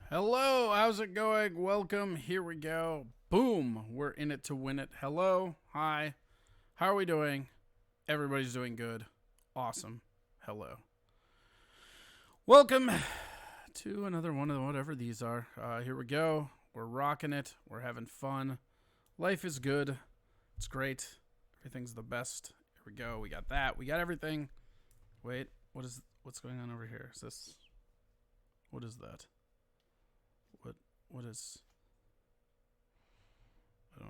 Hello, how's it going? Welcome. Here we go. Boom. We're in it to win it. Hello. Hi. How are we doing? Everybody's doing good. Awesome. Hello. Welcome to another one of whatever these are. Here we go. We're rocking it. We're having fun. Life is good. It's great. Everything's the best. Here we go. We got that. We got everything. Wait, what's going on over here? Is this, what is that? What is? I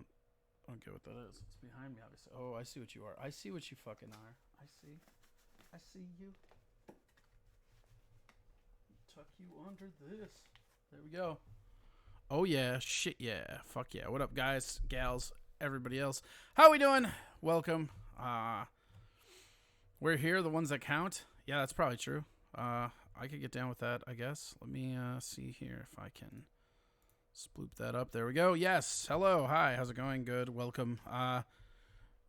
don't get what that is. It's behind me, obviously. Oh, I see what you are. I see what you fucking are. I see you. Tuck you under this. There we go. Oh yeah, shit yeah, fuck yeah. What up, guys, gals, everybody else? How we doing? Welcome. We're here, the ones that count. Yeah, that's probably true. I could get down with that, I guess. Let me see here if I can sploop that up. There we go. Yes. Hello. Hi. How's it going? Good. Welcome.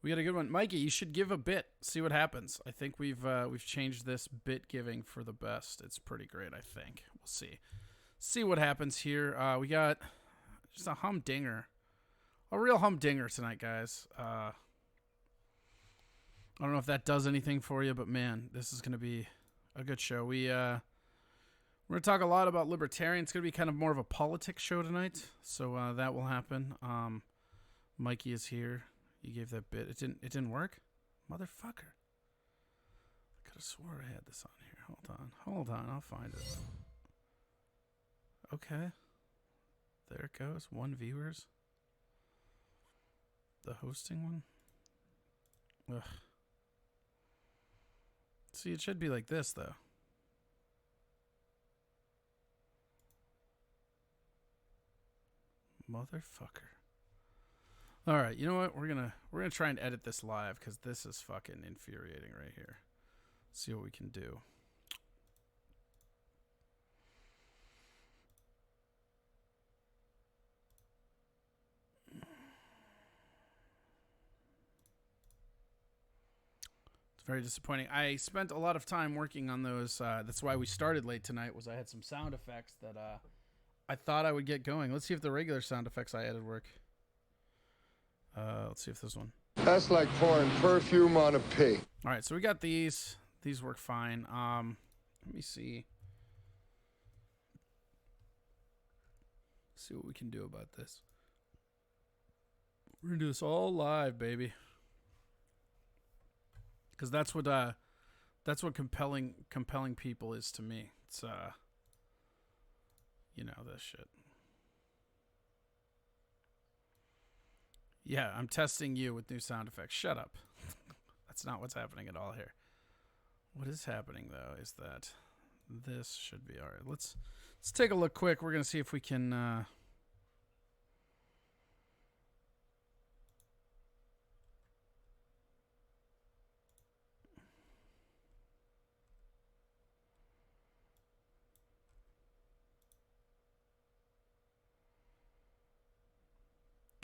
We got a good one. Mikey, you should give a bit. See what happens. I think we've changed this bit giving for the best. It's pretty great, I think. We'll see. See what happens here. We got just a humdinger. A real humdinger tonight, guys. I don't know if that does anything for you, but man, this is going to be a good show. We're going to talk a lot about libertarians. It's going to be kind of more of a politics show tonight, so that will happen. Mikey is here. You gave that bit. It didn't work? Motherfucker. I could have swore I had this on here. Hold on. I'll find it. Okay. There it goes. 1 viewers. The hosting one? Ugh. See, it should be like this, though. Motherfucker. All right, you know what? We're gonna try and edit this live because this is fucking infuriating right here. See what we can do. It's very disappointing. I spent a lot of time working on those. That's why we started late tonight. Was I had some sound effects that I thought I would get going. Let's see if the regular sound effects I added work. Let's see if this one. That's like pouring perfume on a pig. All right, so we got these. These work fine. Let me see. See what we can do about this. We're gonna do this all live, baby. Because that's what compelling people is to me. It's you know, this shit. Yeah, I'm testing you with new sound effects. Shut up. That's not what's happening at all here. What is happening, though, is that this should be all right. Let's take a look quick. We're going to see if we can...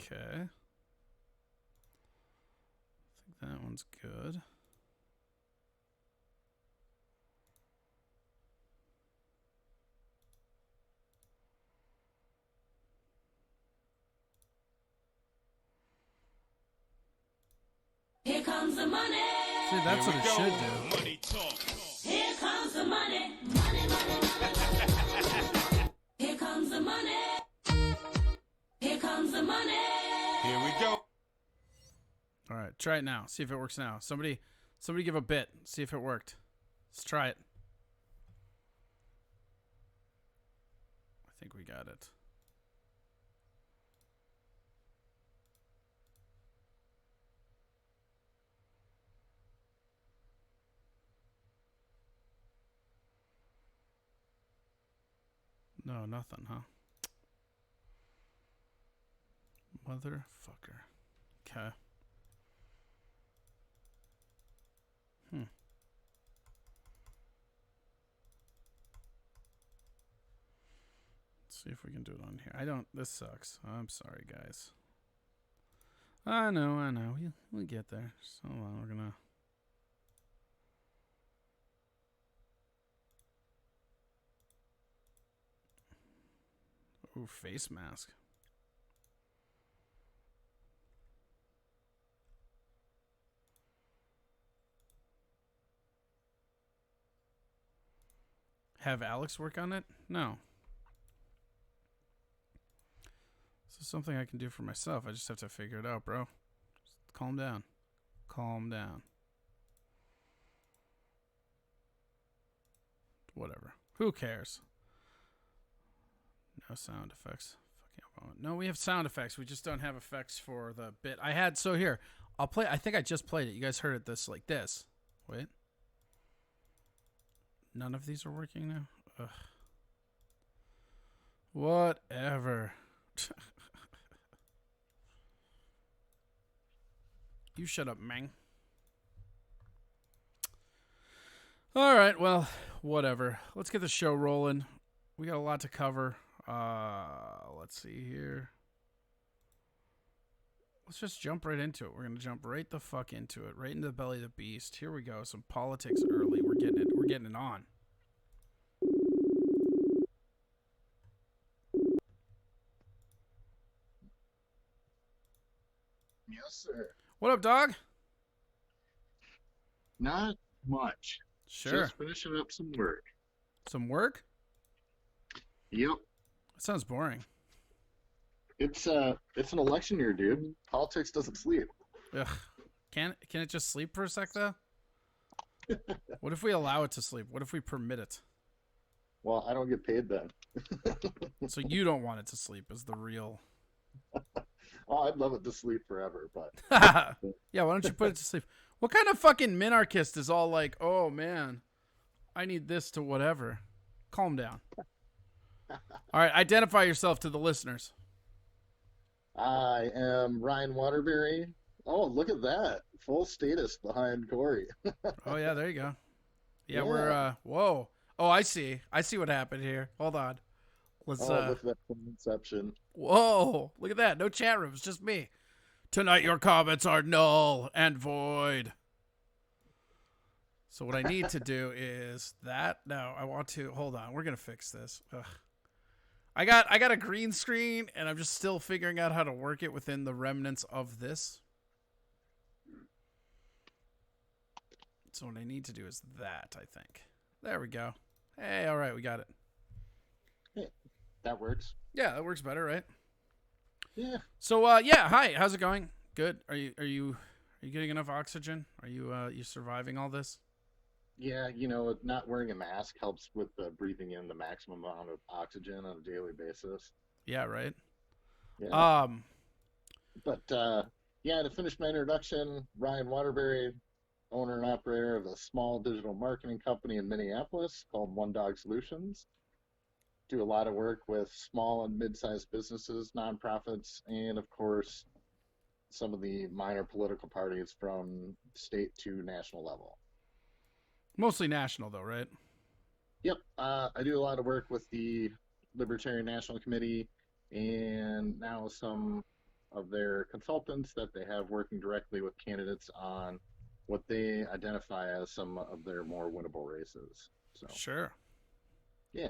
Okay. I think that one's good. Here comes the money. See, that's what it should do. Money talk. Here comes the money. Money, money, money. Here comes the money. Here comes the money. Here we go. All right, try it now. See if it works now. Somebody give a bit. See if it worked. Let's try it. I think we got it. No, nothing, huh? Motherfucker. Okay. Let's see if we can do it on here. This sucks. I'm sorry, guys. I know. We'll get there. So hold on, we're gonna... Ooh, face mask. Have Alex work on it? No. This is something I can do for myself. I just have to figure it out, bro. Just calm down. Calm down. Whatever. Who cares? No sound effects. No, we have sound effects. We just don't have effects for the bit. I had, so here, I'll play. I think I just played it. You guys heard it this like this. Wait. None of these are working now? Ugh. Whatever. You shut up, man. All right, well, whatever. Let's get the show rolling. We got a lot to cover. Let's see here. Let's just jump right into it. We're going to jump right the fuck into it. Right into the belly of the beast. Here we go. Some politics early. We're getting it. We're getting it on. Yes, sir. What up, dog? Not much. Sure. Just finishing up some work. Some work? Yep. That sounds boring. It's an election year, dude. Politics doesn't sleep. Ugh. Can it just sleep for a sec, though? What if we allow it to sleep? What if we permit it? Well, I don't get paid then. So you don't want it to sleep is the real... Oh, I'd love it to sleep forever, but Yeah, why don't you put it to sleep? What kind of fucking minarchist is all like, oh, man, I need this to whatever? Calm down. All right, identify yourself to the listeners. I am Ryan Waterbury. Oh, look at that. Full status behind Corey. Oh, yeah, there you go. Yeah, Yeah. we're, whoa. Oh, I see. I see what happened here. Hold on. Let's, Look at that from Inception. whoa, look at that. No chat rooms, just me. Tonight your comments are null and void. So what I need to do is that. No, I want to, hold on. We're going to fix this. Ugh. I got a green screen and I'm just still figuring out how to work it within the remnants of this. So what I need to do is that, I think. There we go. Hey, all right, we got it. That works. Yeah, that works better, right? Yeah. So yeah, hi, how's it going? Good. Are you getting enough oxygen? Are you surviving all this? Yeah, not wearing a mask helps with breathing in the maximum amount of oxygen on a daily basis. Yeah, right. Yeah. But yeah, to finish my introduction, Ryan Waterbury, owner and operator of a small digital marketing company in Minneapolis called One Dog Solutions. Do a lot of work with small and mid-sized businesses, nonprofits, and of course, some of the minor political parties from state to national level. Mostly national, though, right? Yep, I do a lot of work with the Libertarian National Committee and now some of their consultants that they have working directly with candidates on what they identify as some of their more winnable races. So, Sure. yeah.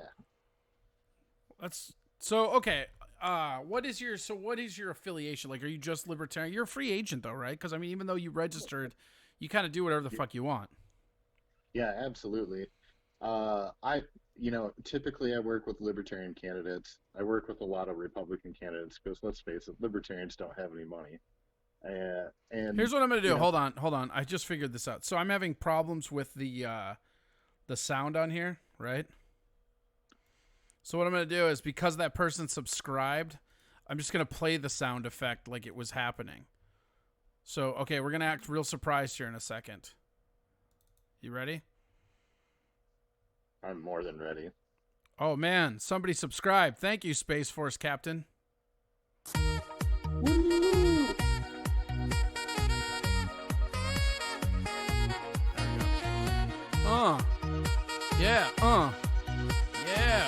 That's so okay. What is your affiliation? Like, are you just libertarian? You're a free agent, though, right? Because I mean, even though you registered, you kind of do whatever the fuck you want. Yeah, absolutely. Typically I work with libertarian candidates. I work with a lot of Republican candidates because let's face it, libertarians don't have any money. And Here's what I'm gonna do. Hold on. I just figured this out. So I'm having problems with the sound on here, right? So what I'm going to do is, because that person subscribed, I'm just going to play the sound effect like it was happening. So, okay, we're going to act real surprised here in a second. You ready? I'm more than ready. Oh, man. Somebody subscribed. Thank you, Space Force Captain. Woo! Yeah, Yeah,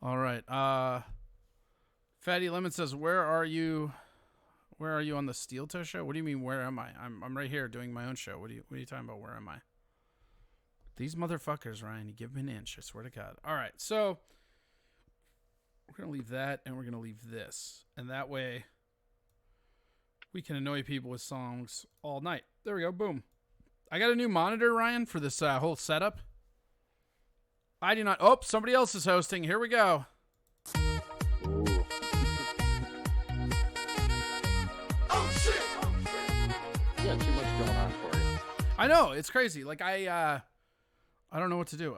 All right. Fatty Lemon says, where are you on the Steel Toe show? What do you mean, where am I? I'm right here doing my own show. What are you talking about? Where am I? These motherfuckers, Ryan, you give them an inch, I swear to God. All right, so we're going to leave that, and we're going to leave this. And that way, we can annoy people with songs all night. There we go, boom. I got a new monitor, Ryan, for this whole setup. I do not... Oh, somebody else is hosting. Here we go. Ooh. You got too much going on for you. I know, it's crazy. Like, I don't know what to do.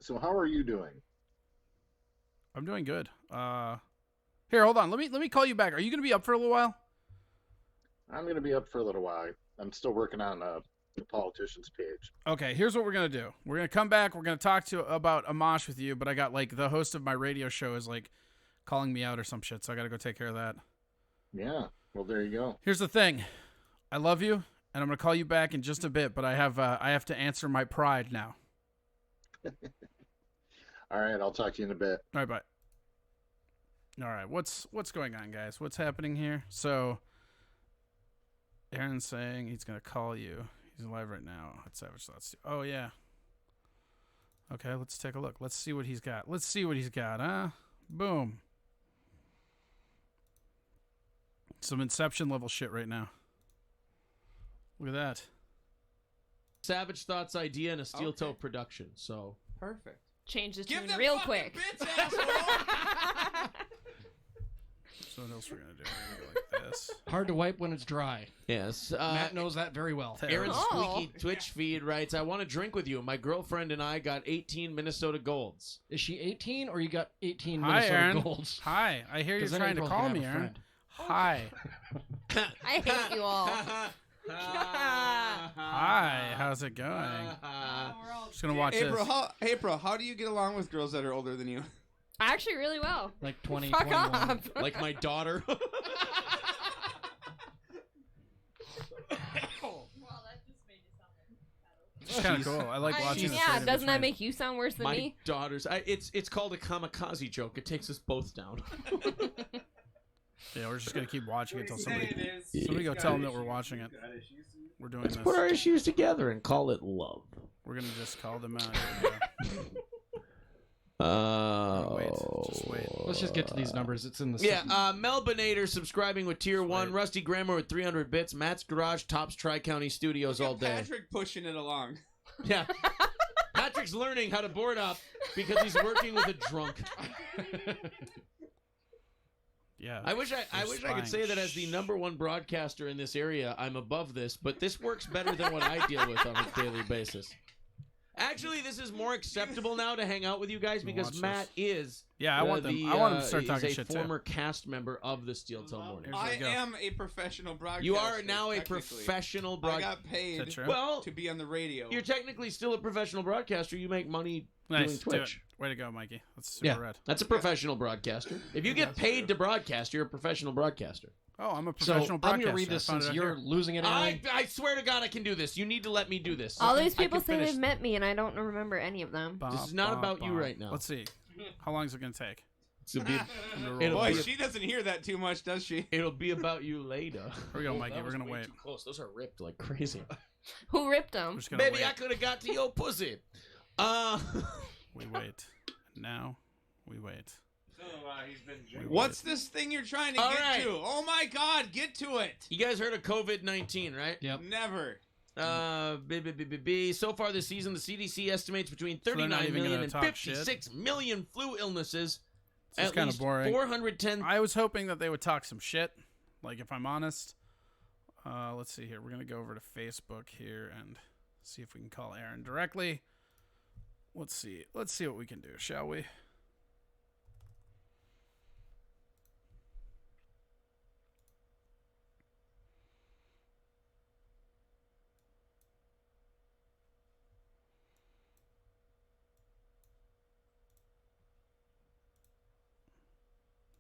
So how are you doing? I'm doing good. Here, hold on. Let me call you back. Are you going to be up for a little while? I'm going to be up for a little while. I'm still working on the politician's page. Okay, here's what we're going to do. We're going to come back. We're going to talk to about Amash with you, but I got, like, the host of my radio show is, like, calling me out or some shit, so I got to go take care of that. Yeah, well, there you go. Here's the thing. I love you, and I'm going to call you back in just a bit, but I have to answer my pride now. All right, I'll talk to you in a bit. All right, bye. All right, what's going on, guys? What's happening here? So, Aaron's saying he's going to call you. He's live right now at Savage Thoughts. Oh, yeah. Okay, let's take a look. Let's see what he's got. Huh? Boom. Some Inception level shit right now. Look at that. Savage Thoughts idea and a steel toe production. So Perfect. Change the Give tune them real fucking quick. bits, asshole! So what else we're gonna do? We're gonna go like this. Hard to wipe when it's dry. yes, Matt knows that very well. Aaron's Oh. squeaky Twitch feed writes, "I want to drink with you. My girlfriend and I got 18 Minnesota Golds." Is she 18 or you got 18 Hi, Minnesota Aaron. Golds? Hi. I hear you're 'Cause then trying to April call can me, have a Aaron. friend. Hi. I hate you all. Hi. How's it going? Just gonna watch April, this. April, how do you get along with girls that are older than you? Actually, really well. Like 20, Fuck 21. off. Like my daughter. It's kind of cool. I like watching this. Yeah, doesn't that make you sound worse than My me? daughter's. It's called a kamikaze joke. It takes us both down. Yeah, we're just gonna keep watching it until somebody go tell them that we're watching it. We're doing this. Put our issues together and call it love. We're gonna just call them out. Here we go. Just wait. Let's just get to these numbers. It's in the Yeah, Melbournator subscribing with tier 1. Rusty Grammar with 300 bits. Matt's Garage tops Tri-County Studios all day. Patrick pushing it along. Yeah. Patrick's learning how to board up because he's working with a drunk. Yeah. I wish I could say that as the #1 broadcaster in this area, I'm above this, but this works better than what I deal with on a daily basis. Actually, this is more acceptable now to hang out with you guys because Watch Matt is. Yeah, I want them. I want them to start talking is a shit former too. cast member of the Steel Toe Morning. Here's where I we go. am a professional broadcaster. You are now a technically. professional I broadcaster. got paid Is that true? Well, to be on the radio. you're technically still a professional broadcaster. You make money Nice. doing Do it. Twitch. Way to go, Mikey. That's super Yeah. rad. That's a professional broadcaster. If you get paid to broadcast, you're a professional broadcaster. Oh, I'm a So professional I'm broadcaster. going to read this I found since it you're out here. losing it, Aaron. I swear to God I can do this. You need to let me do this. All these I people can say finish- they've met me, and I don't remember any of them. Bum, This is not bum, about you bum. right now. Let's see. How long is it gonna take? It'll be, It'll Boy, be- she doesn't hear that too much, does she? it'll be about you later. Here we go, Mikey. That We're was gonna way wait. Too close. Those are ripped like crazy. Who ripped We're them? just gonna Baby, wait. I could have got to your pussy. We wait. Now we wait. We What's this thing you're trying to All get right. to? Oh my God, get to it! You guys heard of COVID-19, right? Yep. Never. So far this season, the CDC estimates between they're not 39 even million gonna and talk 56 million flu illnesses. This is At kind of least boring. 410. I was hoping that they would talk some shit. Like, if I'm honest. Let's see here. We're gonna go over to Facebook here and see if we can call Aaron directly. Let's see. Let's see what we can do, shall we?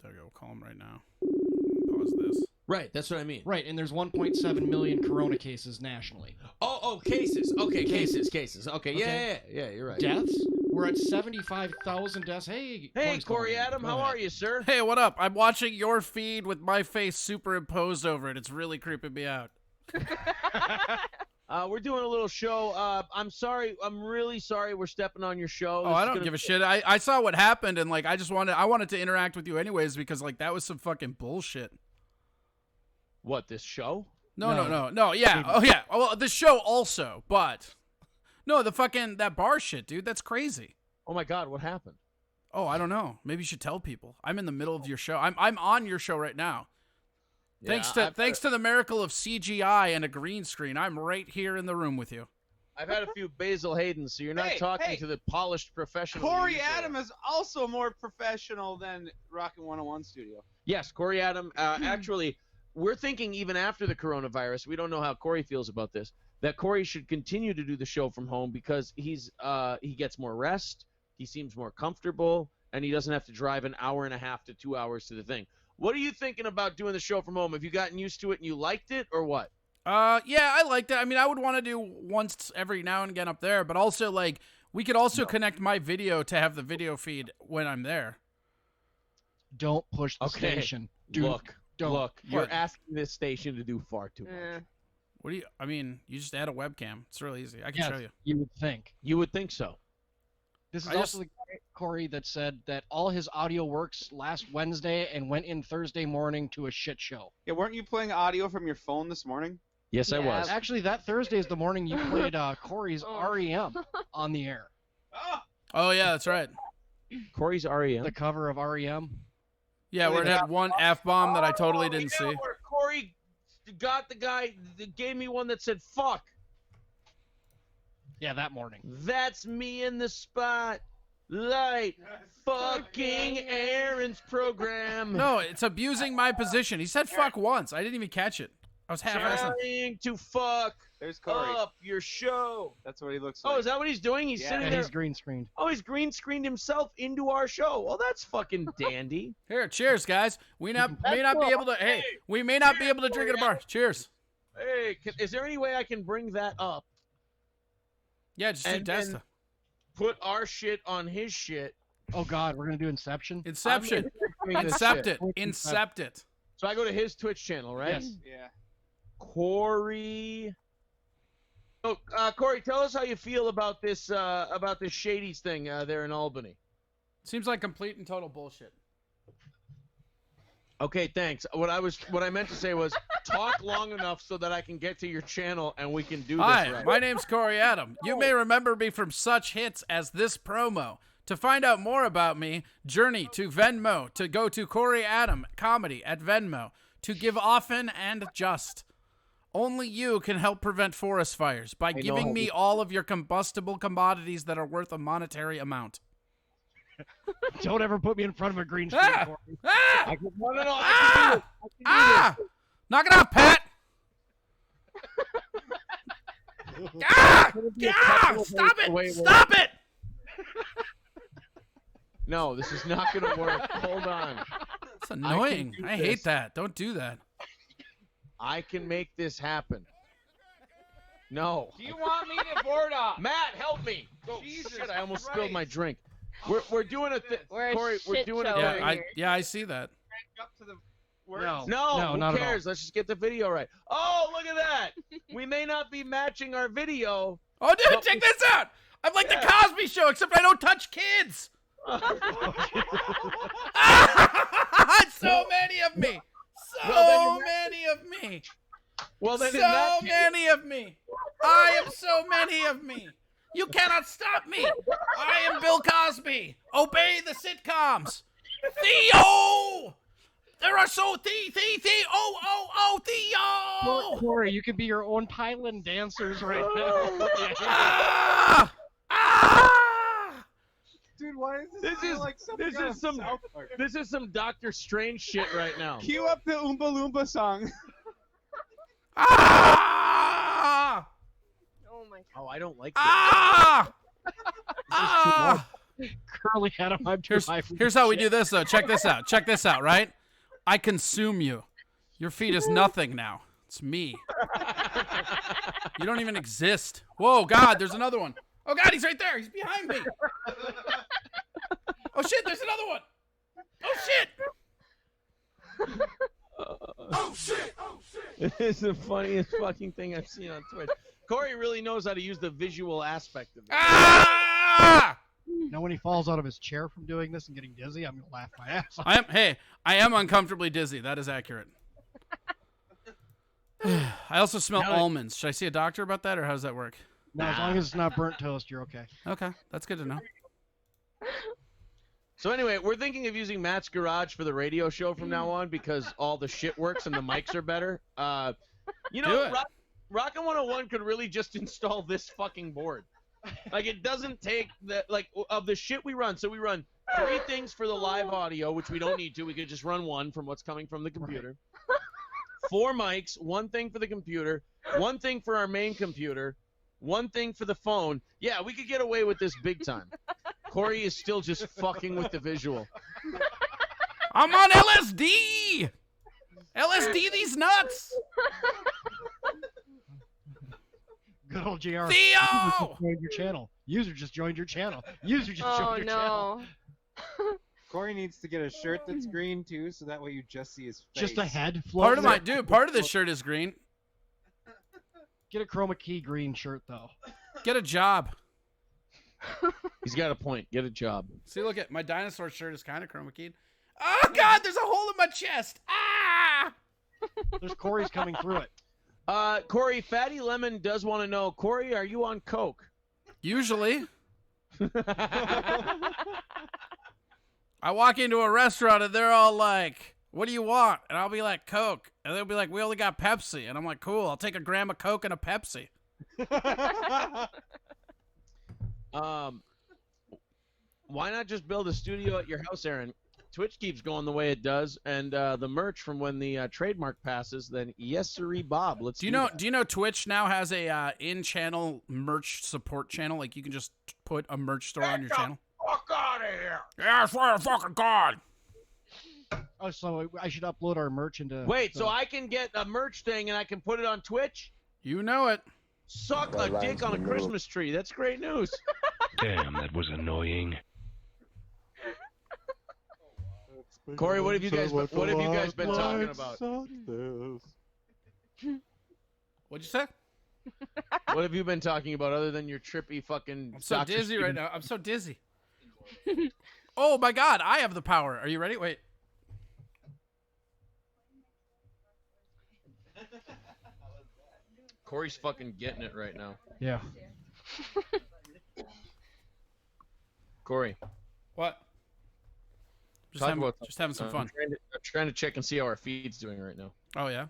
There we go. We'll call him right now. Pause this. Right, that's what I mean. Right, and there's 1.7 million corona cases nationally. Oh, cases. Okay, cases. Okay, Okay. yeah, you're right. Deaths? We're at 75,000 deaths. Hey, Hey, Corey's Corey calling. Adam, Go how ahead. are you, sir? Hey, what up? I'm watching your feed with my face superimposed over it. It's really creeping me out. We're doing a little show. I'm sorry. I'm really sorry we're stepping on your show. Oh, I don't give a shit. I saw what happened, and like I wanted to interact with you anyways because like that was some fucking bullshit. What, this show? No. Yeah. Oh yeah. Well, the show also, but no, the fucking that bar shit, dude. That's crazy. Oh my God, what happened? Oh, I don't know. Maybe you should tell people. I'm in the middle of your show. I'm on your show right now. Yeah, Thanks to the miracle of CGI and a green screen, I'm right here in the room with you. I've had a few Basil Haydens, so you're not talking to the polished professional. Corey Adam is also more professional than Rockin' 101 Studio. Yes, Corey Adam. Actually, we're thinking even after the coronavirus, we don't know how Corey feels about this, that Corey should continue to do the show from home because he gets more rest, he seems more comfortable, and he doesn't have to drive an hour and a half to 2 hours to the thing. What are you thinking about doing the show from home? Have you gotten used to it and you liked it, or what? Yeah, I liked it. I mean, I would want to do once every now and again up there, but also like we could also connect my video to have the video feed when I'm there. Don't push the station. Dude, Look, don't. you're asking this station to do far too much. What do you? I mean, you just add a webcam. It's really easy. I can show you. You would think. You would think so. This is also the guy, Corey, that said that all his audio works last Wednesday and went in Thursday morning to a shit show. Yeah, weren't you playing audio from your phone this morning? Yes, I was. Actually, that Thursday is the morning you played Corey's REM on the air. Oh yeah, that's right. Corey's REM. The cover of REM. Yeah, where it had one F-bomb that I totally didn't see. Where Corey got the guy that gave me one that said fuck. Yeah, that morning. That's me in the spotlight. Fucking Aaron's program. No, it's abusing my position. He said fuck once. I didn't even catch it. I was half-assing. Trying to fuck There's Corey. up your show. That's what he looks like. Oh, is that what he's doing? He's sitting And there. he's green screened. Oh, he's green screened himself into our show. Well, that's fucking dandy. Here, cheers, guys. We may not be able to. Hey, we may not be able to drink at a bar. Cheers. Hey, is there any way I can bring that up? Yeah, just do And Desta. then put our shit on his shit. Oh God, we're gonna do Inception. Inception. Doing this Incept shit. it. Incept it. So I go to his Twitch channel, right? Yes. Yeah. Corey. Oh, Corey, tell us how you feel about this Shadies thing there in Albany. Seems like complete and total bullshit. Okay, thanks. What I meant to say was talk long enough so that I can get to your channel and we can do this Hi, right. my name's Corey Adam. You may remember me from such hits as this promo. To find out more about me, journey to Venmo, to go to Corey Adam Comedy at Venmo, to give often and just. Only you can help prevent forest fires by giving me all of your combustible commodities that are worth a monetary amount. Don't ever put me in front of a green screen. Ah! Corey. Ah! I can do Ah! this. Knock it off, Pat! ah! Ah! Stop it! Stop it! No, this is not going to work. Hold on. It's annoying. do I this. hate that. Don't do that. I can make this happen. No. Do you want me to board up? Matt, help me. Oh, Jesus shit, I almost Christ. spilled my drink. We're doing a thing. We're a Corey, we're shit doing a show thing. over Yeah, here. I see that. Up to the words? No. No, No, who not at all. cares? Let's just get the video right. Oh, look at that. We may not be matching our video. Oh, dude, check this out! I'm like the Cosby Show, except I don't touch kids. So many of me. So many of me. Well, then in So that case, many of me. I am so many of me. You cannot stop me. I am Bill Cosby. Obey the sitcoms. Theo. There are so Theo. Corey, you could be your own pylon dancers right now. Ah! Ah! Dude, why is This feel is- like something this out is of some- South Park? this is some Doctor Strange shit right now. Cue up the Oompa Loompa song. Ah! Oh my god. Oh, I don't like this. Ah! Ah! Curly Adam, I'm too high for Here's this how we shit. do this, though. Check this out. Check this out, right? I consume you. Your feed is nothing now. It's me. You don't even exist. Whoa, God, there's another one. Oh, God, he's right there. He's behind me. Oh, shit, there's another one. Oh, shit. Oh shit! It's the funniest fucking thing I've seen on Twitch. Corey really knows how to use the visual aspect of it. Ah! Now, when he falls out of his chair from doing this and getting dizzy, I'm gonna laugh my ass off. I am uncomfortably dizzy. That is accurate. I also smell almonds. Should I see a doctor about that, or how does that work? No, as long as it's not burnt toast, you're okay. Okay, that's good to know. So anyway, we're thinking of using Matt's garage for the radio show from now on because all the shit works and the mics are better. You know, Rockin' 101 could really just install this fucking board. Like, it doesn't take of the shit we run. So we run 3 things for the live audio, which we don't need to. We could just run 1 from what's coming from the computer. 4 mics, 1 thing for the computer, 1 thing for our main computer, 1 thing for the phone. Yeah, we could get away with this big time. Corey is still just fucking with the visual. I'm on LSD! LSD these nuts! Good old JR. Theo! Joined your channel. User just joined your channel. User just joined your channel. no. Corey needs to get a shirt that's green too, so that way you just see his face. Just a head. Part of floating. part of this shirt is green. Get a chroma key green shirt though. Get a job. He's got a point. Get a job. See, look at my dinosaur shirt is kind of chroma keyed. Oh God, there's a hole in my chest. Ah! There's Corey's coming through it. Corey, Fatty Lemon does want to know, Corey, are you on coke? Usually. I walk into a restaurant and they're all like, what do you want? And I'll be like, Coke. And they'll be like, we only got Pepsi. And I'm like, cool, I'll take a gram of Coke and a Pepsi. Why not just build a studio at your house, Aaron? Twitch keeps going the way it does, and the merch from when the trademark passes, then yes, sirree, Bob. Let's. Do you know Twitch now has a in-channel merch support channel? Like you can just put a merch store on your channel. Fuck out of here! Yeah, I swear to fucking God. Oh, so I should upload our merch into. Wait, so I can get a merch thing and I can put it on Twitch? You know it. Suck a dick on a Christmas tree. That's great news. Damn, that was annoying. Corey, what have you guys been talking about? What'd you say? What have you been talking about other than your trippy fucking? I'm so Dr. dizzy Steven- right now. I'm so dizzy. Oh my God, I have the power. Are you ready? Wait. Corey's fucking getting it right now. Yeah. Corey, What? Just having some fun. I'm trying to check and see how our feed's doing right now. Oh yeah.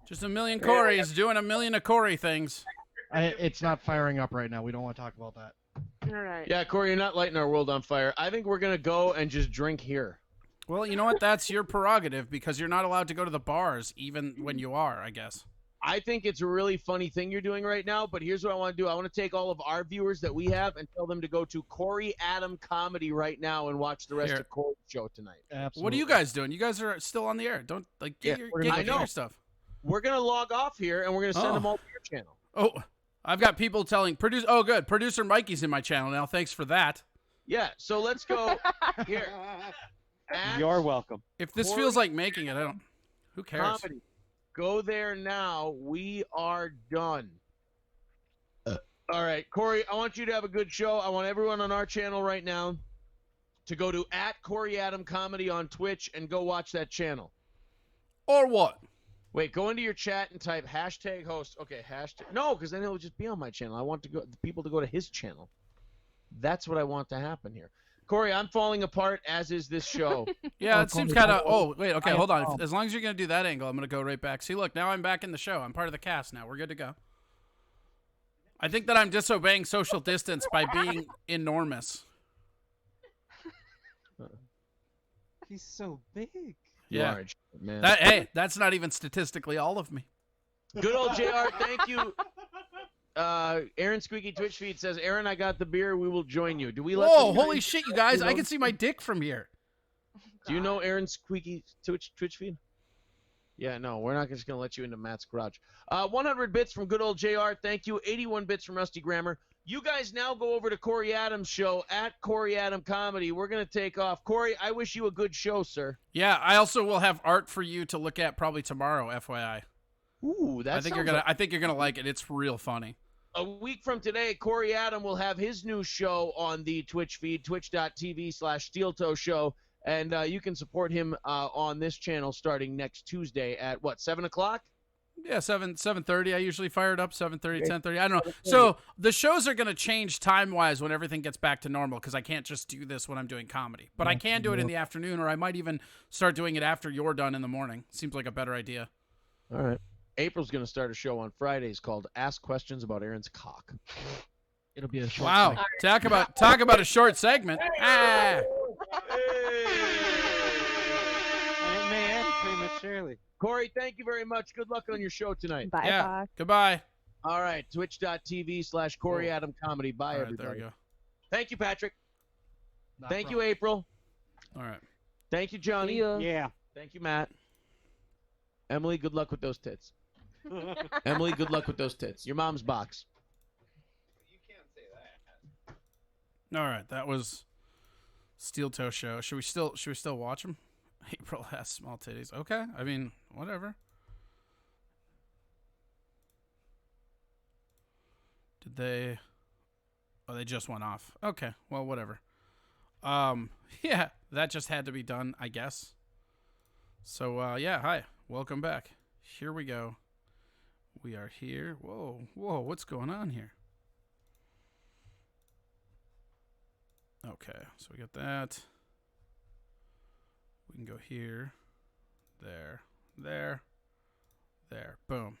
Just a million Corys doing a million of Corey things. It's not firing up right now. We don't want to talk about that. All right. Yeah, Corey, you're not lighting our world on fire. I think we're gonna go and just drink here. Well, you know what? That's your prerogative because you're not allowed to go to the bars even when you are, I guess. I think it's a really funny thing you're doing right now, but here's what I want to do. I want to take all of our viewers that we have and tell them to go to Corey Adam Comedy right now and watch the rest of Corey's show tonight. Absolutely. What are you guys doing? You guys are still on the air. Don't get your stuff. We're gonna log off here and we're gonna send them all to your channel. Oh, I've got people telling producer Mikey's in my channel now. Thanks for that. Yeah, so let's go here. You're welcome. If this feels like making it, who cares? Comedy. Go there now. We are done. All right, Corey, I want you to have a good show. I want everyone on our channel right now to go to @CoreyAdamComedy on Twitch and go watch that channel. Or what? Wait, go into your chat and type #host. Okay, hashtag. No, because then it'll just be on my channel. I want the people to go to his channel. That's what I want to happen here. Corey, I'm falling apart, as is this show. Yeah, it seems kind of... Oh, wait, okay, hold on. As long as you're going to do that angle, I'm going to go right back. See, look, now I'm back in the show. I'm part of the cast now. We're good to go. I think that I'm disobeying social distance by being enormous. He's so big. Yeah. Large, man. Hey, that's not even statistically all of me. Good old JR, thank you. Aaron Squeaky Twitch feed says, Aaron, I got the beer. We will join you. Do we let Whoa, holy shit, you guys. I can see my dick from here. Do you know Aaron Squeaky Twitch feed? Yeah, no, we're not just going to let you into Matt's garage. 100 bits from good old JR. Thank you. 81 bits from Rusty Grammar. You guys now go over to Corey Adams' show at Corey Adam Comedy. We're going to take off. Corey, I wish you a good show, sir. Yeah, I also will have art for you to look at probably tomorrow, FYI. Ooh, I think you're gonna like it. It's real funny. A week from today, Corey Adam will have his new show on the Twitch feed, twitch.tv/SteelToe Show, and you can support him on this channel starting next Tuesday at, 7 o'clock? Yeah, 7:30. I usually fire it up 7:30, 10:30. I don't know. So the shows are going to change time-wise when everything gets back to normal because I can't just do this when I'm doing comedy. But I can do it in the afternoon, or I might even start doing it after you're done in the morning. Seems like a better idea. All right. April's going to start a show on Fridays called Ask Questions About Aaron's Cock. It'll be a short Wow. segment. Talk about a short segment. Ah. And it may end prematurely. Corey, thank you very much. Good luck on your show tonight. Bye, Yeah. Fox. Goodbye. All right. Twitch.tv/Corey Adam Comedy. Bye, All right, everybody. there we go. Thank you, Patrick. Not Thank a you, April. All right. Thank you, Johnny. See ya. Yeah. Thank you, Matt. Emily, good luck with those tits. Emily, good luck with those tits. Your mom's box. You can't say that. All right. That was Steel Toe Show. Should we still watch him? April has small titties. Okay. I mean, whatever. Did they? Oh, they just went off. Okay. Well, whatever. Yeah, that just had to be done, I guess. So, yeah, hi. Welcome back. Here we go. We are here. Whoa, what's going on here? Okay, so we got that. We can go here, there, there, there. Boom.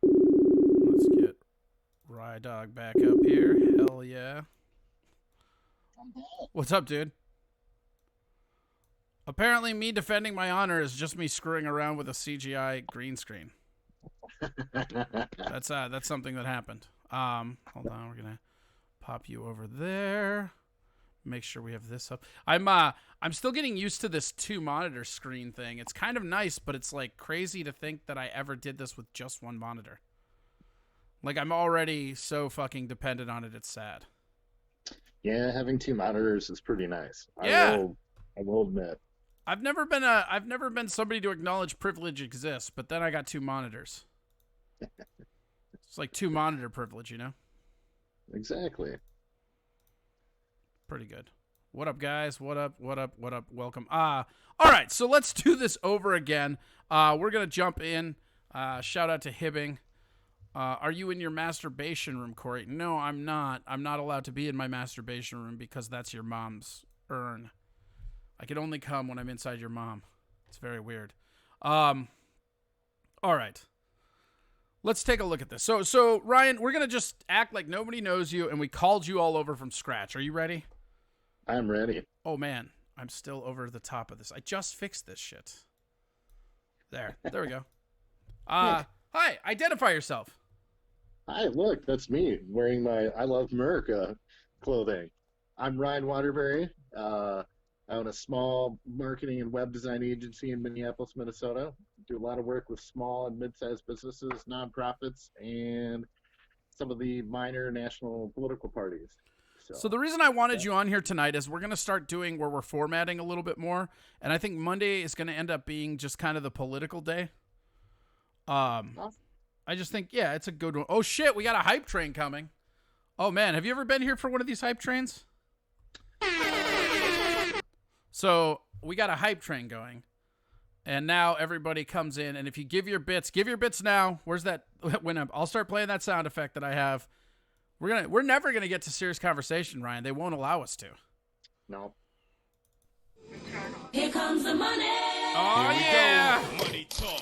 Let's get Rye Dog back up here. Hell yeah. What's up, dude? Apparently, me defending my honor is just me screwing around with a CGI green screen. That's something that happened. Hold on, we're gonna pop you over there. Make sure we have this up. I'm still getting used to this 2-monitor screen thing. It's kind of nice, but it's like crazy to think that I ever did this with just one monitor. Like I'm already so fucking dependent on it. It's sad. Yeah, having 2 monitors is pretty nice. Yeah. I will admit. I've never been somebody to acknowledge privilege exists, but then I got 2 monitors. It's like 2-monitor privilege, you know? Exactly. Pretty good. What up, guys? What up? Welcome. All right, so let's do this over again. We're going to jump in. Shout out to Hibbing. Are you in your masturbation room, Corey? No, I'm not. I'm not allowed to be in my masturbation room because that's your mom's urn. I can only come when I'm inside your mom. It's very weird. All right. Let's take a look at this. So Ryan, we're going to just act like nobody knows you, and we called you all over from scratch. Are you ready? I'm ready. Oh, man. I'm still over the top of this. I just fixed this shit. There we go. Hi, identify yourself. Hi, look, that's me wearing my I Love America clothing. I'm Ryan Waterbury. I own a small marketing and web design agency in Minneapolis, Minnesota. Do a lot of work with small and mid-sized businesses, nonprofits, and some of the minor national political parties. So the reason I wanted you on here tonight is we're going to start doing where we're formatting a little bit more, and I think Monday is going to end up being just kind of the political day. I just think, yeah, it's a good one. Oh, shit, we got a hype train coming. Oh, man, have you ever been here for one of these hype trains? So we got a hype train going, and now everybody comes in, and if you give your bits now. Where's that? I'll start playing that sound effect that I have. We're never gonna get to serious conversation, Ryan. They won't allow us to. No. Here comes the money. Oh yeah. Money talk.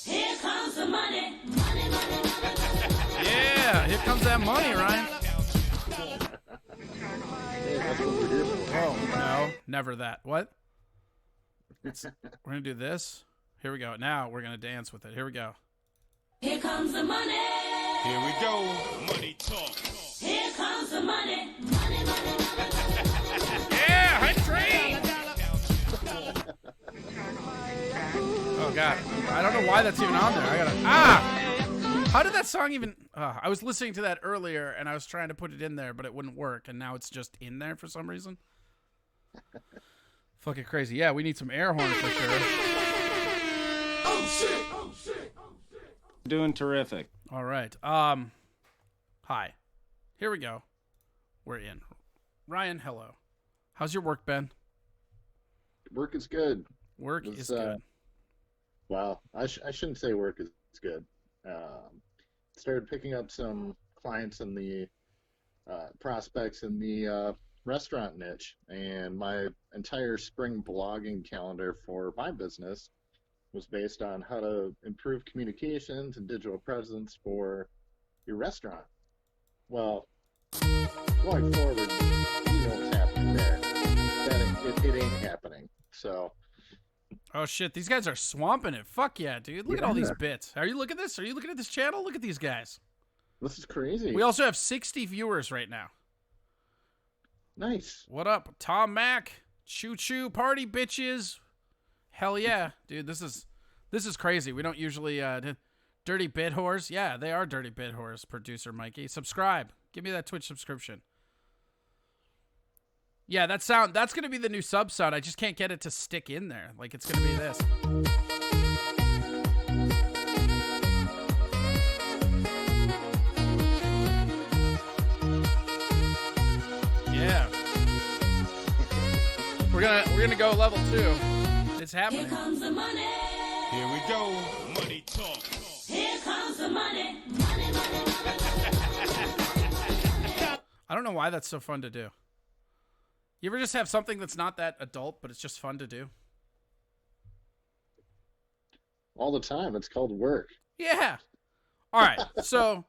Here comes the money. Money, money, money. Yeah, here comes that money, Ryan. Hey, that's what we're here for. Oh no, never that. What? We're gonna do this. Here we go. Now we're gonna dance with it. Here we go. Here comes the money. Here we go. Money talk. Here comes the money. Money, money, money. Yeah, hype train. Oh god, I don't know why that's even on there. How did that song even? I was listening to that earlier, and I was trying to put it in there, but it wouldn't work, and now it's just in there for some reason. Fucking crazy. Yeah, we need some air horn for sure. Oh shit! Oh shit! Oh shit! Doing terrific. All right. Hi. Here we go. We're in. Ryan, hello. How's your work been? Work is good. Work It's, is good. Well, I shouldn't say work is good. Started picking up some clients in the prospects in the restaurant niche, and my entire spring blogging calendar for my business was based on how to improve communications and digital presence for your restaurant. Well, going forward, you know what's happening there. It ain't happening. So. Oh shit, these guys are swamping it. Fuck yeah, dude. Look at all these Yeah. bits. Are you looking at this? Are you looking at this channel? Look at these guys. This is crazy. We also have 60 viewers right now. Nice. What up, Tom Mack? Choo choo party bitches. Hell yeah, dude. This is crazy. We don't usually dirty bit whores. Yeah, they are dirty bit whores. Producer Mikey, subscribe. Give me that Twitch subscription. Yeah, that's gonna be the new sub sound. I just can't get it to stick in there. Like it's gonna be this. Yeah. We're gonna go level 2. It's happening. Here comes the money. Here we go. Money talk. Here comes the money. Money, money, I don't know why that's so fun to do. You ever just have something that's not that adult, but it's just fun to do? All the time. It's called work. Yeah. All right. So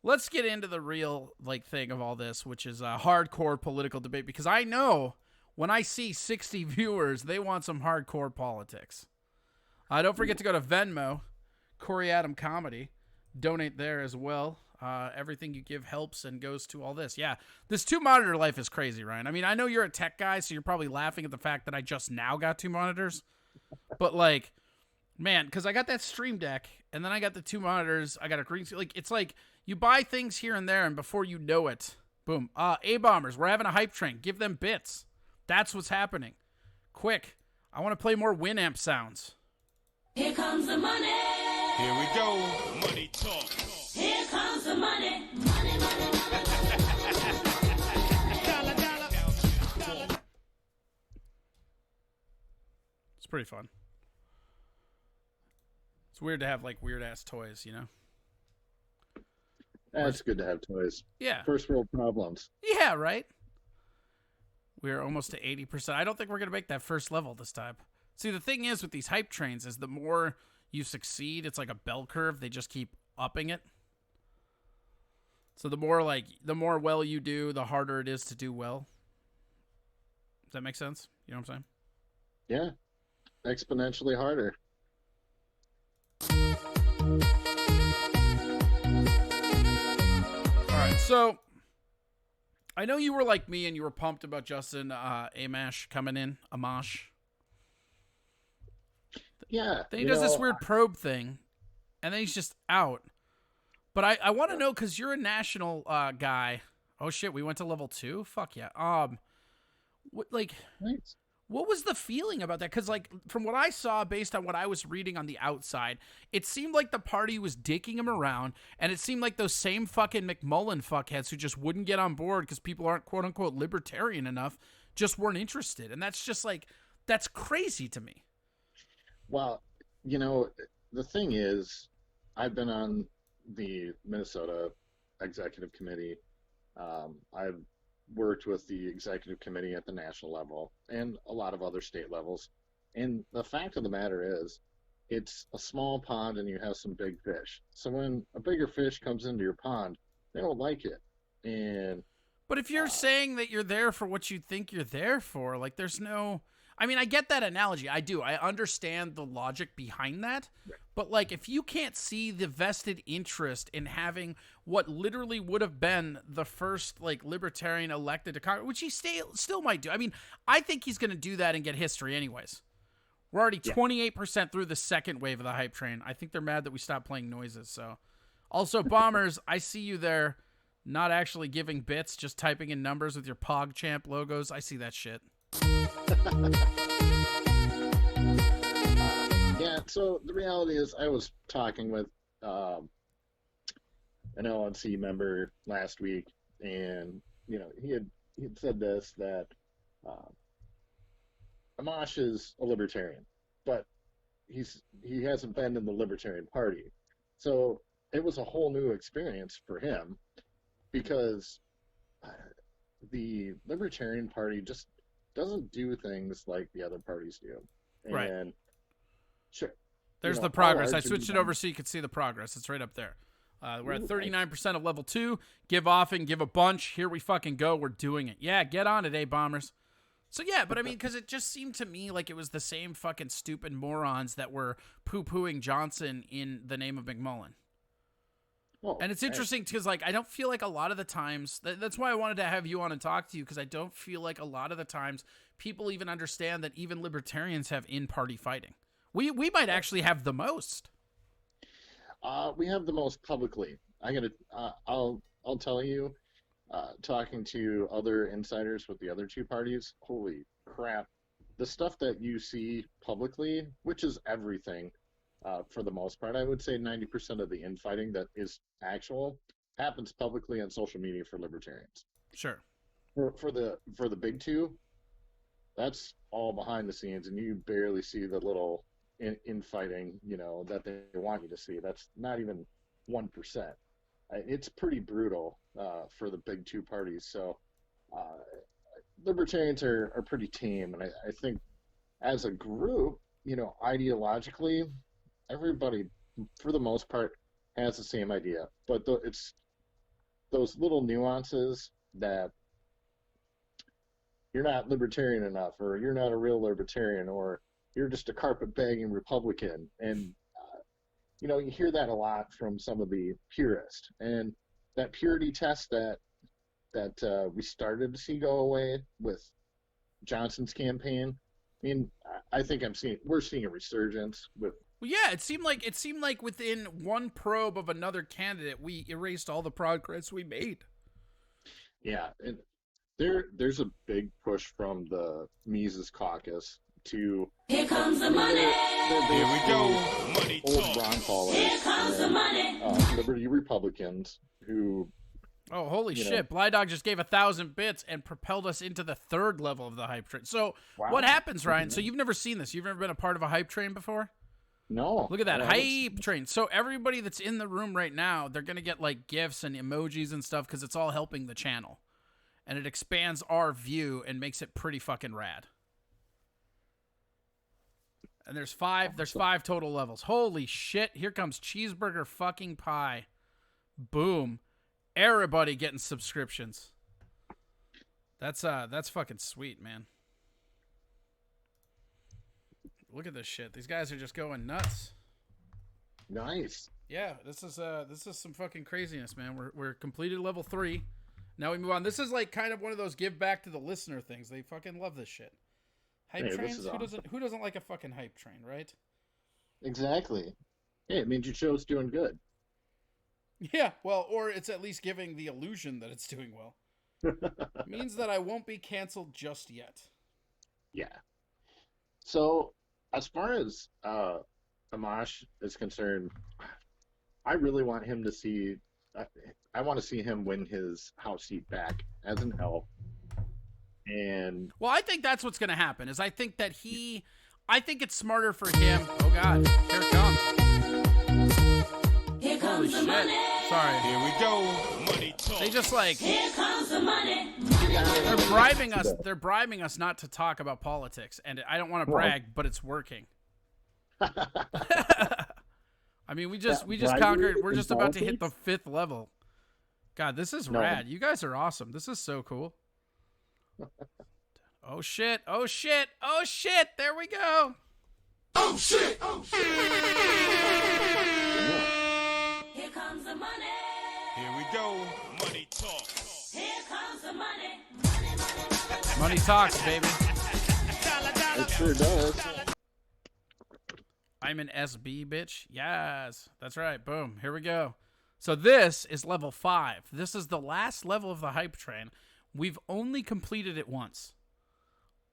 let's get into the real thing of all this, which is a hardcore political debate. Because I know when I see 60 viewers, they want some hardcore politics. Don't forget to go to Venmo, Corey Adam Comedy. Donate there as well. Everything you give helps and goes to all this. Yeah, this 2-monitor life is crazy, Ryan. I mean, I know you're a tech guy, so you're probably laughing at the fact that I just now got 2 monitors. But, man, because I got that Stream Deck, and then I got the 2 monitors. I got a green screen. It's like you buy things here and there, and before you know it, boom. A-bombers, we're having a hype train. Give them bits. That's what's happening. Quick. I want to play more Winamp sounds. Here comes the money. Here we go. Money talk. Here comes the money. Money, money, It's pretty fun. It's weird to have weird ass toys, you know? It's good to have toys. Yeah. First world problems. Yeah, right? We're almost to 80%. I don't think we're going to make that first level this time. See, the thing is with these hype trains is the more you succeed, it's like a bell curve. They just keep upping it. So the more well you do, the harder it is to do well. Does that make sense? You know what I'm saying? Yeah. Exponentially harder. All right, so I know you were like me and you were pumped about Justin Amash coming in. Amash. Yeah. Then he does this weird probe thing, and then he's just out. But I want to know, because you're a national guy. Oh, shit, we went to level 2? Fuck yeah. Thanks. What was the feeling about that? Because, from what I saw, based on what I was reading on the outside, it seemed like the party was dicking him around, and it seemed like those same fucking McMullen fuckheads who just wouldn't get on board because people aren't quote-unquote libertarian enough just weren't interested. And that's just, that's crazy to me. Well, the thing is, I've been on the Minnesota Executive Committee. I've worked with the Executive Committee at the national level and a lot of other state levels. And the fact of the matter is, it's a small pond and you have some big fish. So when a bigger fish comes into your pond, they don't like it. But if you're saying that you're there for what you think you're there for, there's no... I mean, I get that analogy. I do. I understand the logic behind that. But, if you can't see the vested interest in having what literally would have been the first, libertarian elected to Congress, which he still might do. I mean, I think he's going to do that and get history anyways. We're already 28% through the second wave of the hype train. I think they're mad that we stopped playing noises, so Also, Bombers, I see you there, not actually giving bits, just typing in numbers with your PogChamp logos. I see that shit. Yeah, so the reality is I was talking with an LNC member last week, and, he had said this, that Amash is a libertarian, but he hasn't been in the Libertarian Party. So it was a whole new experience for him because the Libertarian Party just doesn't do things like the other parties do. And Right. Sure. There's the progress. I switched it over so you could see the progress. It's right up there. We're at 39% of level 2. Give off and give a bunch. Here we fucking go. We're doing it. Yeah, get on it, Bombers. So, yeah, but I mean, because it just seemed to me like it was the same fucking stupid morons that were poo-pooing Johnson in the name of McMullen. Well, and it's interesting because, like, I don't feel like a lot of the times, that's why I wanted to have you on and talk to you, because I don't feel like a lot of the times people even understand that even libertarians have in-party fighting. We might actually have the most. We have the most publicly. I'll tell you, talking to other insiders with the other two parties, holy crap. The stuff that you see publicly, which is everything, for the most part, I would say 90% of the infighting that is actual happens publicly on social media for libertarians. Sure. For the big two, that's all behind the scenes, and you barely see the little infighting, that they want you to see. That's not even 1%. It's pretty brutal for the big two parties. So libertarians are pretty tame, and I think as a group, ideologically, everybody, for the most part, has the same idea. But it's those little nuances that you're not libertarian enough, or you're not a real libertarian, or you're just a carpet-bagging Republican. And, you hear that a lot from some of the purists. And that purity test that we started to see go away with Johnson's campaign, I mean, I think we're seeing a resurgence with. Well, yeah, it seemed like within one probe of another candidate, we erased all the progress we made. Yeah, and there's a big push from the Mises caucus to. Here comes the money. Here we go. Money Old talk. Ron followers. Here comes the money. Liberty Republicans who. Oh, holy shit. Blydog just gave 1,000 bits and propelled us into the third level of the hype train. So, what happens, Ryan? So, you've never seen this. You've never been a part of a hype train before? No. Look at that. Hype train. So, everybody that's in the room right now, they're going to get, like, GIFs and emojis and stuff because it's all helping the channel. And it expands our view and makes it pretty fucking rad. And there's five total levels. Holy shit. Here comes Cheeseburger fucking Pie. Boom. Everybody getting subscriptions. That's fucking sweet, man. Look at this shit. These guys are just going nuts. Nice. Yeah, this is some fucking craziness, man. We're completed level 3. Now we move on. This is like kind of one of those give back to the listener things. They fucking love this shit. Hype trains? Who doesn't like a fucking hype train, right? Exactly. Hey, it means your show's doing good. Yeah, well, or it's at least giving the illusion that it's doing well. It means that I won't be canceled just yet. Yeah. So, as far as Amash is concerned, I really want him to see. I want to see him win his House seat back as an elf. And well, I think that's what's going to happen. I think it's smarter for him. Oh God, here it comes. Here comes the money. Sorry. Here we go. Money talk. They just like. Here comes the money. They're bribing us. They're bribing us not to talk about politics, and I don't want to brag, but it's working. I mean, we just conquered. We're just about to hit the 5th level. God, this is rad. You guys are awesome. This is so cool. Oh shit! Oh shit! Oh shit! There we go. Oh shit! Oh shit! Here comes the money. Here we go. Money talk. Here comes the money. Money talks, baby. it sure does. I'm an SB, bitch. Yes, that's right. Boom. Here we go. So this is level 5. This is the last level of the hype train. We've only completed it once.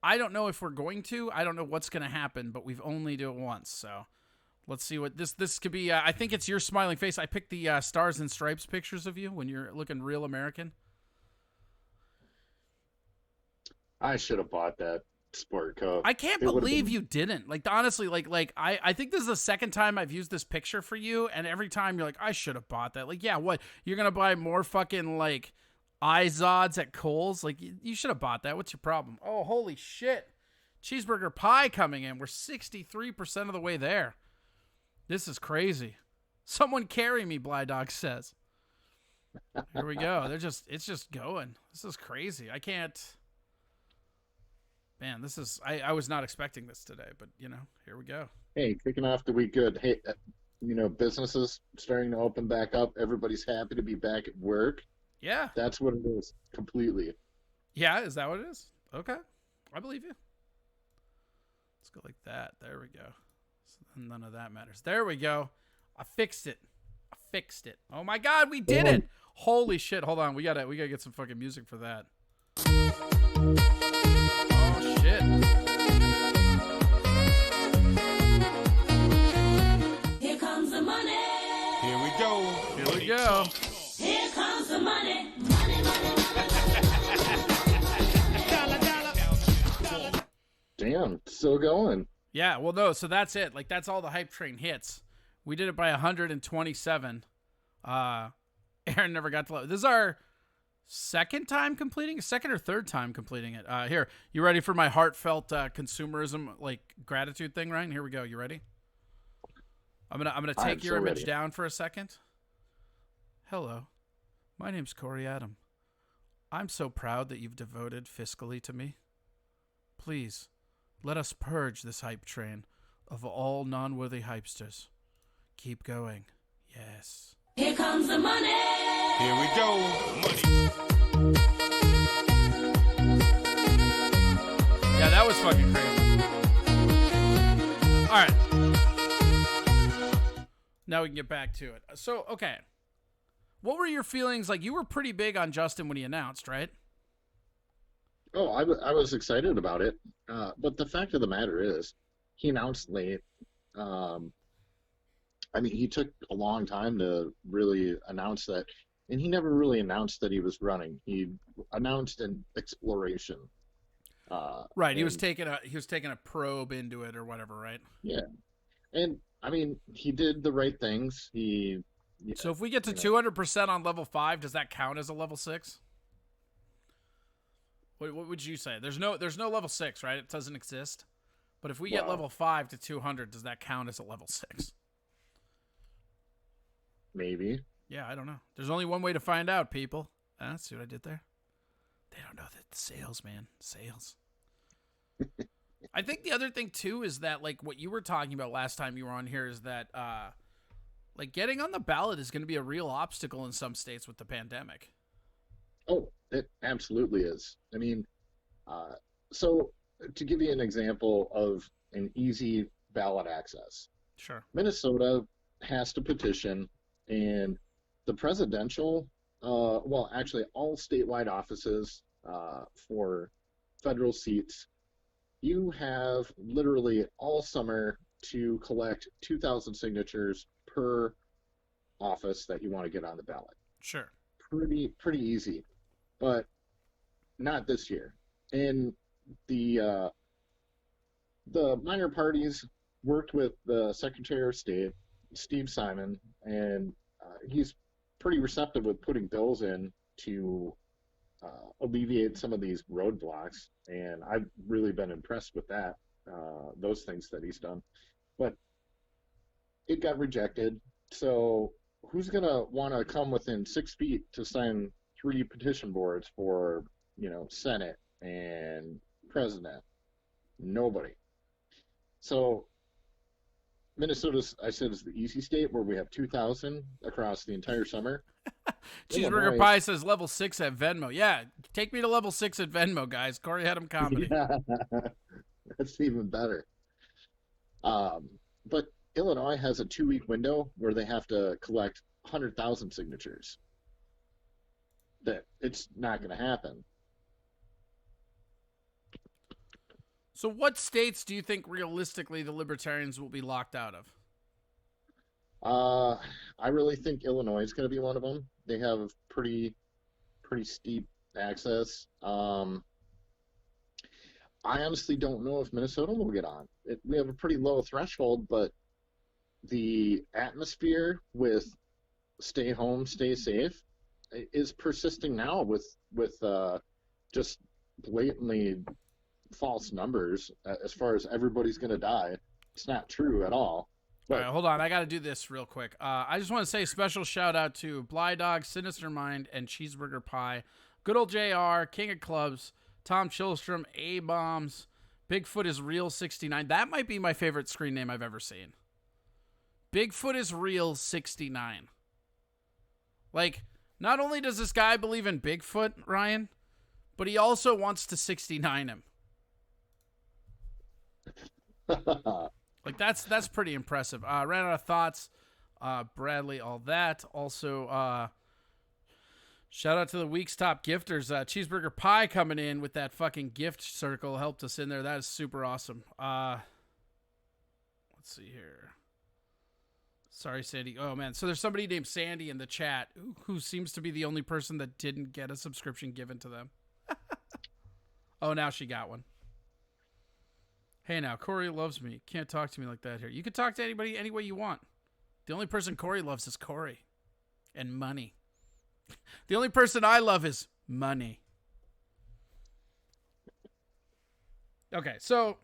I don't know if we're going to. I don't know what's going to happen, but we've only do it once. So let's see what this could be. I think it's your smiling face. I picked the Stars and Stripes pictures of you when you're looking real American. I should have bought that sport coat. I can't believe you didn't. Like, honestly, I think this is the second time I've used this picture for you, and every time you're like, I should have bought that. Like, yeah, what? You're going to buy more fucking, like, Izods at Kohl's? Like, you should have bought that. What's your problem? Oh, holy shit. Cheeseburger pie coming in. We're 63% of the way there. This is crazy. Someone carry me, Blydog says. Here we go. It's just going. This is crazy. I can't... Man, this is... I was not expecting this today, but, here we go. Hey, kicking off the week good. Hey, businesses starting to open back up. Everybody's happy to be back at work. Yeah. That's what it is, completely. Yeah, is that what it is? Okay. I believe you. Let's go like that. There we go. So none of that matters. There we go. I fixed it. Oh my God, we did it. Holy shit. Hold on. We gotta get some fucking music for that. Oh shit. Here comes the money. Here we go. Here we go. Here comes the money. Money, money, money. Damn, still going. Yeah, well, no, so that's it. Like, that's all the hype train hits. We did it by 127. Aaron never got to... This is our second or third time completing it. Here, you ready for my heartfelt consumerism, like, gratitude thing, Ryan? Here we go. You ready? I'm gonna take your image down for a second. Hello, my name's Corey Adam. I'm so proud that you've devoted fiscally to me. Please, let us purge this hype train of all non-worthy hypesters. Keep going. Yes. Here comes the money. Here we go. Money. Yeah, that was fucking crazy. All right. Now we can get back to it. So, okay. What were your feelings? Like, you were pretty big on Justin when he announced, right? Oh, I was excited about it. But the fact of the matter is, he announced late. He took a long time to really announce that. And he never really announced that he was running. He announced an exploration. Right. He was taking a probe into it or whatever, right? Yeah. And, he did the right things. So if we get to 200% on level 5, does that count as a level 6? What would you say? There's no level 6, right? It doesn't exist. But if we get level 5 to 200, does that count as a level 6? Maybe. Yeah, I don't know. There's only one way to find out, people. See what I did there? They don't know that sales, man. Sales. I think the other thing, too, is that, like, what you were talking about last time you were on here is that, like, getting on the ballot is going to be a real obstacle in some states with the pandemic. Oh, it absolutely is. So to give you an example of an easy ballot access. Sure. Minnesota has to petition, and the presidential, actually all statewide offices for federal seats, you have literally all summer to collect 2,000 signatures per office that you want to get on the ballot. Sure. Pretty easy, but not this year. And the minor parties worked with the Secretary of State, Steve Simon, and he's pretty receptive with putting bills in to alleviate some of these roadblocks, and I've really been impressed with that, those things that he's done. But it got rejected, so who's going to want to come within 6 feet to sign 3 petition boards for, Senate and President? Nobody. So Minnesota's, I said, is the easy state where we have 2,000 across the entire summer. Cheeseburger Pie says level 6 at Venmo. Yeah, take me to level 6 at Venmo, guys. Corey Adam Comedy. Yeah, that's even better. But Illinois has a 2-week window where they have to collect 100,000 signatures. That it's not going to happen. So what states do you think realistically the libertarians will be locked out of? I really think Illinois is going to be one of them. They have pretty steep access. I honestly don't know if Minnesota will get on. We have a pretty low threshold, but the atmosphere with stay home, stay safe is persisting now with just blatantly false numbers as far as everybody's going to die. It's not true at all. But, all right, hold on. I got to do this real quick. I just want to say special shout out to Bly Dog, Sinister Mind, and Cheeseburger Pie, Good Old JR, King of Clubs, Tom Chillstrom, A-Bombs, Bigfoot is Real 69. That might be my favorite screen name I've ever seen. Bigfoot is Real 69. Like, not only does this guy believe in Bigfoot, Ryan, but he also wants to 69 him. Like, that's pretty impressive. Ran out of thoughts. Bradley, all that. Also, shout out to the week's top gifters. Cheeseburger Pie coming in with that fucking gift circle helped us in there. That is super awesome. Let's see here. Sorry, Sandy. Oh, man. So there's somebody named Sandy in the chat who seems to be the only person that didn't get a subscription given to them. Oh, now she got one. Hey, now, Corey loves me. Can't talk to me like that here. You can talk to anybody any way you want. The only person Corey loves is Corey. And money. The only person I love is money. Okay, so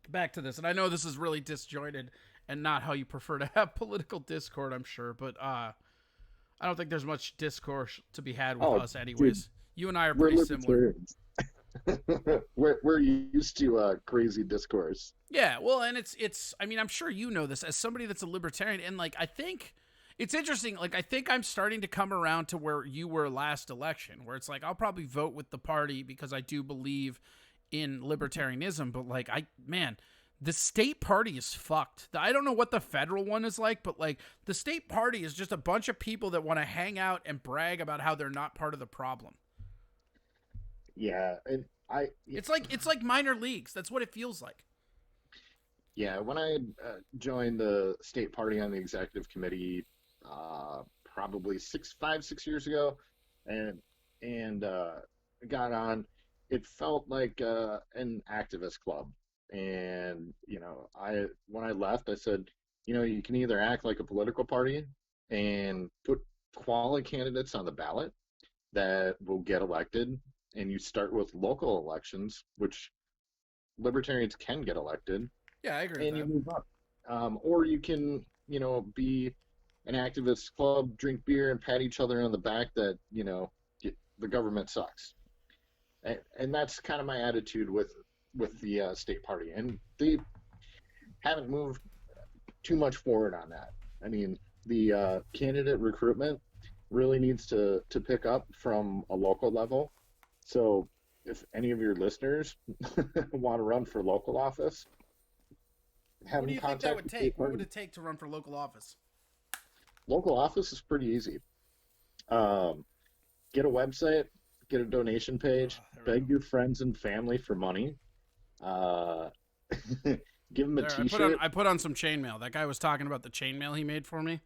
back to this. And I know this is really disjointed and not how you prefer to have political discord, I'm sure. But I don't think there's much discourse to be had with us anyways. Dude, you and I are pretty similar. we're used to crazy discourse. Yeah, well, and it's I mean, I'm sure you know this as somebody that's a libertarian, and like I think it's interesting. Like I think I'm starting to come around to where you were last election, where it's like I'll probably vote with the party because I do believe in libertarianism, but like the state party is fucked. I don't know what the federal one is like, but like the state party is just a bunch of people that want to hang out and brag about how they're not part of the problem. Yeah, and it's like minor leagues. That's what it feels like. Yeah, when I joined the state party on the executive committee, probably 6 years ago, and got on, it felt like an activist club. And when I left, I said, you can either act like a political party and put quality candidates on the ballot that will get elected. And you start with local elections, which libertarians can get elected. Yeah, I agree. And you move up. Or you can, be an activist club, drink beer, and pat each other on the back that, the government sucks. And that's kind of my attitude with the state party. And they haven't moved too much forward on that. I mean, the candidate recruitment really needs to pick up from a local level. So if any of your listeners want to run for local office, what do you think that would take? What would it take to run for local office? Local office is pretty easy. Get a website, get a donation page, beg your friends and family for money. Give them a T-shirt. I put on some chainmail. That guy was talking about the chainmail he made for me.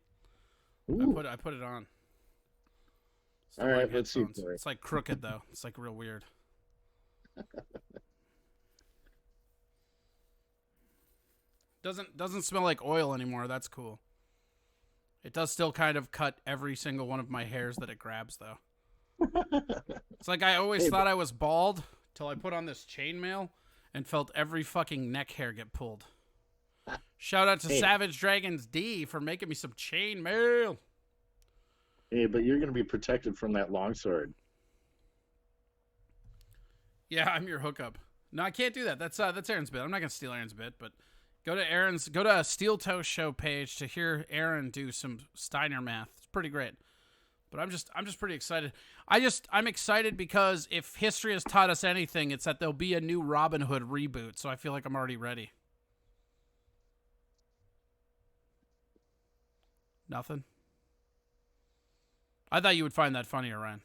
Ooh. I put it on. All right, let's see. It's like crooked though. It's like real weird. Doesn't smell like oil anymore. That's cool. It does still kind of cut every single one of my hairs that it grabs though. It's like I always thought I was bald till I put on this chainmail and felt every fucking neck hair get pulled. Shout out to Savage Dragons D for making me some chainmail. Hey, but you're going to be protected from that longsword. Yeah, I'm your hookup. No, I can't do that. That's Aaron's bit. I'm not going to steal Aaron's bit, but go to a Steel Toe Show page to hear Aaron do some Steiner math. It's pretty great. But I'm just pretty excited. I'm excited because if history has taught us anything, it's that there'll be a new Robin Hood reboot, so I feel like I'm already ready. Nothing. I thought you would find that funny, Ryan.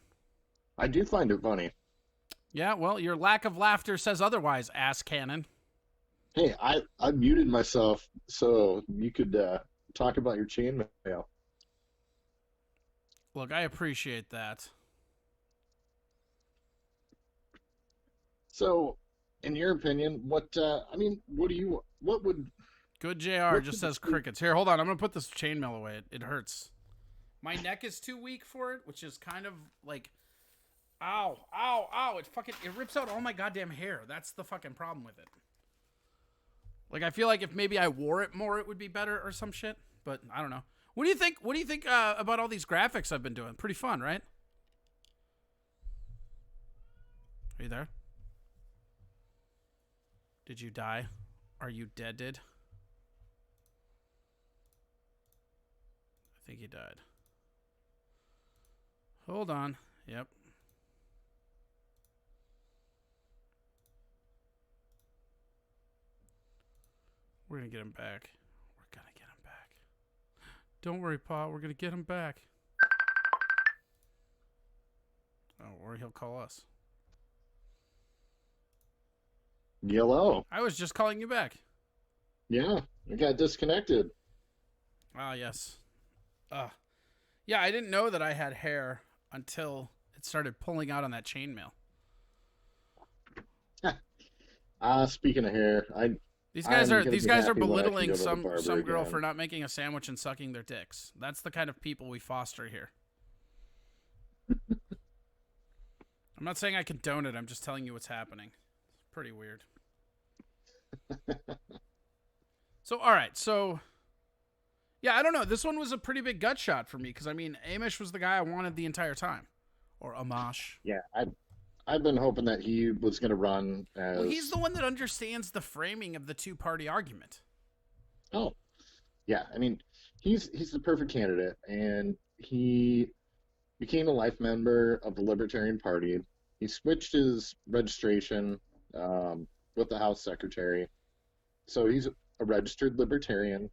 I do find it funny. Yeah, well, your lack of laughter says otherwise, ass cannon. Hey, I muted myself so you could talk about your chainmail. Look, I appreciate that. So, in your opinion, what would Good JR just says crickets. Here, hold on. I'm going to put this chainmail away. It hurts. My neck is too weak for it, which is kind of like, ow, ow, ow. It rips out all my goddamn hair. That's the fucking problem with it. Like, I feel like if maybe I wore it more, it would be better or some shit. But I don't know. What do you think? What do you think about all these graphics I've been doing? Pretty fun, right? Are you there? Did you die? Are you deaded? I think he died. Hold on. Yep. We're going to get him back. We're going to get him back. Don't worry, Pa. We're going to get him back. Oh, or he'll call us. Yellow? I was just calling you back. Yeah, I got disconnected. Ah, yes. Yeah, I didn't know that I had hair until it started pulling out on that chainmail. Speaking of hair, These guys are belittling some girl again. for not making a sandwich and sucking their dicks. That's the kind of people we foster here. I'm not saying I condone it. I'm just telling you what's happening. It's pretty weird. So, all right. So, yeah, I don't know. This one was a pretty big gut shot for me because, I mean, Amish was the guy I wanted the entire time. Or Amash. Yeah, I've been hoping that he was going to run as... Well, he's the one that understands the framing of the two-party argument. Oh, yeah. I mean, he's the perfect candidate, and he became a life member of the Libertarian Party. He switched his registration with the House Secretary. So he's a registered Libertarian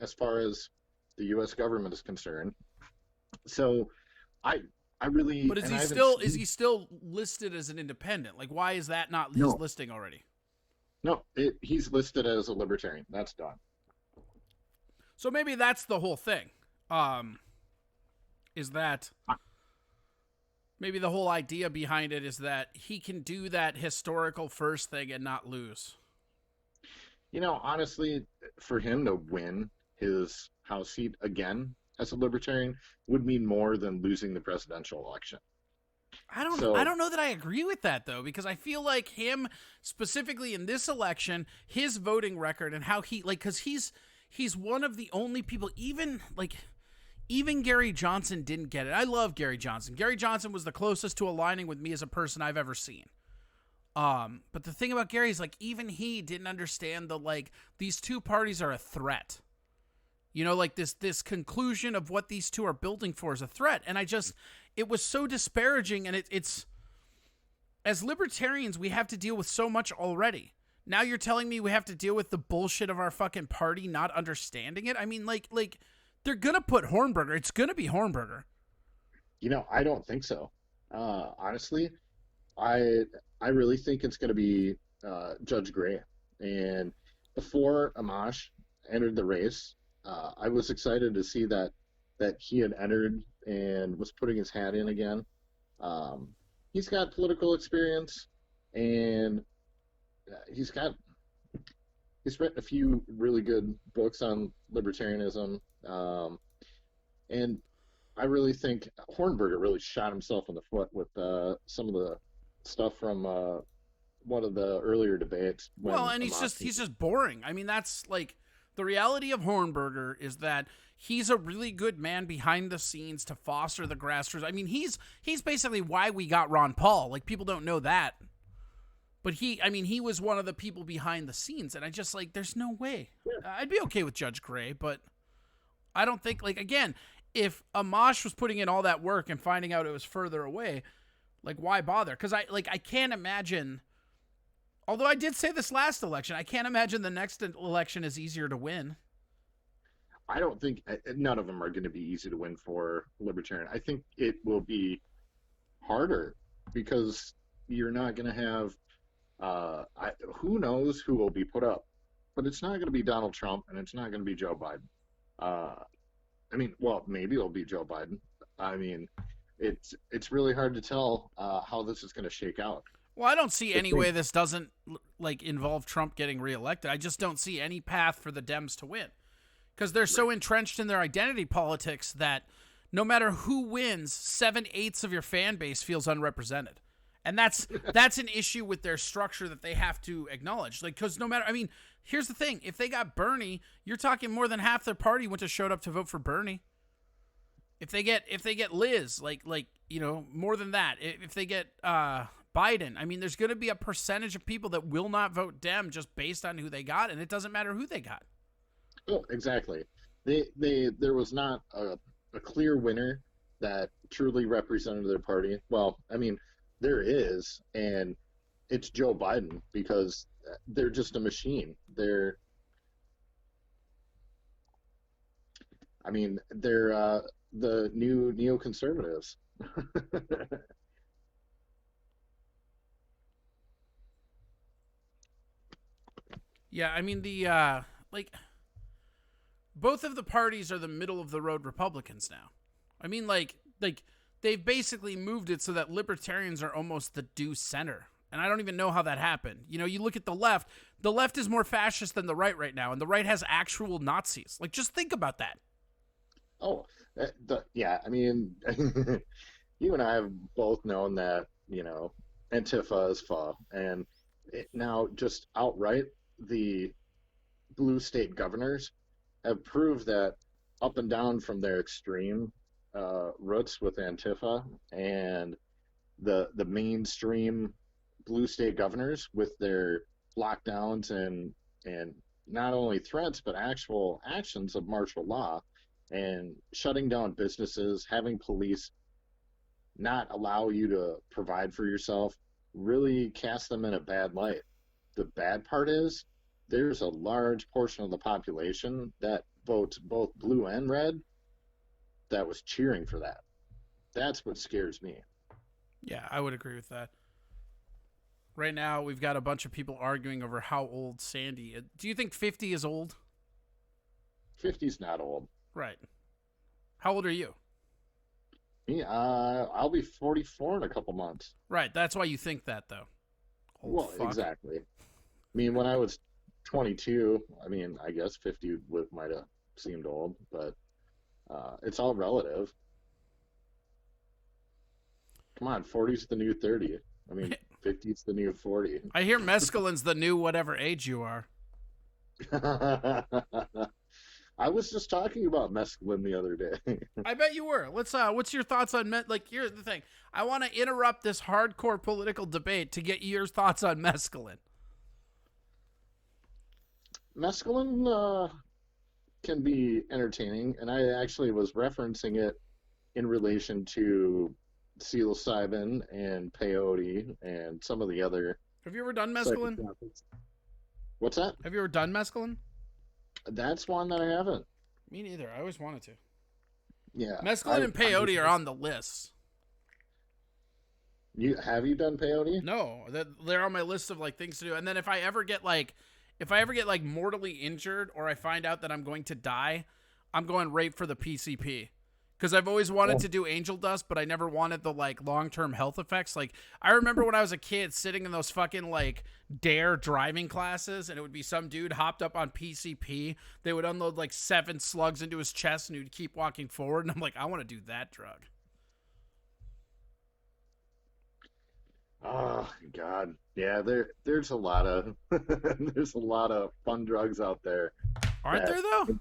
as far as the U.S. government is concerned. So I really... But is he still listed as an independent? Like, why is that not his listing already? No, he's listed as a Libertarian. That's done. So maybe that's the whole thing. Is that... Maybe the whole idea behind it is that he can do that historical first thing and not lose. You know, honestly, for him to win his House seat again as a Libertarian would mean more than losing the presidential election. I don't know that I agree with that, though, because I feel like him, specifically in this election, his voting record and how he, like, because he's one of the only people, even Gary Johnson didn't get it. I love Gary Johnson. Gary Johnson was the closest to aligning with me as a person I've ever seen. But the thing about Gary is, like, even he didn't understand these two parties are a threat. You know, like this conclusion of what these two are building for is a threat. And it was so disparaging. And it's, as libertarians, we have to deal with so much already. Now you're telling me we have to deal with the bullshit of our fucking party not understanding it? I mean, like they're going to put Hornberger. It's going to be Hornberger. You know, I don't think so. Honestly, I really think it's going to be Judge Gray. And before Amash entered the race, I was excited to see that he had entered and was putting his hat in again. He's got political experience, and he's written a few really good books on libertarianism. And I really think Hornberger really shot himself in the foot with some of the stuff from one of the earlier debates. Well, and he's just boring. I mean, that's like the reality of Hornberger is that he's a really good man behind the scenes to foster the grassroots. I mean, he's basically why we got Ron Paul. Like, people don't know that. But he was one of the people behind the scenes, and I just, like, there's no way. I'd be okay with Judge Gray, but I don't think, like, again, if Amash was putting in all that work and finding out it was further away, like, why bother? Because I can't imagine, although I did say this last election, I can't imagine the next election is easier to win. I don't think none of them are going to be easy to win for Libertarian. I think it will be harder because you're not going to have who knows who will be put up, but it's not going to be Donald Trump and it's not going to be Joe Biden. I mean, well, maybe it'll be Joe Biden. I mean, it's really hard to tell how this is going to shake out. Well, I don't see any way this doesn't like involve Trump getting reelected. I just don't see any path for the Dems to win because they're so entrenched in their identity politics that no matter who wins, 7/8 of your fan base feels unrepresented. And that's an issue with their structure that they have to acknowledge. Like, because no matter, I mean, here's the thing: if they got Bernie, you're talking more than half their party showed up to vote for Bernie. If they get Liz, like you know, more than that. If they get Biden, I mean, there's going to be a percentage of people that will not vote Dem just based on who they got, and it doesn't matter who they got. Oh, exactly. There was not a clear winner that truly represented their party. Well, I mean, there is, and it's Joe Biden because they're just a machine. They're the new neoconservatives. Yeah, I mean both of the parties are the middle of the road Republicans now. I mean like they've basically moved it so that libertarians are almost the due center. And I don't even know how that happened. You know, you look at the left is more fascist than the right now, and the right has actual Nazis. Like, just think about that. Oh, yeah, I mean, you and I have both known that, you know, Antifa is pho, and now just outright, the blue state governors have proved that up and down from their extreme roots with Antifa and the mainstream blue state governors with their lockdowns and not only threats but actual actions of martial law and shutting down businesses, having police not allow you to provide for yourself, really cast them in a bad light. The bad part is there's a large portion of the population that votes both blue and red that was cheering for that. That's what scares me. Yeah, I would agree with that. Right now, we've got a bunch of people arguing over how old Sandy is. Do you think 50 is old? 50's not old. Right. How old are you? Me, I'll be 44 in a couple months. Right, that's why you think that, though. Well, exactly. I mean, when I was 22, I mean, I guess 50 might have seemed old, but it's all relative. Come on, 40's the new 30. I mean, 50's the new 40. I hear mescaline's the new whatever age you are. I was just talking about mescaline the other day. I bet you were. What's your thoughts on like? Here's the thing. I want to interrupt this hardcore political debate to get your thoughts on mescaline. Mescaline can be entertaining, and I actually was referencing it in relation to psilocybin and peyote and some of the other. Have you ever done mescaline? What's that? Have you ever done mescaline? That's one that I haven't. Me neither. I always wanted to. Yeah. Mescaline and peyote are on the list. Have you done peyote? No, they're on my list of like things to do. And then if I ever get like mortally injured or I find out that I'm going to die, I'm going right for the PCP. Because I've always wanted to do angel dust, but I never wanted the like long-term health effects. Like I remember when I was a kid sitting in those fucking like dare driving classes, and it would be some dude hopped up on PCP. They would unload like 7 slugs into his chest, and he would keep walking forward. And I'm like, I want to do that drug. Oh God, yeah. There's a lot of there's a lot of fun drugs out there. Aren't there though?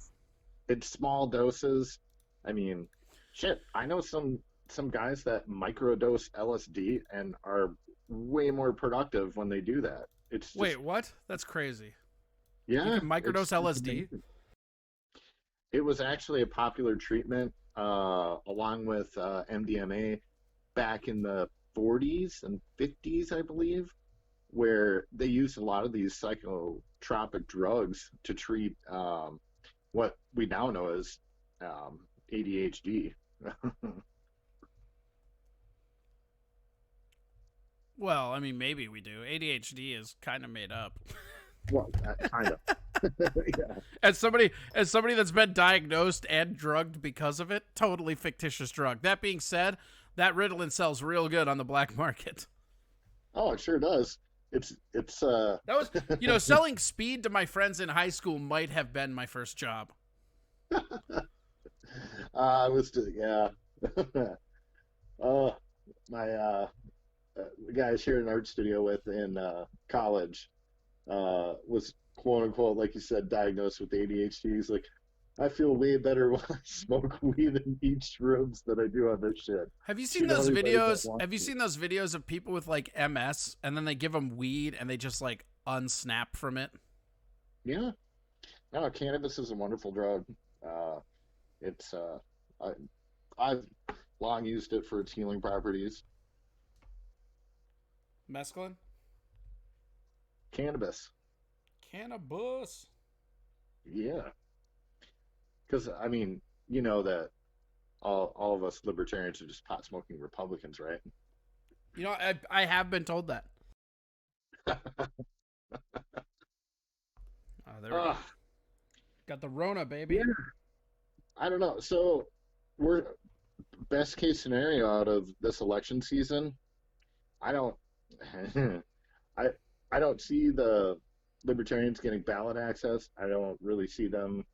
It's small doses. I mean, shit. I know some guys that microdose LSD and are way more productive when they do that. It's just, wait, what? That's crazy. Yeah, you can microdose LSD. It was actually a popular treatment along with MDMA back in the 40s and 50s, I believe, where they used a lot of these psychotropic drugs to treat what we now know as ADHD. Well, I mean, maybe we do. ADHD is kind of made up. Well, kind of. Yeah. As somebody that's been diagnosed and drugged because of it, totally fictitious drug. That being said, that Ritalin sells real good on the black market. Oh, it sure does. It's That was, selling speed to my friends in high school might have been my first job. I was yeah. My the guy I shared an art studio with in college was quote unquote, like you said, diagnosed with ADHD. He's like, I feel way better when I smoke weed in each rooms than I do on this shit. Have you seen those videos? Have you seen those videos of people with like MS and then they give them weed and they just like unsnap from it? Yeah. No, cannabis is a wonderful drug. It's I've long used it for its healing properties. Mescaline? Cannabis. Cannabis. Yeah. Because, I mean, you know that all of us libertarians are just pot smoking Republicans, right? I have been told that. There we go. Got the Rona, baby. Yeah. I don't know. So we're best case scenario out of this election season. I don't I don't see the libertarians getting ballot access. I don't really see them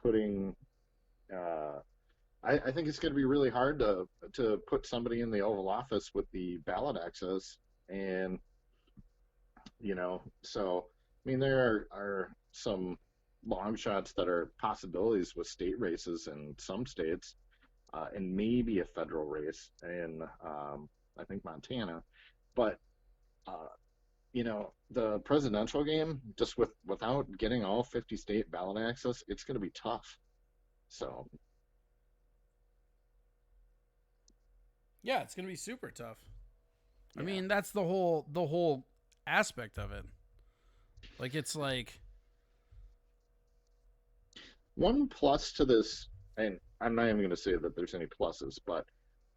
putting I think it's going to be really hard to put somebody in the Oval Office with the ballot access, and so I mean there are some long shots that are possibilities with state races in some states, and maybe a federal race in I think Montana, but the presidential game just without getting all 50 state ballot access, it's going to be tough. So. Yeah, it's gonna be super tough. Yeah. I mean, that's the whole aspect of it. Like, it's like One plus to this, and I'm not even going to say that there's any pluses, but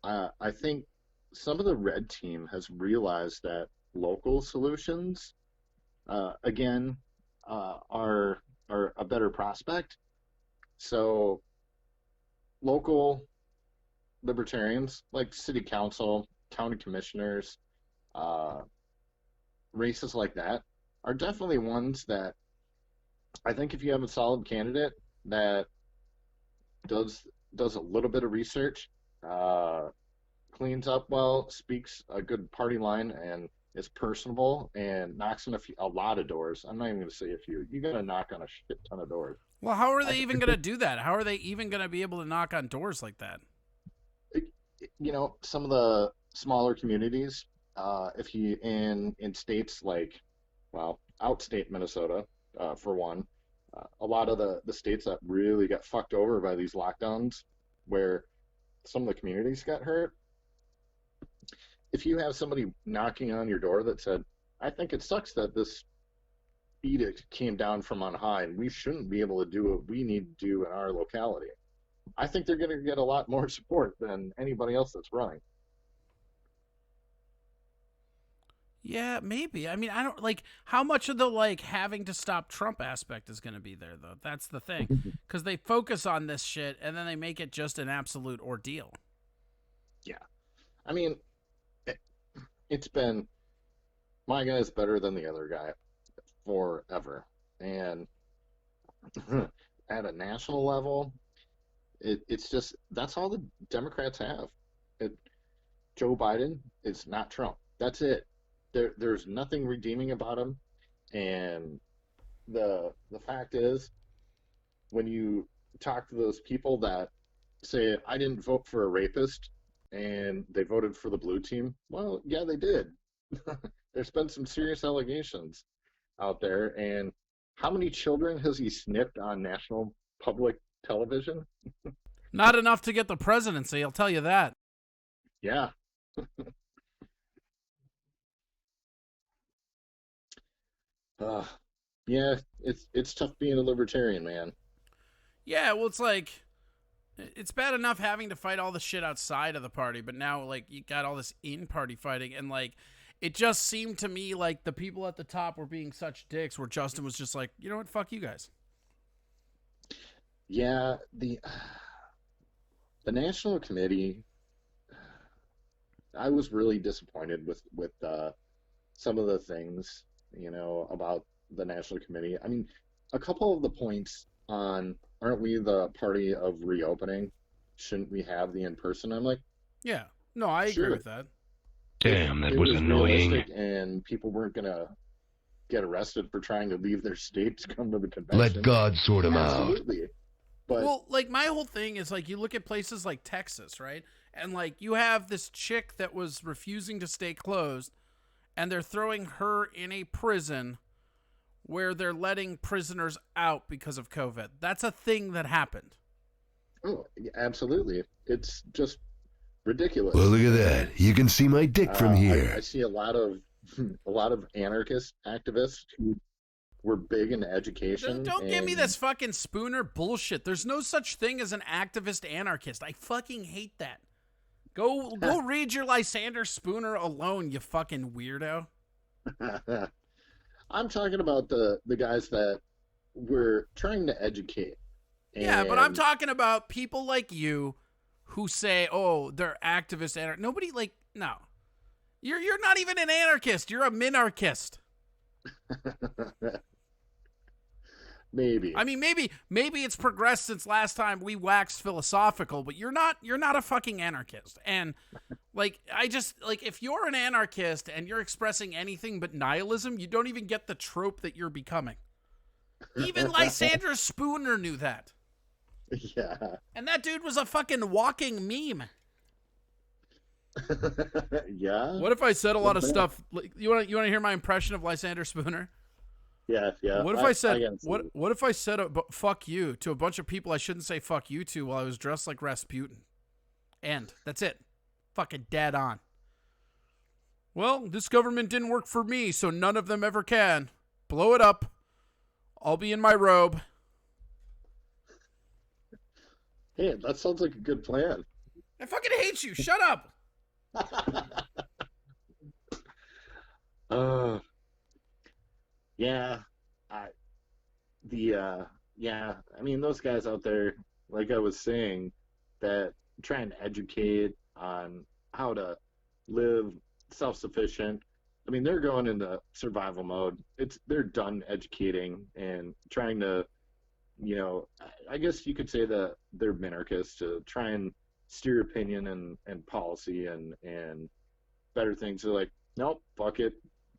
I think some of the red team has realized that local solutions, again, are a better prospect. So local libertarians like city council, county commissioners, uh, races like that are definitely ones that I think if you have a solid candidate that does a little bit of research, uh, cleans up well, speaks a good party line, and is personable and knocks on a lot of doors. I'm not even going to say a few. You got to knock on a shit ton of doors. well, how are they even gonna do that? How are they even gonna be able to knock on doors like that? Some of the smaller communities, if you in states like, well, outstate Minnesota, for one, a lot of the states that really got fucked over by these lockdowns, where some of the communities got hurt. If you have somebody knocking on your door that said, I think it sucks that this edict came down from on high and we shouldn't be able to do what we need to do in our locality, I think they're going to get a lot more support than anybody else that's running. Yeah, maybe. I mean, I don't like how much of the like having to stop Trump aspect is going to be there though. That's the thing, because they focus on this shit and then they make it just an absolute ordeal. Yeah, I mean, it's been my guy's better than the other guy forever, and at a national level, it's just that's all the Democrats have. Joe Biden is not Trump. That's it. There's nothing redeeming about him, and the fact is, when you talk to those people that say I didn't vote for a rapist and they voted for the blue team, well, yeah, they did. There's been some serious allegations out there, and how many children has he snipped on national public television? Not enough to get the presidency, I'll tell you that. Yeah. uh, yeah, it's tough being a libertarian, man. Yeah, well, it's like, it's bad enough having to fight all the shit outside of the party, but now, like, you got all this in-party fighting, and, like, it just seemed to me like the people at the top were being such dicks, where Justin was just like, you know what, fuck you guys. Yeah, the National Committee, I was really disappointed with some of the things, about the National Committee. I mean, a couple of the points on, aren't we the party of reopening? Shouldn't we have the in-person? I'm like, Yeah. No, I agree sure. with that. Damn, that It was annoying. realistic and people weren't going to get arrested for trying to leave their state to come to the convention. Let God sort him out. Absolutely. But Well, like, my whole thing is, like, you look at places like Texas, right? And, like, you have this chick that was refusing to stay closed, and they're throwing her in a prison where they're letting prisoners out because of COVID. That's a thing that happened. oh, absolutely. It's just ridiculous. Well, look at that. You can see my dick from I here. see a lot of anarchist activists who were big in education. Don't give me and- this fucking Spooner bullshit. There's no such thing as an activist anarchist. I fucking hate that. Go read your Lysander Spooner alone, you fucking weirdo. I'm talking about the guys that were trying to educate. Yeah, but I'm and- talking about people like you who say, "Oh, they're activists." Nobody like no. You're not even an anarchist. You're a minarchist. Maybe. I mean, maybe it's progressed since last time we waxed philosophical, but you're not a fucking anarchist. And like, I just like, if you're an anarchist and you're expressing anything but nihilism, you don't even get the trope that you're becoming. Even Lysandra Spooner knew that. Yeah. And that dude was a fucking walking meme. Yeah. What if I said a lot of Okay. stuff? Like, you want to hear my impression of Lysander Spooner? Yeah. What if I said gotta see it. what if I said fuck you to a bunch of people I shouldn't say fuck you to while I was dressed like Rasputin? And that's it. Fucking dead on. Well, this government didn't work for me, so none of them ever can. Blow it up. I'll be in my robe. Hey, that sounds like a good plan. I fucking hate you. Shut up. Yeah, yeah. I mean, those guys out there, like I was saying, that trying to educate on how to live self-sufficient. I mean, they're going into survival mode. They're done educating and trying to, I guess you could say that they're minarchists to try and steer opinion and policy and better things. They're like, nope, fuck it,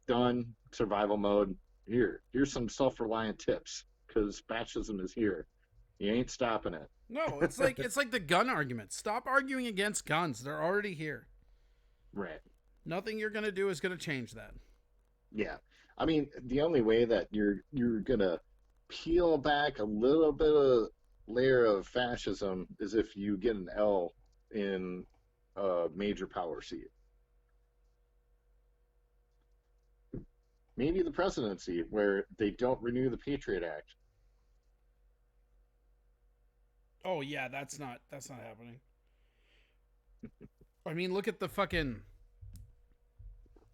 done, survival mode. Here's some self-reliant tips because fascism is here. You ain't stopping it. No, it's like the gun argument. Stop arguing against guns. They're already here. Right. Nothing you're gonna do is gonna change that. Yeah. I mean, the only way that you're gonna peel back a little bit of layer of fascism is if you get an L in a major power seat. Maybe the presidency, where they don't renew the Patriot Act. Oh yeah, that's not happening. I mean, look at the fucking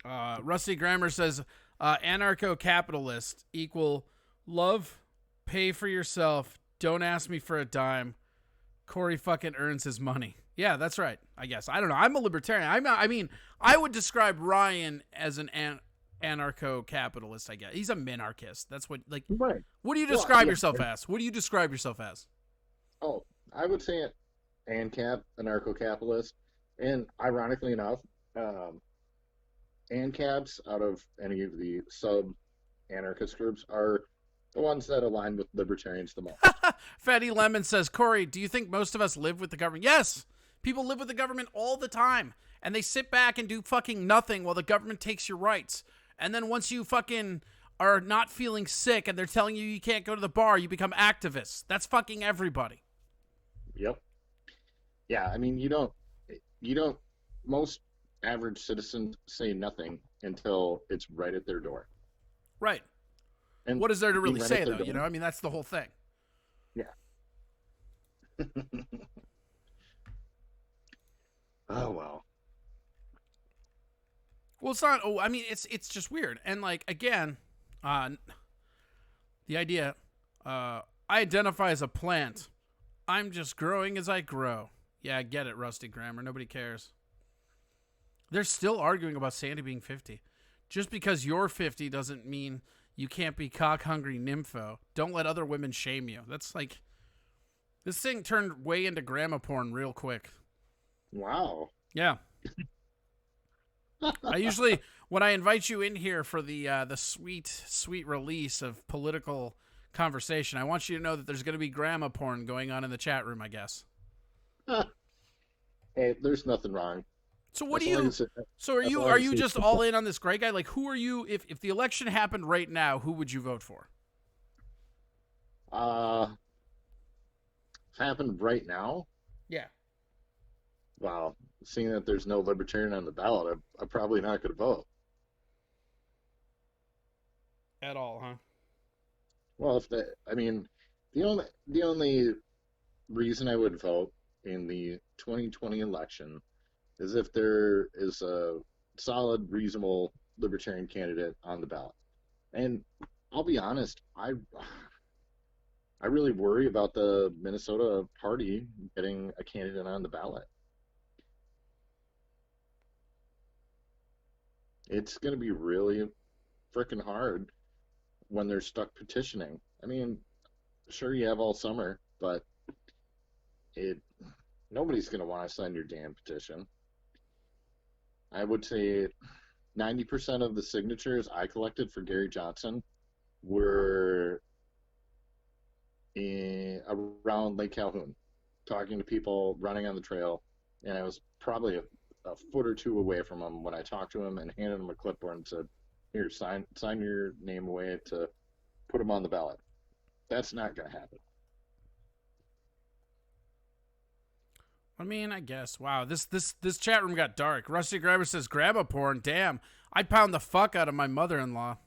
Rusty Grammar says anarcho-capitalist equal love, pay for yourself, don't ask me for a dime. Corey fucking earns his money. Yeah, that's right. I guess. I don't know. I'm a libertarian. I mean, I would describe Ryan as an anarcho-capitalist, I guess. He's a minarchist. That's what, like, Right. what do you Well, describe yeah. yourself as? What do you describe yourself as? Oh, I would say it ANCAP, anarcho-capitalist. And ironically enough, ANCAPs out of any of the sub-anarchist groups are the ones that align with libertarians the most. Fatty Lemon says, Corey, do you think most of us live with the government? Yes. People live with the government all the time. And they sit back and do fucking nothing while the government takes your rights. And then once you fucking are not feeling sick and they're telling you you can't go to the bar, you become activists. That's fucking everybody. Yep. Yeah, I mean, you don't, most average citizens say nothing until it's right at their door. Right. And what is there to really right say, at their though? door. I mean, that's the whole thing. Yeah. Oh well. Well, it's not. Oh, I mean, it's just weird. And like again, the idea, I identify as a plant. I'm just growing as I grow. Yeah, I get it, Rusty Grammar. Nobody cares. They're still arguing about Sandy being 50. Just because you're 50 doesn't mean you can't be cock-hungry nympho. Don't let other women shame you. That's like... This thing turned way into grandma porn real quick. Wow. Yeah. I usually, when I invite you in here for the sweet release of political conversation, I want you to know that there's going to be grandma porn going on in the chat room, I guess. Hey, there's nothing wrong. So what As do long you? as it- So are as you long are as you he- just all in on this gray guy? Like, who are you? If the election happened right now, who would you vote for? Happened right now? Yeah. Wow. Seeing that there's no libertarian on the ballot, I'm probably not going to vote. At all, huh? Well, the only reason I would vote in the 2020 election is if there is a solid, reasonable libertarian candidate on the ballot. And I'll be honest, I really worry about the Minnesota party getting a candidate on the ballot. It's going to be really freaking hard when they're stuck petitioning. I mean, sure you have all summer, but nobody's going to want to sign your damn petition. I would say 90% of the signatures I collected for Gary Johnson were around Lake Calhoun, talking to people, running on the trail, and I was probably a foot or two away from him when I talked to him and handed him a clipboard and said, "Here, sign your name away to put him on the ballot." That's not going to happen. I mean, I guess. Wow, this chat room got dark. Rusty Grabber says, "Grandma porn. Damn, I'd pound the fuck out of my mother-in-law."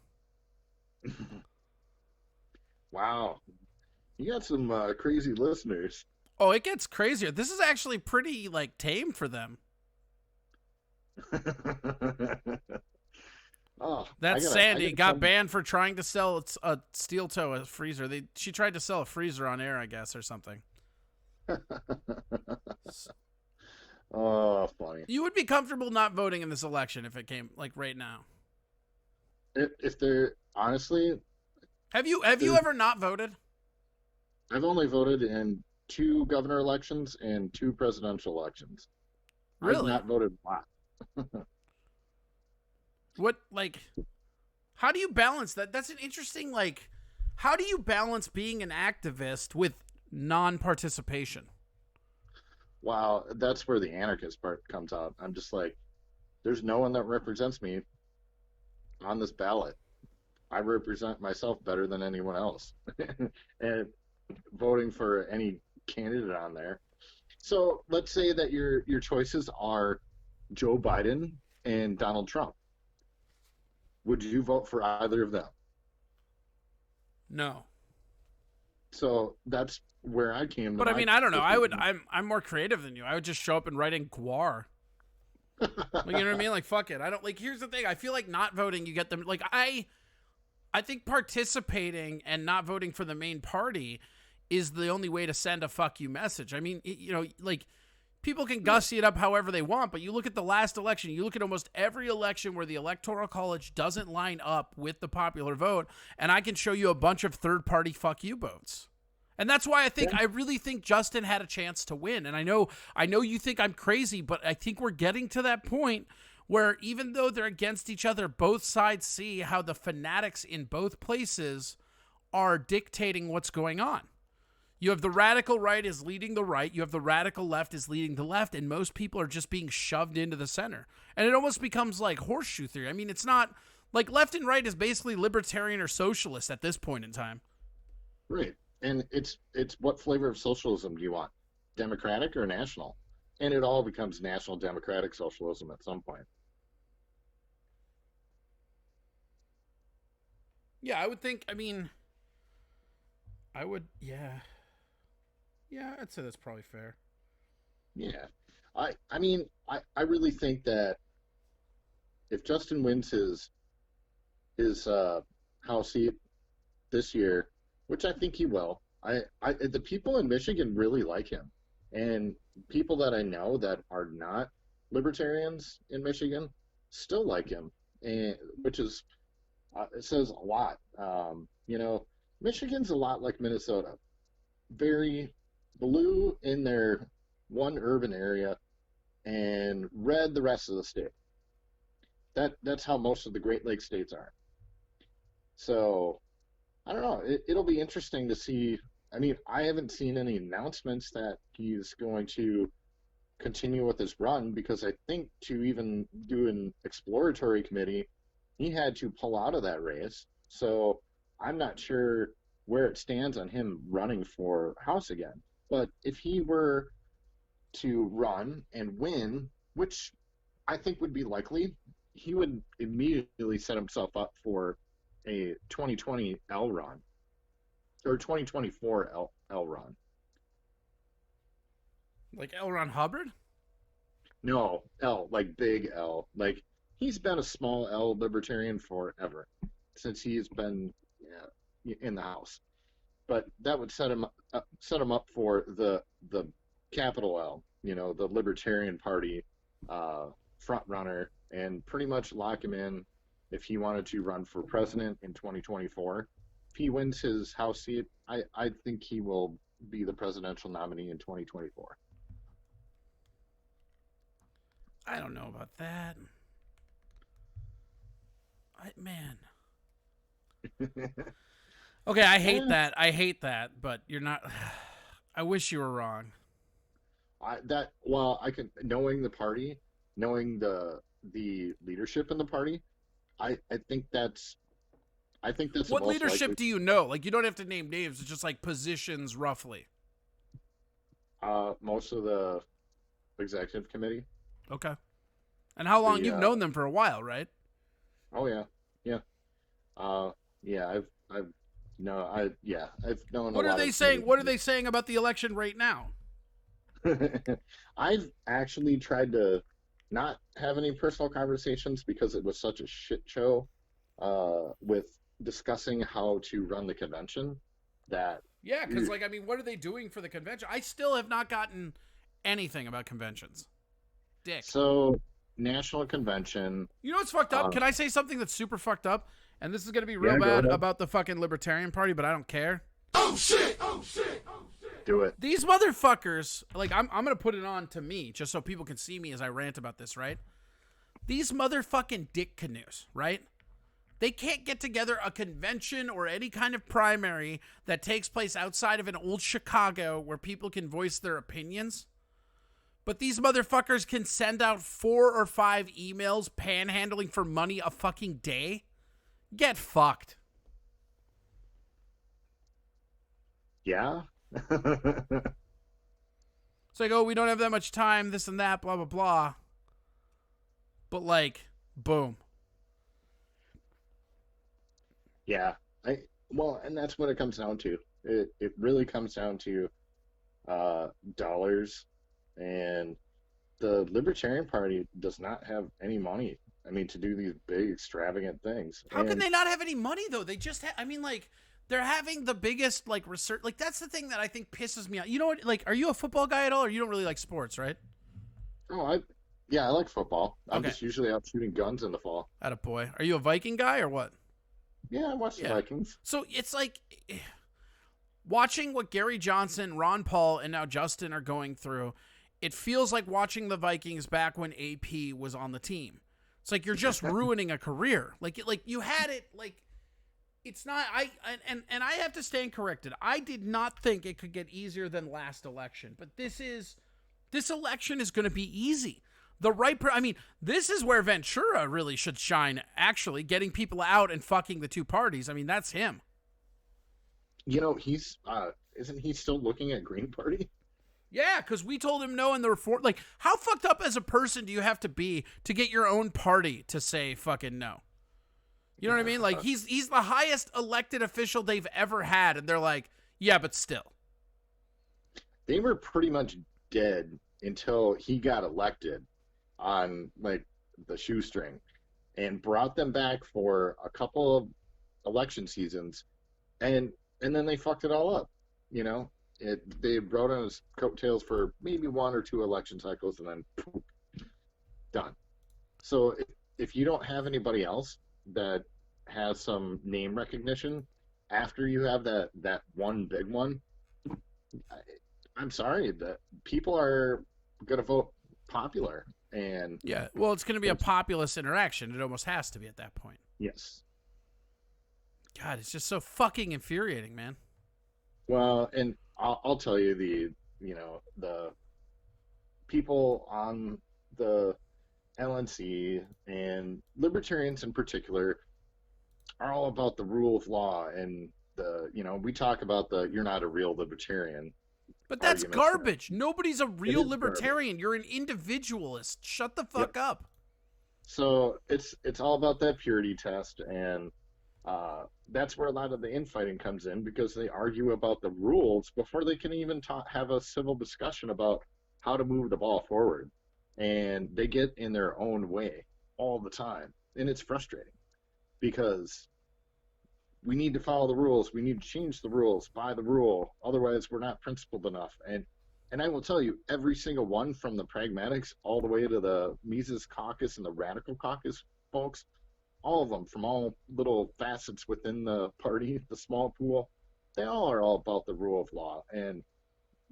Wow, you got some crazy listeners. Oh, it gets crazier. This is actually pretty like tame for them. Oh, That's Sandy got banned for trying to sell a steel toe, a freezer. She tried to sell a freezer on air, I guess, or something. Oh, funny. You would be comfortable not voting in this election if it came like right now. If they're honestly, have you ever not voted? I've only voted in 2 governor elections and 2 presidential elections. Really? I've not voted a lot. What, like, how do you balance that? That's an interesting, like, how do you balance being an activist with non-participation? Wow, that's where the anarchist part comes out. I'm just like, there's no one that represents me on this ballot. I represent myself better than anyone else. And voting for any candidate on there. So let's say that your choices are Joe Biden and Donald Trump. Would you vote for either of them? No. So that's where I came to. But I mean, I don't know. I'm more creative than you. I would just show up and write in Guar. Like, you know what I mean? Like, fuck it. I don't like. Here's the thing. I feel like not voting, you get them. Like, I think participating and not voting for the main party is the only way to send a fuck you message. I mean, you know, like, people can gussy it up however they want, but you look at the last election, you look at almost every election where the Electoral College doesn't line up with the popular vote, and I can show you a bunch of third-party fuck you votes. And that's why I really think Justin had a chance to win. And I know you think I'm crazy, but I think we're getting to that point where even though they're against each other, both sides see how the fanatics in both places are dictating what's going on. You have the radical right is leading the right. You have the radical left is leading the left. And most people are just being shoved into the center. And it almost becomes like horseshoe theory. I mean, it's not like left and right is basically libertarian or socialist at this point in time. Right. And it's what flavor of socialism do you want? Democratic or national? And it all becomes national democratic socialism at some point. Yeah, I would think, I mean, I would, yeah. Yeah, I'd say that's probably fair. Yeah. I mean, I really think that if Justin wins his House seat this year, which I think he will, the people in Michigan really like him. And people that I know that are not libertarians in Michigan still like him, and which is it says a lot. Michigan's a lot like Minnesota, very blue in their one urban area and red the rest of the state. That's how most of the Great Lakes states are. So I don't know. It'll be interesting to see. I mean, I haven't seen any announcements that he's going to continue with his run because I think to even do an exploratory committee, he had to pull out of that race. So I'm not sure where it stands on him running for House again. But if he were to run and win, which I think would be likely, he would immediately set himself up for a 2020 L run or 2024 L run. Like L. Ron Hubbard? No, L, like big L. Like he's been a small L libertarian forever since he's been in the House. But that would set him up for the capital L, the Libertarian Party front runner, and pretty much lock him in if he wanted to run for president in 2024. If he wins his House seat, I think he will be the presidential nominee in 2024. I don't know about that. Man. Okay, I hate that. I hate that, but you're not. I wish you were wrong. I can, knowing the party, knowing the leadership in the party, I think that's What leadership do you know? Like, you don't have to name names. It's just like positions roughly. Most of the executive committee. Okay. And how long? You've known them for a while, right? Oh yeah, yeah. I've known. What are they saying? What are they saying about the election right now? I've actually tried to not have any personal conversations because it was such a shit show with discussing how to run the convention that. Yeah, because like, I mean, what are they doing for the convention? I still have not gotten anything about conventions. Dick. So, national convention. You know what's fucked up? Can I say something that's super fucked up? And this is going to be real bad about the fucking Libertarian Party, but I don't care. Oh shit! Oh shit! Oh shit! Do it. These motherfuckers, like, I'm going to put it on to me just so people can see me as I rant about this, right? These motherfucking dick canoes, right? They can't get together a convention or any kind of primary that takes place outside of an old Chicago where people can voice their opinions. But these motherfuckers can send out 4 or 5 emails panhandling for money a fucking day. Get fucked. Yeah. It's like, oh, we don't have that much time, this and that, blah, blah, blah. But like, boom. Yeah. And that's what it comes down to. It really comes down to dollars, and the Libertarian Party does not have any money. I mean, to do these big extravagant things. How can they not have any money though? They just I mean, like, they're having the biggest like research. Like, that's the thing that I think pisses me off. You know what? Like, are you a football guy at all, or you don't really like sports, right? Oh, I like football. I'm Okay. just usually out shooting guns in the fall. Attaboy. Are you a Viking guy or what? Yeah, I watch the Vikings. So it's like watching what Gary Johnson, Ron Paul, and now Justin are going through. It feels like watching the Vikings back when AP was on the team. It's like you're just ruining a career. Like you had it. Like, it's not. I have to stand corrected. I did not think it could get easier than last election, but this election is going to be easy. I mean, this is where Ventura really should shine, actually, getting people out and fucking the two parties. I mean, that's him. You know, he's isn't he still looking at Green Party? Yeah, because we told him no in the reform. Like, how fucked up as a person do you have to be to get your own party to say fucking no? You know what I mean? Like, he's the highest elected official they've ever had, and they're like, yeah, but still. they were pretty much dead until he got elected on like the shoestring and brought them back for a couple of election seasons, and then they fucked it all up. You know, they rode on his coattails for maybe one or two election cycles, and then poof, done. So if you don't have anybody else that has some name recognition after you have that one big one, I'm sorry that people are gonna vote popular. And Yeah, well, it's going to be a populist interaction. It almost has to be at that point. yes. God, it's just so fucking infuriating, man. Well, and I'll tell you the people on the LNC and libertarians in particular are all about the rule of law, and we talk about you're not a real libertarian. But that's arguments. garbage. Nobody's a real is libertarian. You're an individualist. Shut the fuck up. So it's all about that purity test, and that's where a lot of the infighting comes in, because they argue about the rules before they can even have a civil discussion about how to move the ball forward, and they get in their own way all the time, and it's frustrating because we need to follow the rules. We need to change the rules by the rule. Otherwise, we're not principled enough. And I will tell you, every single one from the pragmatics all the way to the Mises Caucus and the Radical Caucus folks, all of them from all little facets within the party, the small pool, they all are all about the rule of law. And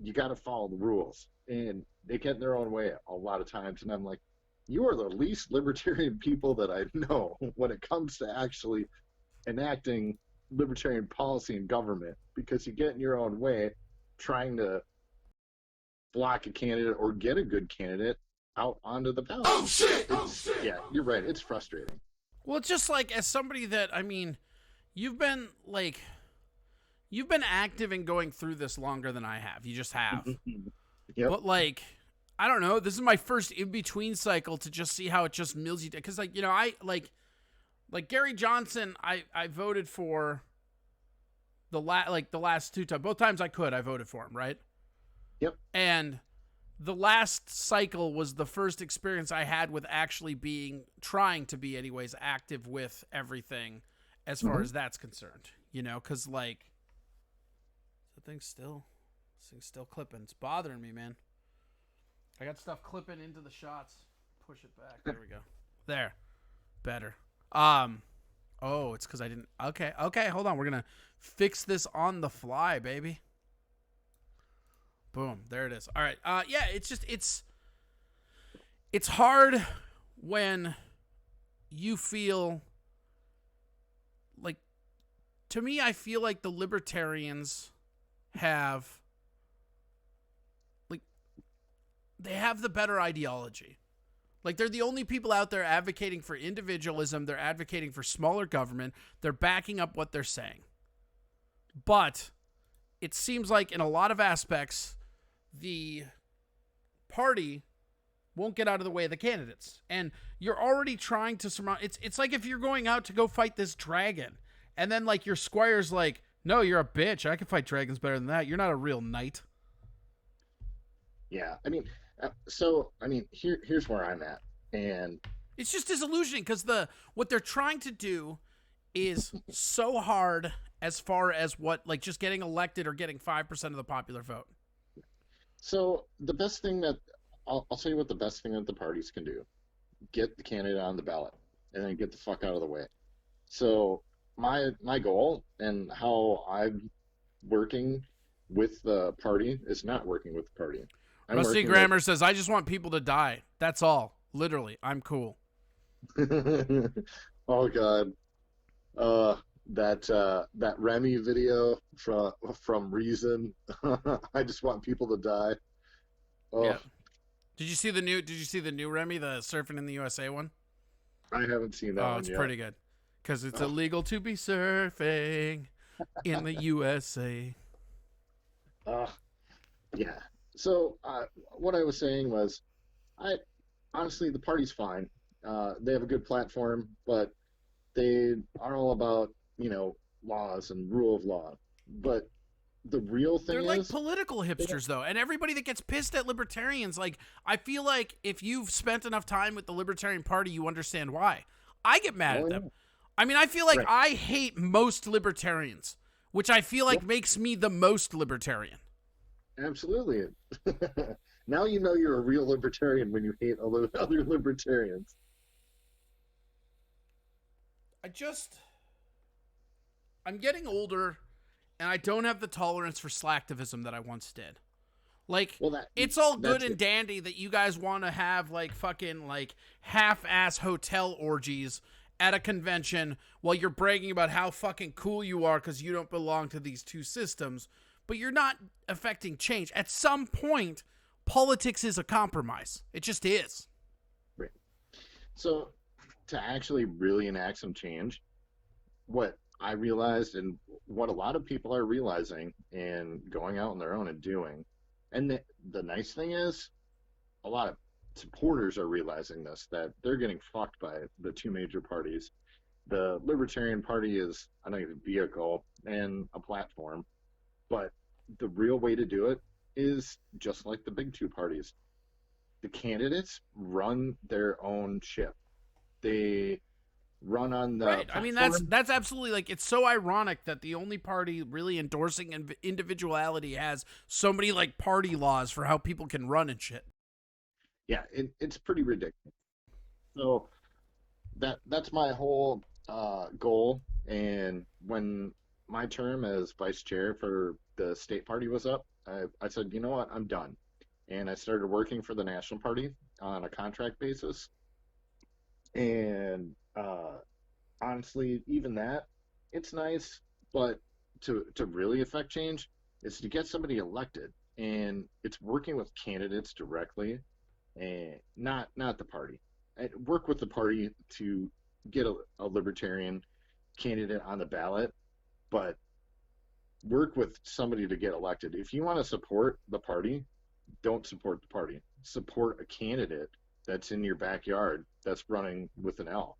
you got to follow the rules. And they get in their own way a lot of times. And I'm like, you are the least libertarian people that I know when it comes to actually enacting libertarian policy in government, because you get in your own way trying to block a candidate or get a good candidate out onto the ballot. Oh shit! Oh shit! Yeah, you're right. It's frustrating. Well, it's just like, as somebody that, I mean, you've been active in going through this longer than I have. You just have. Yep. But like, I don't know. This is my first in-between cycle to just see how it just mills you down. Because I like Gary Johnson, I voted for the last two times. Both times I voted for him, right? Yep. And the last cycle was the first experience I had with actually trying to be anyways, active with everything as far as that's concerned. Because like, the thing's still clipping. It's bothering me, man. I got stuff clipping into the shots. Push it back. There we go. There. Better. It's because I didn't. Okay, hold on. We're gonna fix this on the fly, baby. Boom, there it is. All right. Yeah, it's hard when you feel like, to me, I feel like the libertarians have, like, they have the better ideology. Like, they're the only people out there advocating for individualism. They're advocating for smaller government. They're backing up what they're saying. But it seems like in a lot of aspects, the party won't get out of the way of the candidates. And you're already trying to surmount. It's like if you're going out to go fight this dragon, and then like your squire's like, no, you're a bitch. I can fight dragons better than that. You're not a real knight. Yeah, I mean, here's where I'm at, and it's just disillusioning because what they're trying to do is so hard as far as what, like, just getting elected or getting 5% of the popular vote. So the best thing that I'll tell you what the best thing that the parties can do: get the candidate on the ballot and then get the fuck out of the way. So my goal and how I'm working with the party is not working with the party. Rusty Grammer says, I just want people to die. That's all. Literally, I'm cool. Oh God. That Remy video from Reason. I just want people to die. Oh. Yeah. Did you see the new Remy, the surfing in the USA one? I haven't seen that one it's yet. pretty good. Because it's illegal to be surfing in the USA. Yeah. So what I was saying was, honestly, the party's fine. They have a good platform, but they are all about, laws and rule of law. But the real thing They're like is political hipsters, though, and everybody that gets pissed at libertarians, like, I feel like if you've spent enough time with the Libertarian Party, you understand why. I get mad at them. I mean, I feel like Right. I hate most libertarians, which I feel like makes me the most libertarian. Absolutely. Now you know you're a real libertarian when you hate other libertarians. I'm getting older, and I don't have the tolerance for slacktivism that I once did. Like, it's all good and dandy that you guys want to have, like, fucking, like, half-ass hotel orgies at a convention while you're bragging about how fucking cool you are because you don't belong to these two systems, but you're not affecting change. At some point, politics is a compromise. It just is. Right. So, to actually really enact some change, what I realized and what a lot of people are realizing and going out on their own and doing, and the nice thing is, a lot of supporters are realizing this, that they're getting fucked by the two major parties. The Libertarian Party is, I think, a vehicle and a platform, but the real way to do it is just like the big two parties. The candidates run their own ship. They run on the right. I mean, that's absolutely, like, it's so ironic that the only party really endorsing individuality has so many, like, party laws for how people can run and shit. Yeah, it's pretty ridiculous. So that's my whole goal. And when my term as vice chair for the state party was up, I said, you know what, I'm done. And I started working for the national party on a contract basis. And honestly, even that, it's nice, but to really affect change is to get somebody elected. And it's working with candidates directly, and not the party. I work with the party to get a libertarian candidate on the ballot, but work with somebody to get elected. If you want to support the party, don't support the party. Support a candidate that's in your backyard that's running with an L.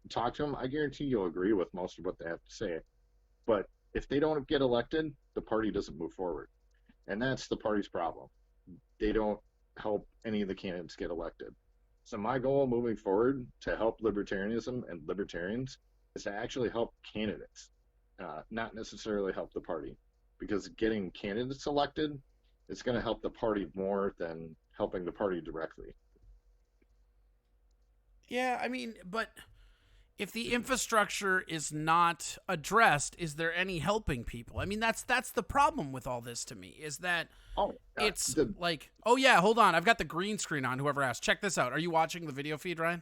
Talk to them. I guarantee you'll agree with most of what they have to say. But if they don't get elected, the party doesn't move forward. And that's the party's problem. They don't help any of the candidates get elected. So my goal moving forward to help libertarianism and libertarians is to actually help candidates, not necessarily help the party. Because getting candidates elected is going to help the party more than helping the party directly. Yeah, I mean, but if the infrastructure is not addressed, is there any helping people? I mean, that's the problem with all this to me, is that it's like, oh yeah, hold on, I've got the green screen on, whoever asked. Check this out. Are you watching the video feed, Ryan?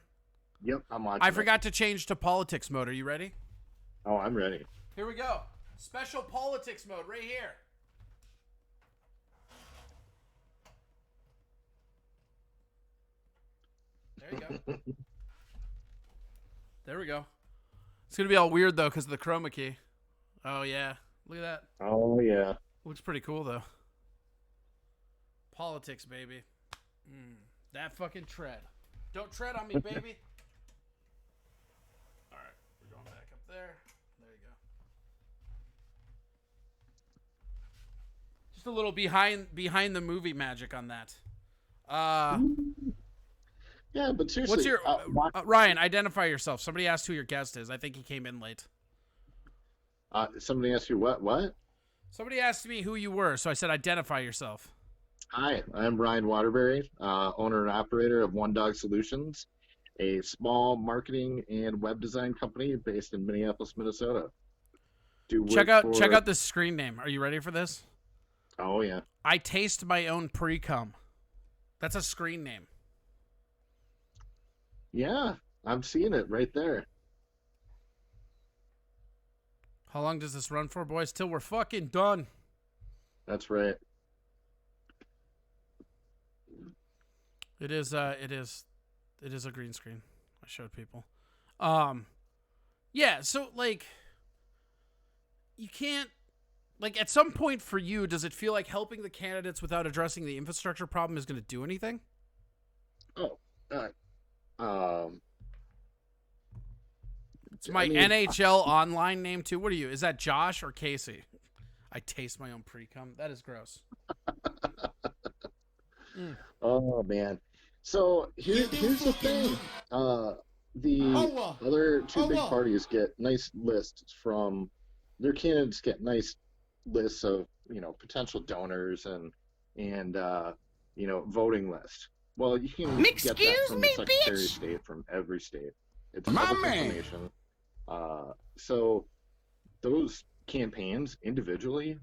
Yep, I'm watching. I forgot to change to politics mode. Are you ready? Oh, I'm ready. Here we go. Special politics mode right here. There you go. There we go. It's going to be all weird, though, because of the chroma key. Oh, yeah. Look at that. Oh, yeah. Looks pretty cool, though. Politics, baby. That fucking tread. Don't tread on me, baby. All right. We're going back up there. There you go. Just a little behind the movie magic on that. Yeah, but seriously, what's your Ryan? Identify yourself. Somebody asked who your guest is. I think he came in late. Somebody asked you what? Somebody asked me who you were, so I said identify yourself. Hi, I'm Ryan Waterbury, owner and operator of One Dog Solutions, a small marketing and web design company based in Minneapolis, Minnesota. Check out this screen name. Are you ready for this? Oh yeah. I taste my own pre-cum. That's a screen name. Yeah, I'm seeing it right there. How long does this run for, boys? Till we're fucking done. That's right. It is a green screen. I showed people. Yeah, so like you can't, like, at some point for you, does it feel like helping the candidates without addressing the infrastructure problem is going to do anything? It's my NHL online name too. What are you? Is that Josh or Casey? I taste my own pre-cum. That is gross. Oh man. So here's the thing. Uh, the other two big parties get nice lists from their candidates get nice lists of potential donors and voting lists. Well, you can get that from the Secretary of State from every state. It's public information. So those campaigns individually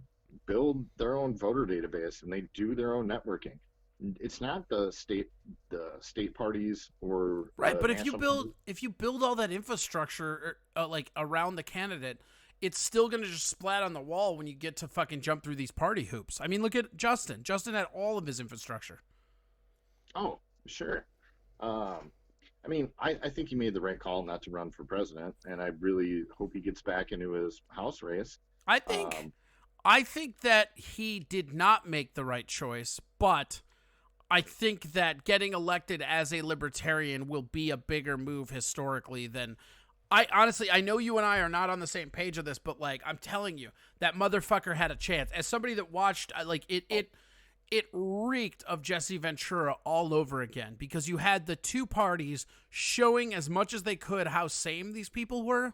build their own voter database and they do their own networking. It's not the state parties or right. But national if you build all that infrastructure like around the candidate, it's still going to just splat on the wall when you get to fucking jump through these party hoops. I mean, look at Justin. Justin had all of his infrastructure. Oh, sure. I mean, I think he made the right call not to run for president, and I really hope he gets back into his House race. I think that he did not make the right choice, but I think that getting elected as a libertarian will be a bigger move historically than... I know you and I are not on the same page of this, but like I'm telling you, that motherfucker had a chance. As somebody that watched, it reeked of Jesse Ventura all over again because you had the two parties showing as much as they could how same these people were.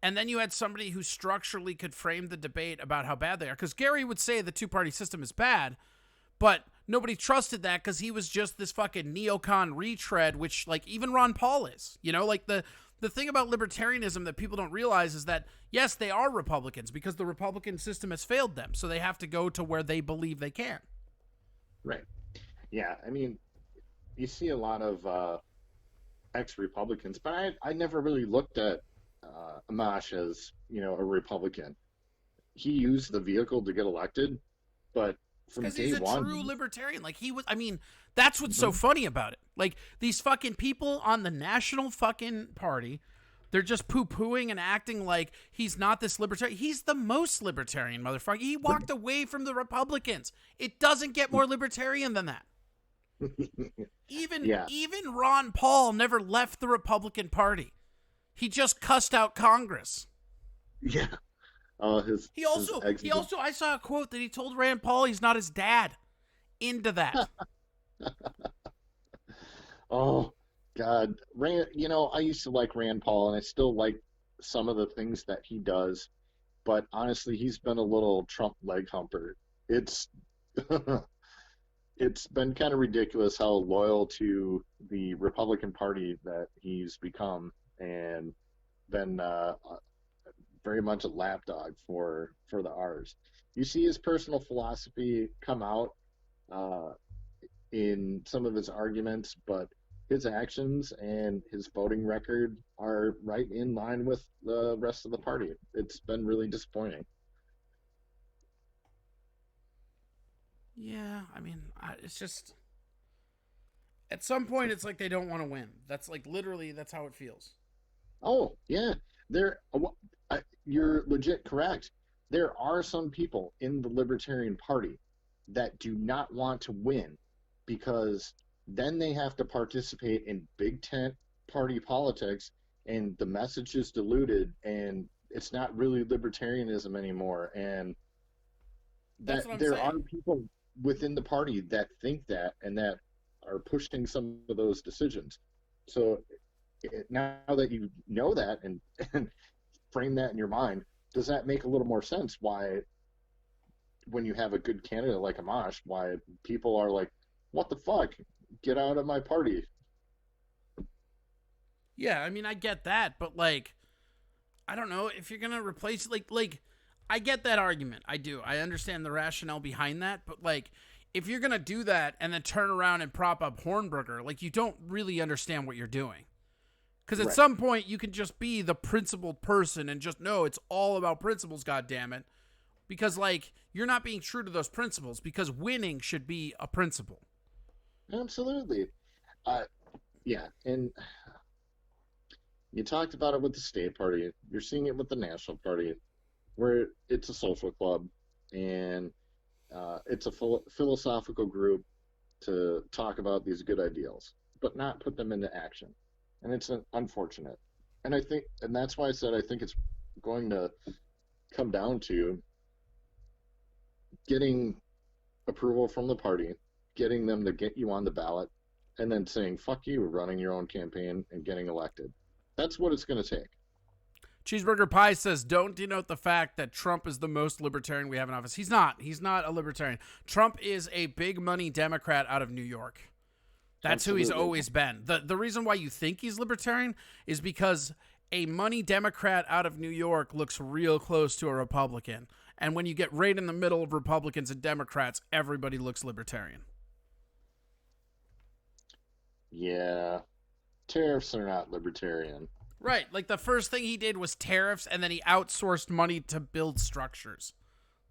And then you had somebody who structurally could frame the debate about how bad they are. Because Gary would say the two-party system is bad, but nobody trusted that because he was just this fucking neocon retread, which like even Ron Paul is. Like the thing about libertarianism that people don't realize is that, yes, they are Republicans because the Republican system has failed them. So they have to go to where they believe they can. Right. Yeah. I mean, you see a lot of ex-Republicans, but I never really looked at Amash as, a Republican. He used the vehicle to get elected, but from because day he's a one, true libertarian. Like he was, I mean, that's what's so funny about it. Like these fucking people on the national fucking party, they're just poo-pooing and acting like he's not this libertarian. He's the most libertarian motherfucker. He walked away from the Republicans. It doesn't get more libertarian than that. Even Ron Paul never left the Republican Party. He just cussed out Congress. Yeah. He also I saw a quote that he told Rand Paul he's not his dad. Into that. Oh God, Rand. I used to like Rand Paul, and I still like some of the things that he does. But honestly, he's been a little Trump leg humper. It's it's been kind of ridiculous how loyal to the Republican Party that he's become, and been very much a lapdog for the R's. You see his personal philosophy come out in some of his arguments, but his actions and his voting record are right in line with the rest of the party. It's been really disappointing. Yeah, I mean, it's just... At some point, it's like they don't want to win. That's like, literally, that's how it feels. Oh, yeah. You're legit correct. There are some people in the Libertarian Party that do not want to win because then they have to participate in big tent party politics and the message is diluted and it's not really libertarianism anymore. And that there are people within the party that think that and that are pushing some of those decisions. So now that you know that and frame that in your mind, does that make a little more sense why when you have a good candidate like Amash, why people are like, what the fuck? Get out of my party. Yeah, I mean, I get that, but like, I don't know if you're going to replace, like, I get that argument. I do. I understand the rationale behind that, but like, if you're going to do that and then turn around and prop up Hornberger, like, you don't really understand what you're doing. Because at some point, you can just be the principled person and just know it's all about principles, goddammit. Because, like, you're not being true to those principles because winning should be a principle. Absolutely. Yeah, and you talked about it with the state party. You're seeing it with the national party, where it's a social club, and it's a philosophical group to talk about these good ideals, but not put them into action. And it's unfortunate. And I think, and that's why I said I think it's going to come down to getting approval from the party, getting them to get you on the ballot, and then saying, fuck you, running your own campaign and getting elected. That's what it's going to take. Cheeseburger Pie says, don't denote the fact that Trump is the most libertarian we have in office. He's not. He's not a libertarian. Trump is a big money Democrat out of New York. That's Absolutely. who he's always been. The reason why you think he's libertarian is because a money Democrat out of New York looks real close to a Republican. And when you get right in the middle of Republicans and Democrats, everybody looks libertarian. Yeah. Tariffs are not libertarian. Right. Like the first thing he did was tariffs, and then he outsourced money to build structures.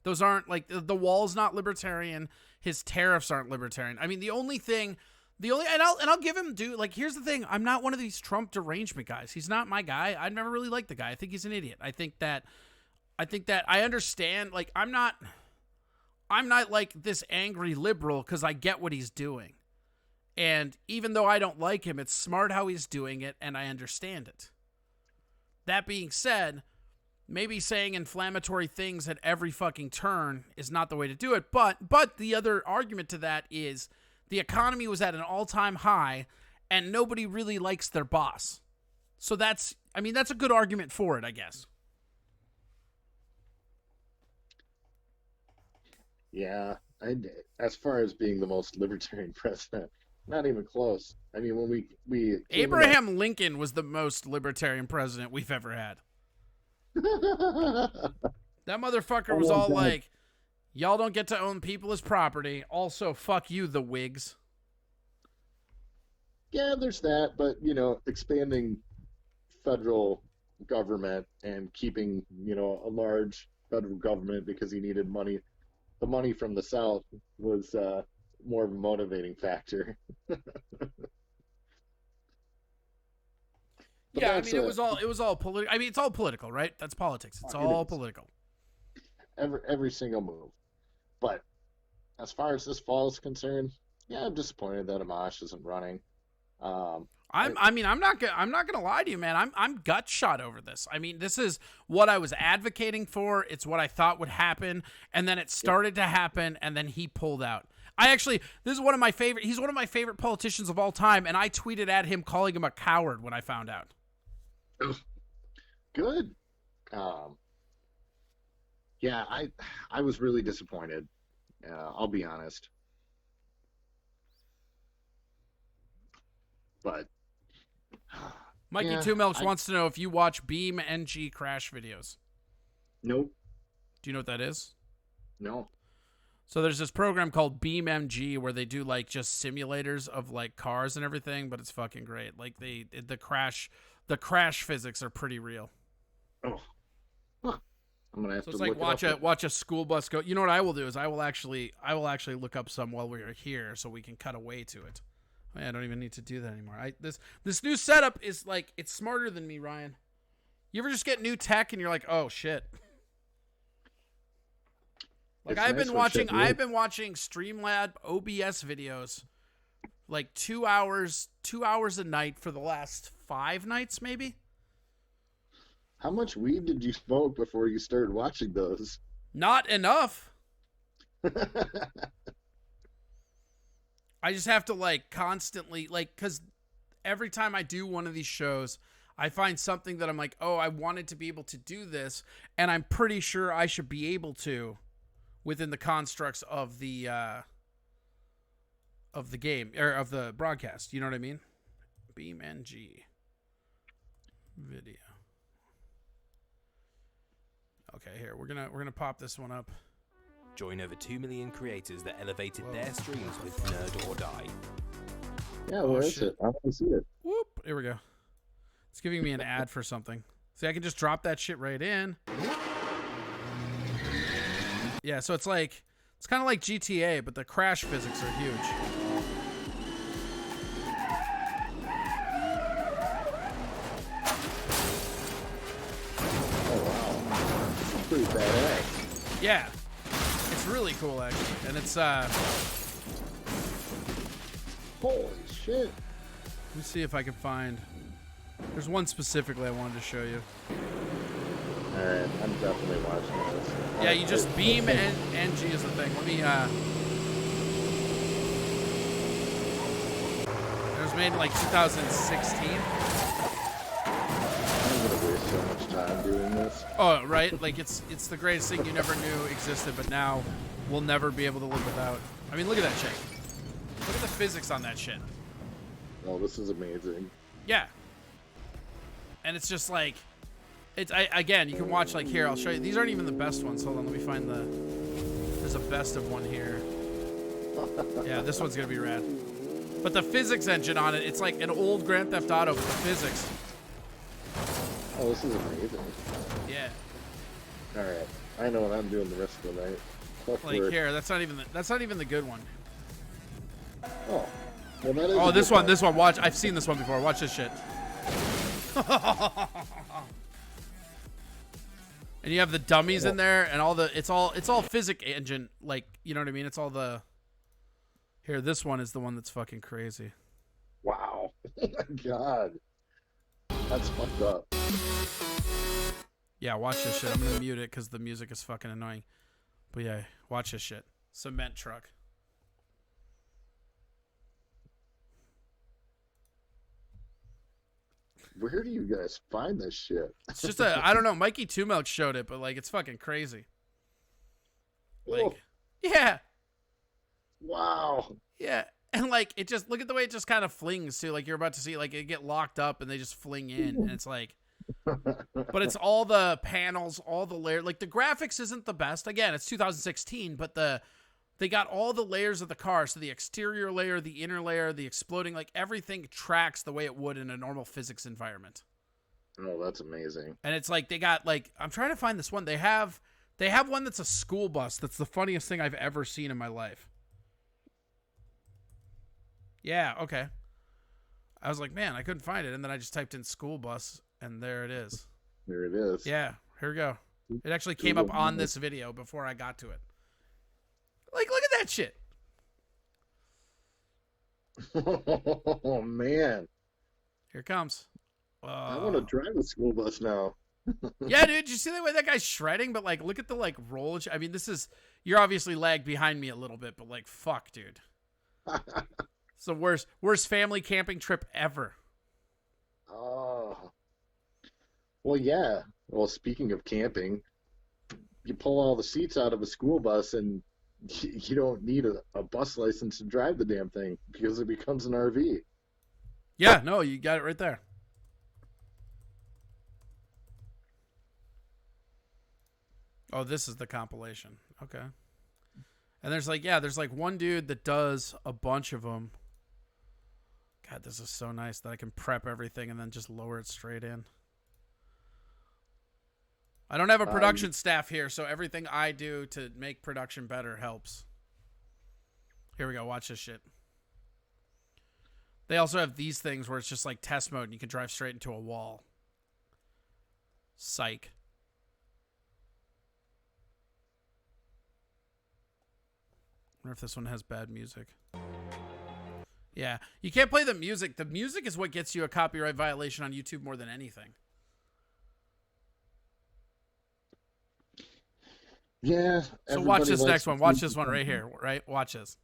Those aren't like the wall's not libertarian. His tariffs aren't libertarian. I mean, and I'll give him due. Like, here's the thing. I'm not one of these Trump derangement guys. He's not my guy. I've never really liked the guy. I think he's an idiot. I think that I understand. Like, I'm not like this angry liberal because I get what he's doing. And even though I don't like him, it's smart how he's doing it, and I understand it. That being said, maybe saying inflammatory things at every fucking turn is not the way to do it. But the other argument to that is the economy was at an all-time high, and nobody really likes their boss. So that's a good argument for it, I guess. Yeah. As far as being the most libertarian president, not even close. I mean, when we Abraham Lincoln was the most libertarian president we've ever had. That motherfucker was all like, y'all don't get to own people as property. Also, fuck you, the Whigs. Yeah, there's that, but expanding federal government and keeping a large federal government because he needed money. The money from the South was more of a motivating factor. Yeah, I mean, it was all political. I mean, it's all political, right? That's politics. It's all political. Every single move. But as far as this fall is concerned, yeah, I'm disappointed that Amash isn't running. I'm not gonna lie to you, man. I'm gut shot over this. I mean, this is what I was advocating for. It's what I thought would happen, and then it started to happen, and then he pulled out. This is one of my favorite. He's one of my favorite politicians of all time, and I tweeted at him calling him a coward when I found out. Good. Yeah, I was really disappointed. I'll be honest. But Mikey Two Milks wants to know if you watch Beam NG crash videos. Nope. Do you know what that is? No. So there's this program called Beam MG where they do like just simulators of like cars and everything, but it's fucking great. Like the crash physics are pretty real. Oh. Huh. I'm gonna have so to it's like look watch a school bus go. You know what I will do is I will actually look up some while we're here so we can cut away to it. I don't even need to do that anymore. This new setup is like, it's smarter than me, Ryan. You ever just get new tech and you're like, oh shit. Like I've been watching Streamlab OBS videos like 2 hours a night for the last 5 nights maybe. How much weed did you smoke before you started watching those? Not enough. I just have to like constantly cuz every time I do one of these shows, I find something that I'm like, "Oh, I wanted to be able to do this," and I'm pretty sure I should be able to within the constructs of the game or of the broadcast. You know what I mean? Beam NG video. Okay, here. We're going to pop this one up. Join over 2 million creators that elevated their streams with Nerd or Die. Yeah, where is it? I want to see it. Whoop! Here we go. It's giving me an ad for something. See, I can just drop that shit right in. Yeah, so it's kind of like GTA, but the crash physics are huge. Oh wow, this is pretty badass. Yeah. It's really cool, actually. And it's, holy shit. Let me see if I can find... There's one specifically I wanted to show you. Alright, I'm definitely watching this. Yeah, you just beam and NG is the thing. Let me, it was made in like 2016. I'm gonna waste so much time doing this. Oh, right? Like, it's the greatest thing you never knew existed, but now we'll never be able to live without. I mean, look at that shit. Look at the physics on that shit. Oh, this is amazing. Yeah. And it's just like, again, you can watch, like, here, I'll show you. These aren't even the best ones. Hold on, let me find there's a best of one here. Yeah, this one's gonna be rad. But the physics engine on it, it's like an old Grand Theft Auto, but the physics. Oh, this is amazing. Yeah. All right, I know what I'm doing the rest of the night. Like here, that's not even the good one. Oh, well, that is. Oh, this one. Watch, I've seen this one before. Watch this shit. And you have the dummies in there, and it's all physics engine. Like, you know what I mean? It's all the. Here, this one is the one that's fucking crazy. Wow. Oh my god. That's fucked up. Yeah, watch this shit. I'm gonna mute it because the music is fucking annoying. But yeah, watch this shit. Cement truck. Where do you guys find this shit? It's just I don't know. Mikey Two Milk showed it, but like, it's fucking crazy. Like, Oh. yeah. Wow. Yeah. And like, it just, look at the way it just kind of flings too. Like, you're about to see, like, it get locked up and they just fling in. And it's like, but it's all the panels, all the layers. Like, the graphics isn't the best. Again, it's 2016, but they got all the layers of the car. So the exterior layer, the inner layer, the exploding, like, everything tracks the way it would in a normal physics environment. Oh, that's amazing. And it's like, they got, like, I'm trying to find this one. They have one that's a school bus. That's the funniest thing I've ever seen in my life. Yeah, okay. I was like, man, I couldn't find it. And then I just typed in school bus, and there it is. There it is. Yeah, here we go. It actually came up on this video before I got to it. Like, look at that shit. Oh, man. Here it comes. I want to drive a school bus now. Yeah, dude, you see the way that guy's shredding? But, like, look at the, like, roll. I mean, you're obviously lagged behind me a little bit, but, like, fuck, dude. It's the worst family camping trip ever. Oh. Well, yeah. Well, speaking of camping, you pull all the seats out of a school bus and you don't need a bus license to drive the damn thing because it becomes an RV. Yeah, no, you got it right there. Oh, this is the compilation. Okay. And there's like one dude that does a bunch of them. God, this is so nice that I can prep everything and then just lower it straight in. I don't have a production staff here, so everything I do to make production better helps. Here we go. Watch this shit. They also have these things where it's just like test mode and you can drive straight into a wall. Psych. I wonder if this one has bad music. Yeah, you can't play the music. The music is what gets you a copyright violation on YouTube more than anything. Yeah. So watch this next one. Watch this one right here. Right? Watch this.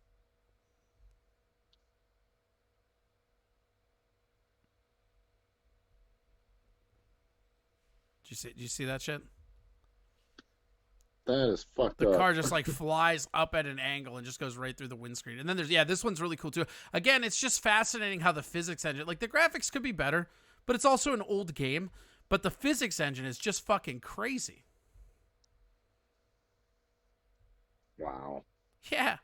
Did you see that shit? That is fucked up. The car just like flies up at an angle and just goes right through the windscreen. And then this one's really cool too. Again, it's just fascinating how the physics engine, like the graphics could be better, but it's also an old game. But the physics engine is just fucking crazy. Wow. Yeah.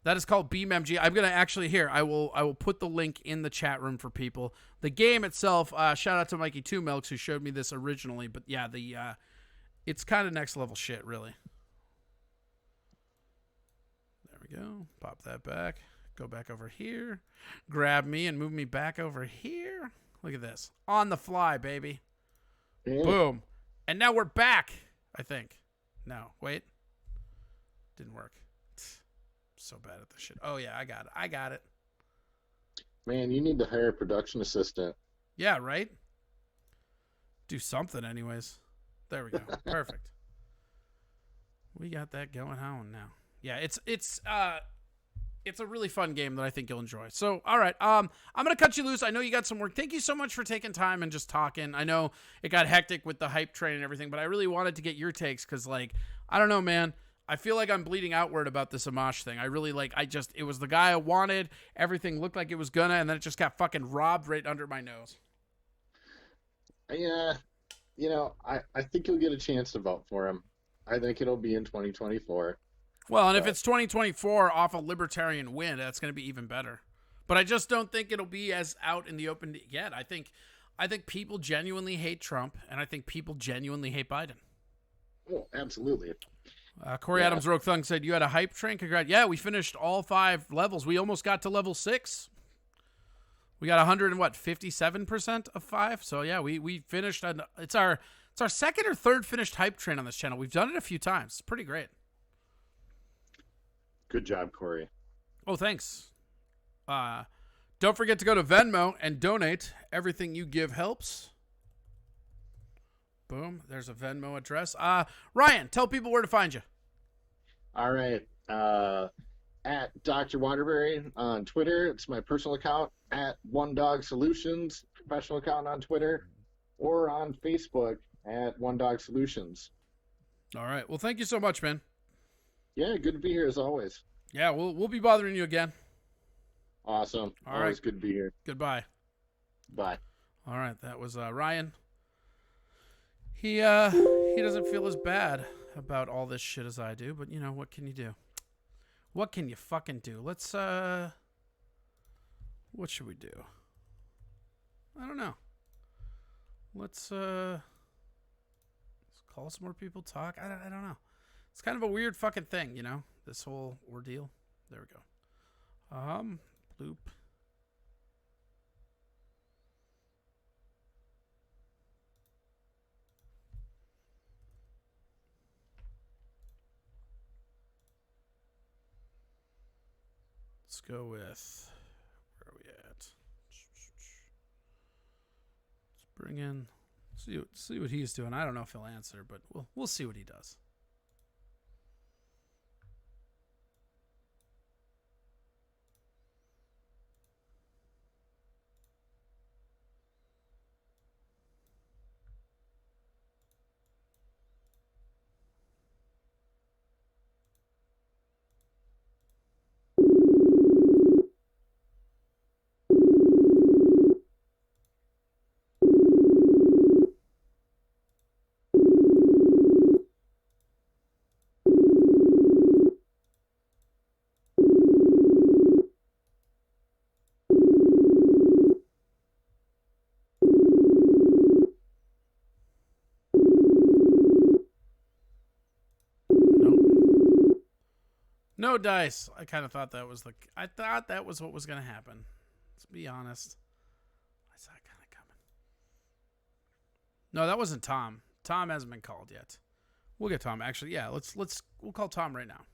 That is called BeamMG. I'm gonna actually I will put the link in the chat room for people. The game itself, shout out to Mikey Two Milks who showed me this originally, but yeah, it's kind of next level shit, really. There we go. Pop that back. Go back over here. Grab me and move me back over here. Look at this. On the fly, baby. Yeah. Boom. And now we're back, I think. No, wait. Didn't work. So bad at this shit. Oh, yeah, I got it. Man, you need to hire a production assistant. Yeah, right? Do something anyways. There we go. Perfect. We got that going on now. Yeah, it's a really fun game that I think you'll enjoy. So, all right, I'm gonna cut you loose. I know you got some work. Thank you so much for taking time and just talking. I know it got hectic with the hype train and everything, but I really wanted to get your takes because, like, I don't know, man. I feel like I'm bleeding outward about this Amash thing. I really it was the guy I wanted. Everything looked like it was gonna, and then it just got fucking robbed right under my nose. Yeah, I think you'll get a chance to vote for him. I think it'll be in 2024. Well, and if it's 2024 off a libertarian win, that's going to be even better. But I just don't think it'll be as out in the open yet. I think people genuinely hate Trump, and I think people genuinely hate Biden. Oh, absolutely. Corey Adams Rogue Thung said, you had a hype train? Congrats. Yeah, we finished all 5 levels. We almost got to level 6. We got 57% of 5. So, yeah, we finished. It's our second or third finished hype train on this channel. We've done it a few times. It's pretty great. Good job, Corey. Oh, thanks. Don't forget to go to Venmo and donate. Everything you give helps. Boom. There's a Venmo address. Ryan, tell people where to find you. All right. At Dr. Waterbury on Twitter. It's my personal account. At One Dog Solutions, professional account on Twitter. Or on Facebook at One Dog Solutions. All right. Well, thank you so much, man. Yeah, good to be here as always. Yeah, we'll be bothering you again. Awesome. Always good to be here. Goodbye. Bye. All right, that was Ryan. He doesn't feel as bad about all this shit as I do, but what can you do? What can you fucking do? Let's what should we do? I don't know. Let's call some more people, talk. I don't know. It's kind of a weird fucking thing, this whole ordeal. There we go. Bloop. Let's go with, where are we at? Let's bring in, see what he's doing. I don't know if he'll answer, but we'll see what he does. No dice. I kind of thought that was what was going to happen. Let's be honest. I saw it kind of coming. No, that wasn't Tom. Tom hasn't been called yet. We'll get Tom. Actually, yeah, we'll call Tom right now.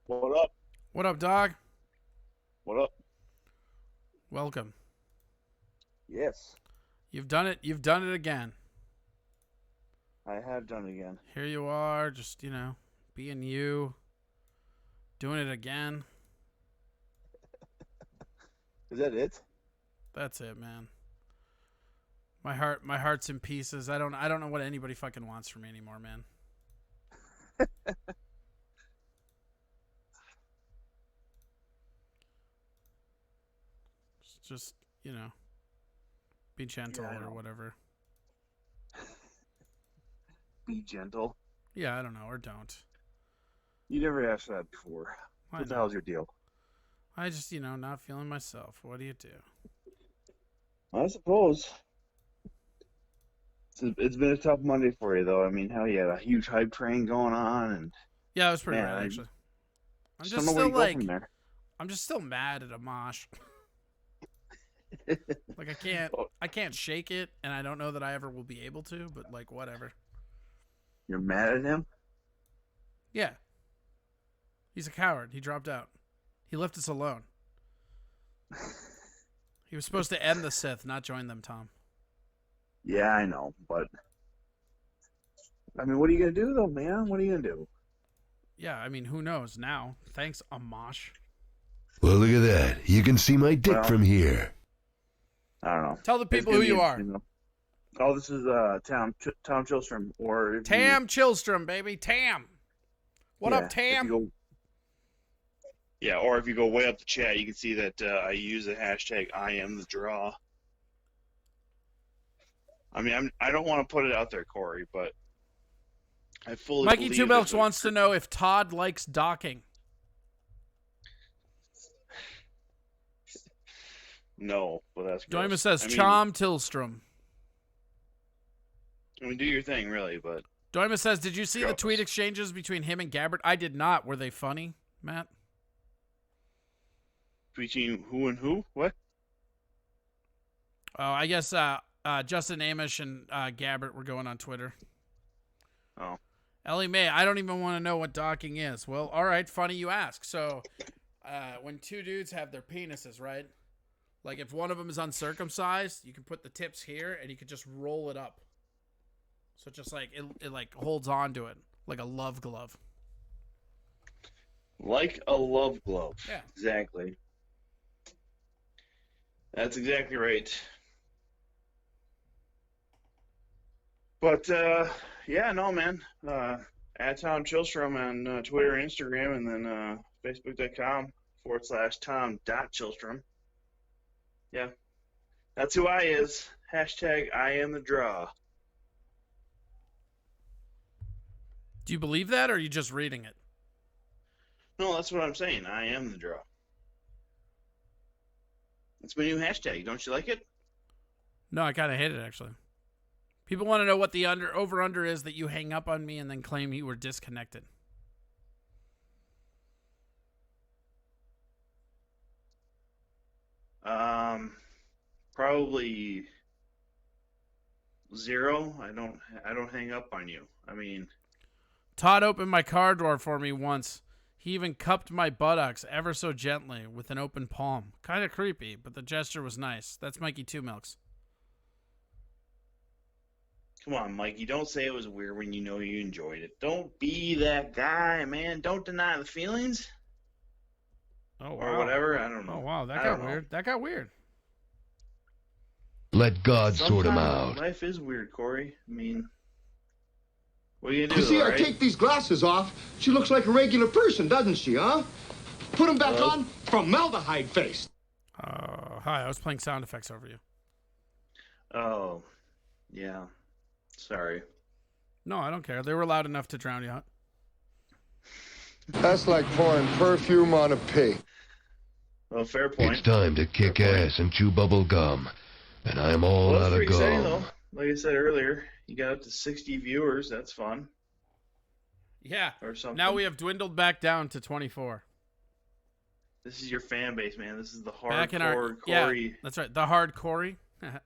What up? What up, dog? What up? Welcome. Yes. You've done it. You've done it again. I have done it again. Here you are, just, being you. Doing it again. Is that it? That's it, man. My heart's in pieces. I don't know what anybody fucking wants from me anymore, man. Just, be gentle or whatever. Be gentle? Yeah, I don't know, or don't. You never asked that before. What the hell's your deal? I just, not feeling myself. What do you do? I suppose. It's been a tough Monday for you, though. I mean, hell, you had a huge hype train going on, and yeah, it was pretty bad, actually. I'm just still I'm just still mad at Amash. Like I can't shake it, and I don't know that I ever will be able to. But like whatever. You're mad at him? Yeah. He's a coward. He dropped out. He left us alone. He was supposed to end the Sith, not join them, Tom. Yeah, I know, but I mean, what are you gonna do though, man? What are you gonna do? Yeah, I mean, who knows now? Thanks, Amash. Well, look at that. You can see my dick from here. I don't know. Tell the It's people gonna who be you are. interesting, though. Oh, this is Tom Chilstrom, or if Tam Chilstrom, baby. Tam. What up, if Tam? you go- Yeah, or if you go way up the chat, you can see that I use the hashtag I am the draw. I mean, I don't want to put it out there, Corey, but I fully Mikey believe Two Milks that- wants to know if Todd likes docking. No, but that's Doima gross. says I mean, Chom Tillstrom. I mean, do your thing, really, but Doima says, did you see the Gross. tweet exchanges between him and Gabbard? I did not. Were they funny, Matt? between who and who? What? Oh, I guess Justin Amish and Gabbert were going on Twitter. Oh. Ellie Mae, I don't even want to know what docking is. Well, all right, funny you ask. So, when two dudes have their penises, right? Like if one of them is uncircumcised, you can put the tips here and you can just roll it up. So it just like it like holds on to it like a love glove. Like a love glove. Yeah. Exactly. That's exactly right. But yeah, no, man. At Tom Chilstrom on Twitter and Instagram, and then Facebook.com/Tom.Chilstrom. Yeah. That's who I is. Hashtag I am the draw. Do you believe that, or are you just reading it? No, that's what I'm saying. I am the draw. It's my new hashtag. Don't you like it? No, I kind of hate it actually. People want to know what the over under is that you hang up on me and then claim you were disconnected. Probably 0. I don't hang up on you. I mean, Todd opened my car door for me once. He even cupped my buttocks ever so gently with an open palm. Kind of creepy, but the gesture was nice. That's Mikey Two Milks. come on, Mikey. Don't say it was weird when you know you enjoyed it. Don't be that guy, man. Don't deny the feelings. Oh, Or wow. whatever. I don't know. Oh, wow. That I got don't know. weird. That got weird. Let God sort him Sometimes out. life is weird, Corey. I mean, what are you gonna You do? see, I right? take these glasses off. She looks like a regular person, doesn't she, huh? Put them back Hello? on. Formaldehyde face. Hi, I was playing sound effects over you. Oh, yeah. Sorry. No, I don't care. They were loud enough to drown you out. That's like pouring perfume on a pig. Well, fair point. It's time to kick ass and chew bubble gum. And I'm all Well, out that's of pretty exciting, gum. though. Like I said earlier, you got up to 60 viewers. That's fun. Yeah. Or something. Now we have dwindled back down to 24. This is your fan base, man. This is the Back in our hardcore Corey. Yeah, that's right. The hard Corey. The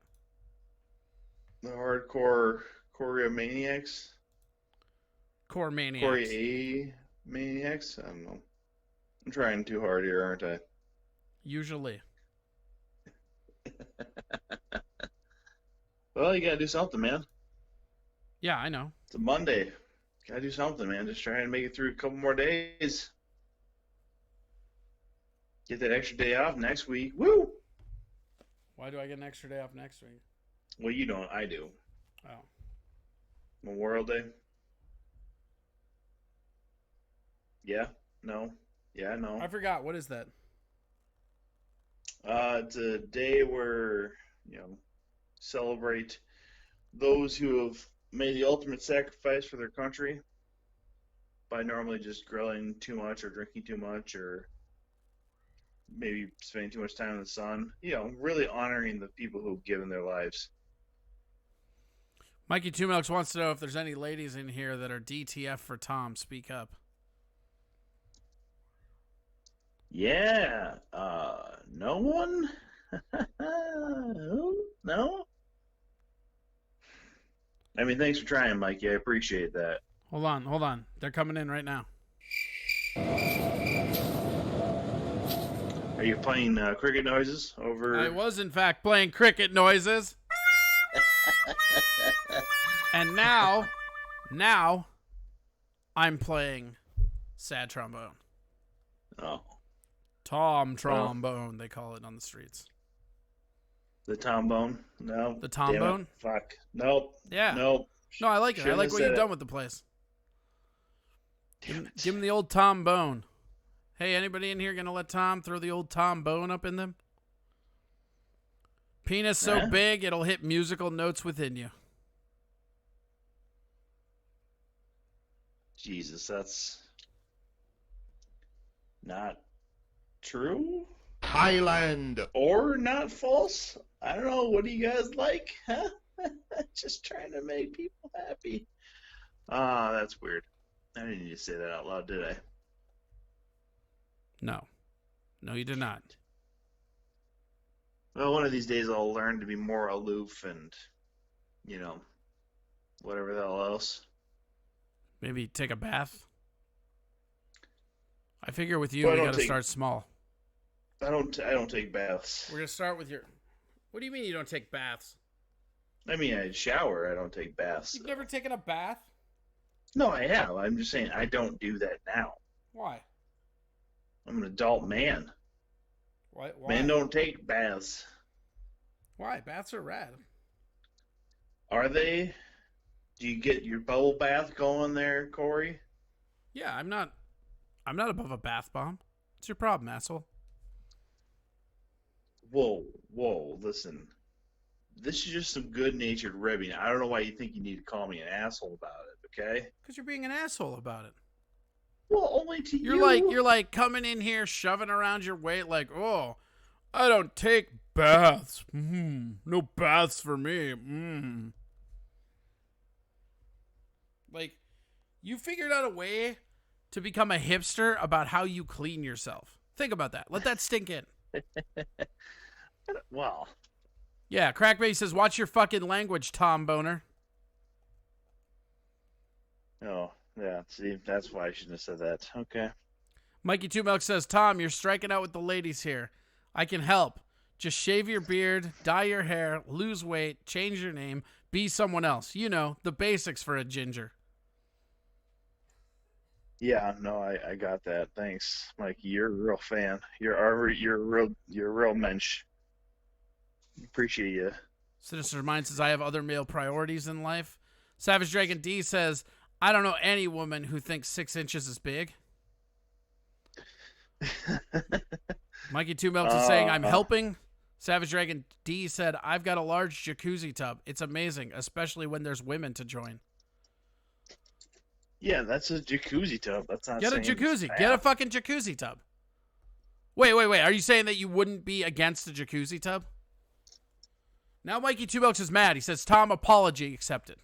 hardcore Corey maniacs. Core maniacs. Corey A maniacs. I don't know. I'm trying too hard here, aren't I? Usually. Well, you gotta do something, man. Yeah, I know. It's a Monday. Gotta do something, man. Just try and make it through a couple more days. Get that extra day off next week. Woo! Why do I get an extra day off next week? Well, you don't. I do. Oh. Memorial Day. Yeah. No. Yeah. No. I forgot. What is that? It's a day where, celebrate those who have made the ultimate sacrifice for their country by normally just grilling too much or drinking too much or maybe spending too much time in the sun. Really honoring the people who've given their lives. Mikey Two Milks wants to know if there's any ladies in here that are DTF for Tom. Speak up. Yeah. No one? No? I mean, thanks for trying, Mikey. I appreciate that. Hold on. They're coming in right now. Are you playing cricket noises over? I was, in fact, playing cricket noises. And now, I'm playing sad trombone. Oh. Tom trombone, they call it on the streets. The tombone? No. The tombone? Fuck. Nope. Yeah. Nope. No, I like it. I Shouldn't like have what said you've it. done with the place. Give him the old Tom Bone. Hey, anybody in here gonna let Tom throw the old Tom Bone up in them? Penis so Huh? big it'll hit musical notes within you. Jesus, that's not true. Highland. Or not false. I don't know. What do you guys like? Huh? Just trying to make people happy. Ah, that's weird. I didn't need to say that out loud, did I? No, you did not. Well, one of these days I'll learn to be more aloof and, whatever the hell else. Maybe take a bath. I figure with you, Well, I we don't gotta take- start small. I don't take baths. We're gonna start with your. What do you mean you don't take baths? I mean, I shower. I don't take baths. You've never taken a bath? No, I have. I'm just saying I don't do that now. Why? I'm an adult man. Why? Men don't take baths. Why? Baths are rad. Are they? Do you get your bubble bath going there, Corey? Yeah, I'm not above a bath bomb. What's your problem, asshole? Whoa, listen. This is just some good-natured ribbing. I don't know why you think you need to call me an asshole about it, okay? Because you're being an asshole about it. Well, only to you. You're like coming in here, shoving around your weight, like, oh, I don't take baths. No baths for me. Like, you figured out a way to become a hipster about how you clean yourself. Think about that. Let that stink in. Well, Yeah, Crackbaby says, watch your fucking language, Tom Boner. oh, yeah, see, that's why I shouldn't have said that. Okay. Mikey Two Milk says, Tom, you're striking out with the ladies here. I can help. Just shave your beard, dye your hair, lose weight, change your name, be someone else. You know, the basics for a ginger. Yeah, no, I got that. Thanks, Mikey. You're a real fan. You're a real mensch. Appreciate you. Sinister Mind says, I have other male priorities in life. Savage Dragon D says, I don't know any woman who thinks 6 inches is big. Mikey Two Milks is saying, I'm helping. Savage Dragon D said, I've got a large jacuzzi tub. It's amazing, especially when there's women to join. Yeah, that's a jacuzzi tub. That's not Get a saying it's jacuzzi. bad. Get a fucking jacuzzi tub. Wait. Are you saying that you wouldn't be against a jacuzzi tub? Now Mikey Two Milks is mad. He says, Tom, apology accepted.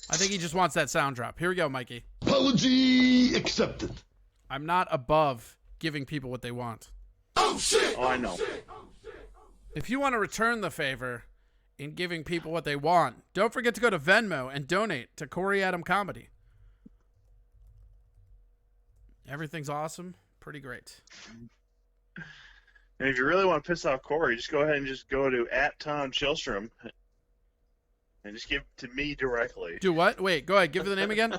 I think he just wants that sound drop. Here we go, Mikey. Apology accepted. I'm not above giving people what they want. Oh, shit! Oh, I know. If you want to return the favor in giving people what they want, don't forget to go to Venmo and donate to Corey Adam Comedy. Everything's awesome. Pretty great. And if you really want to piss off Corey, just go ahead and just go to @Tom and just give it to me directly. Do what? Wait, go ahead. Give him the name again.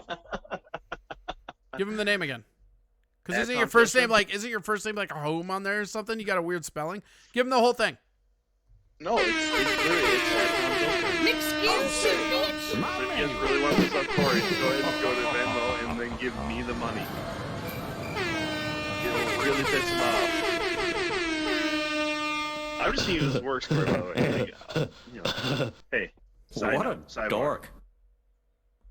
Give him the name again. Because isn't your first name like a home on there or something? You got a weird spelling. Give him the whole thing. No, it's literally Excuse me, If you guys really want to piss off Corey, just go ahead and go to Venmo and then give me the money. It'll really piss him off. I'm just seeing this works, Corey, by the way. Hey, sidebar. dork.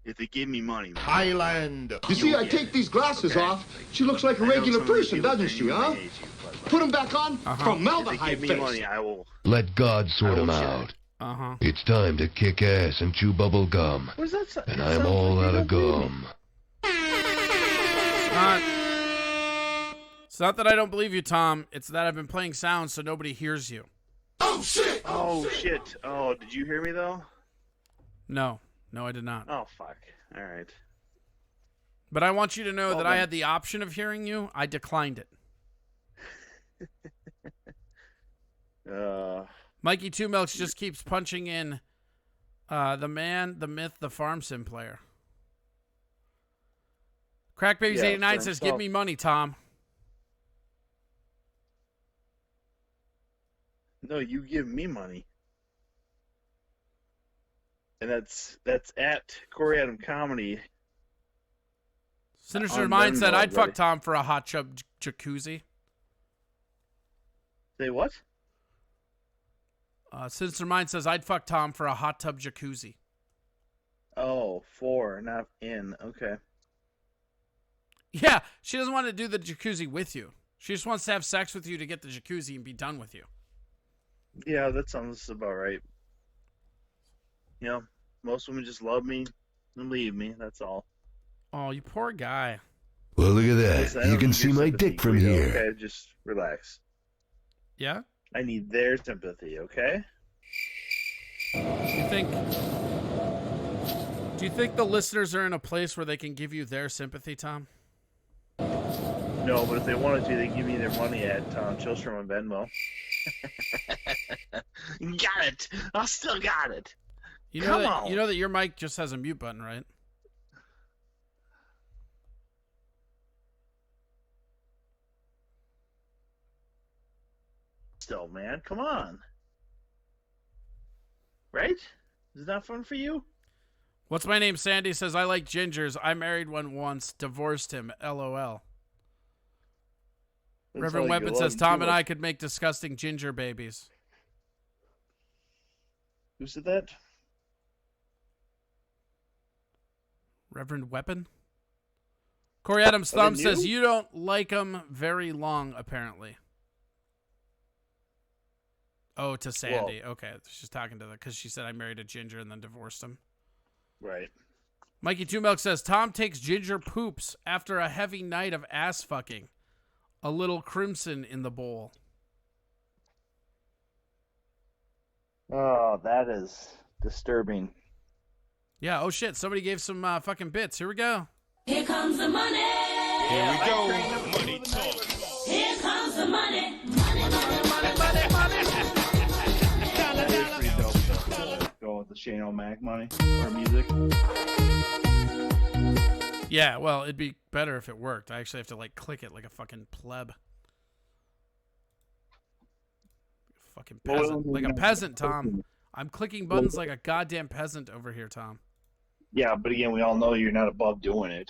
If they give me money, Highland. You see, I take these glasses off. She looks like a regular person, doesn't she, huh? Put them back on. If they Formaldehyde give me face. money, I will. Let God sort him out. It's time to kick ass and chew bubble gum. What does that And I'm all out of gum. not that I don't believe you, Tom. It's that I've been playing sounds so nobody hears you. Oh shit! Oh shit! Oh, did you hear me though? No, I did not. Oh fuck! All right. But I want you to know Well, that I then. had the option of hearing you. I declined it. Mikey Two Milks just keeps punching in the man, the myth, the farm sim player. Crackbabies89 says, give me money, Tom. No, you give me money. And that's at Corey Adam Comedy. Sinister Mind said, I'd fuck Tom for a hot tub jacuzzi. Say what? Sinister Mind says, I'd fuck Tom for a hot tub jacuzzi. Oh, for, not in. Okay. Yeah, she doesn't want to do the jacuzzi with you. She just wants to have sex with you to get the jacuzzi and be done with you. Yeah, that sounds about right. You know, most women just love me and leave me. That's all. Oh, you poor guy. Well, look at that. Listen, I You don't can need see your my sympathy, dick from Guido, here. Okay, just relax. Yeah? I need their sympathy, okay? Do you think the listeners are in a place where they can give you their sympathy, Tom? No, but if they wanted to, they give me their money at Tom Chilstrom on Venmo. Got it. I still got it. You know that your mic just has a mute button, right? Still, man, come on. Right? Is that fun for you? What's my name? Sandy says, I like gingers. I married one once, divorced him. LOL. That's Reverend all you Weapon love says, too Tom and much. I could make disgusting ginger babies. Who said that? Reverend Weapon? Corey Adams Are they Thumb says, new? you don't like them very long, apparently. Oh, to Sandy. Okay, she's talking to the, because she said I married a ginger and then divorced him. Right. Mikey Two Milk says, Tom takes ginger poops after a heavy night of ass fucking. A little crimson in the bowl. Oh, that is disturbing. Yeah, oh shit, somebody gave some fucking bits. Here we go. Here comes the money. Here we go. Money talk. Here comes the money. Money, money, money, money, money. Pretty dope stuff. Going with the Shane O'Mac money or music. Yeah, well, it'd be better if it worked. I actually have to like click it like a fucking pleb. Fucking peasant. Like a peasant, Tom. I'm clicking buttons like a goddamn peasant over here, Tom. Yeah, but again, we all know you're not above doing it.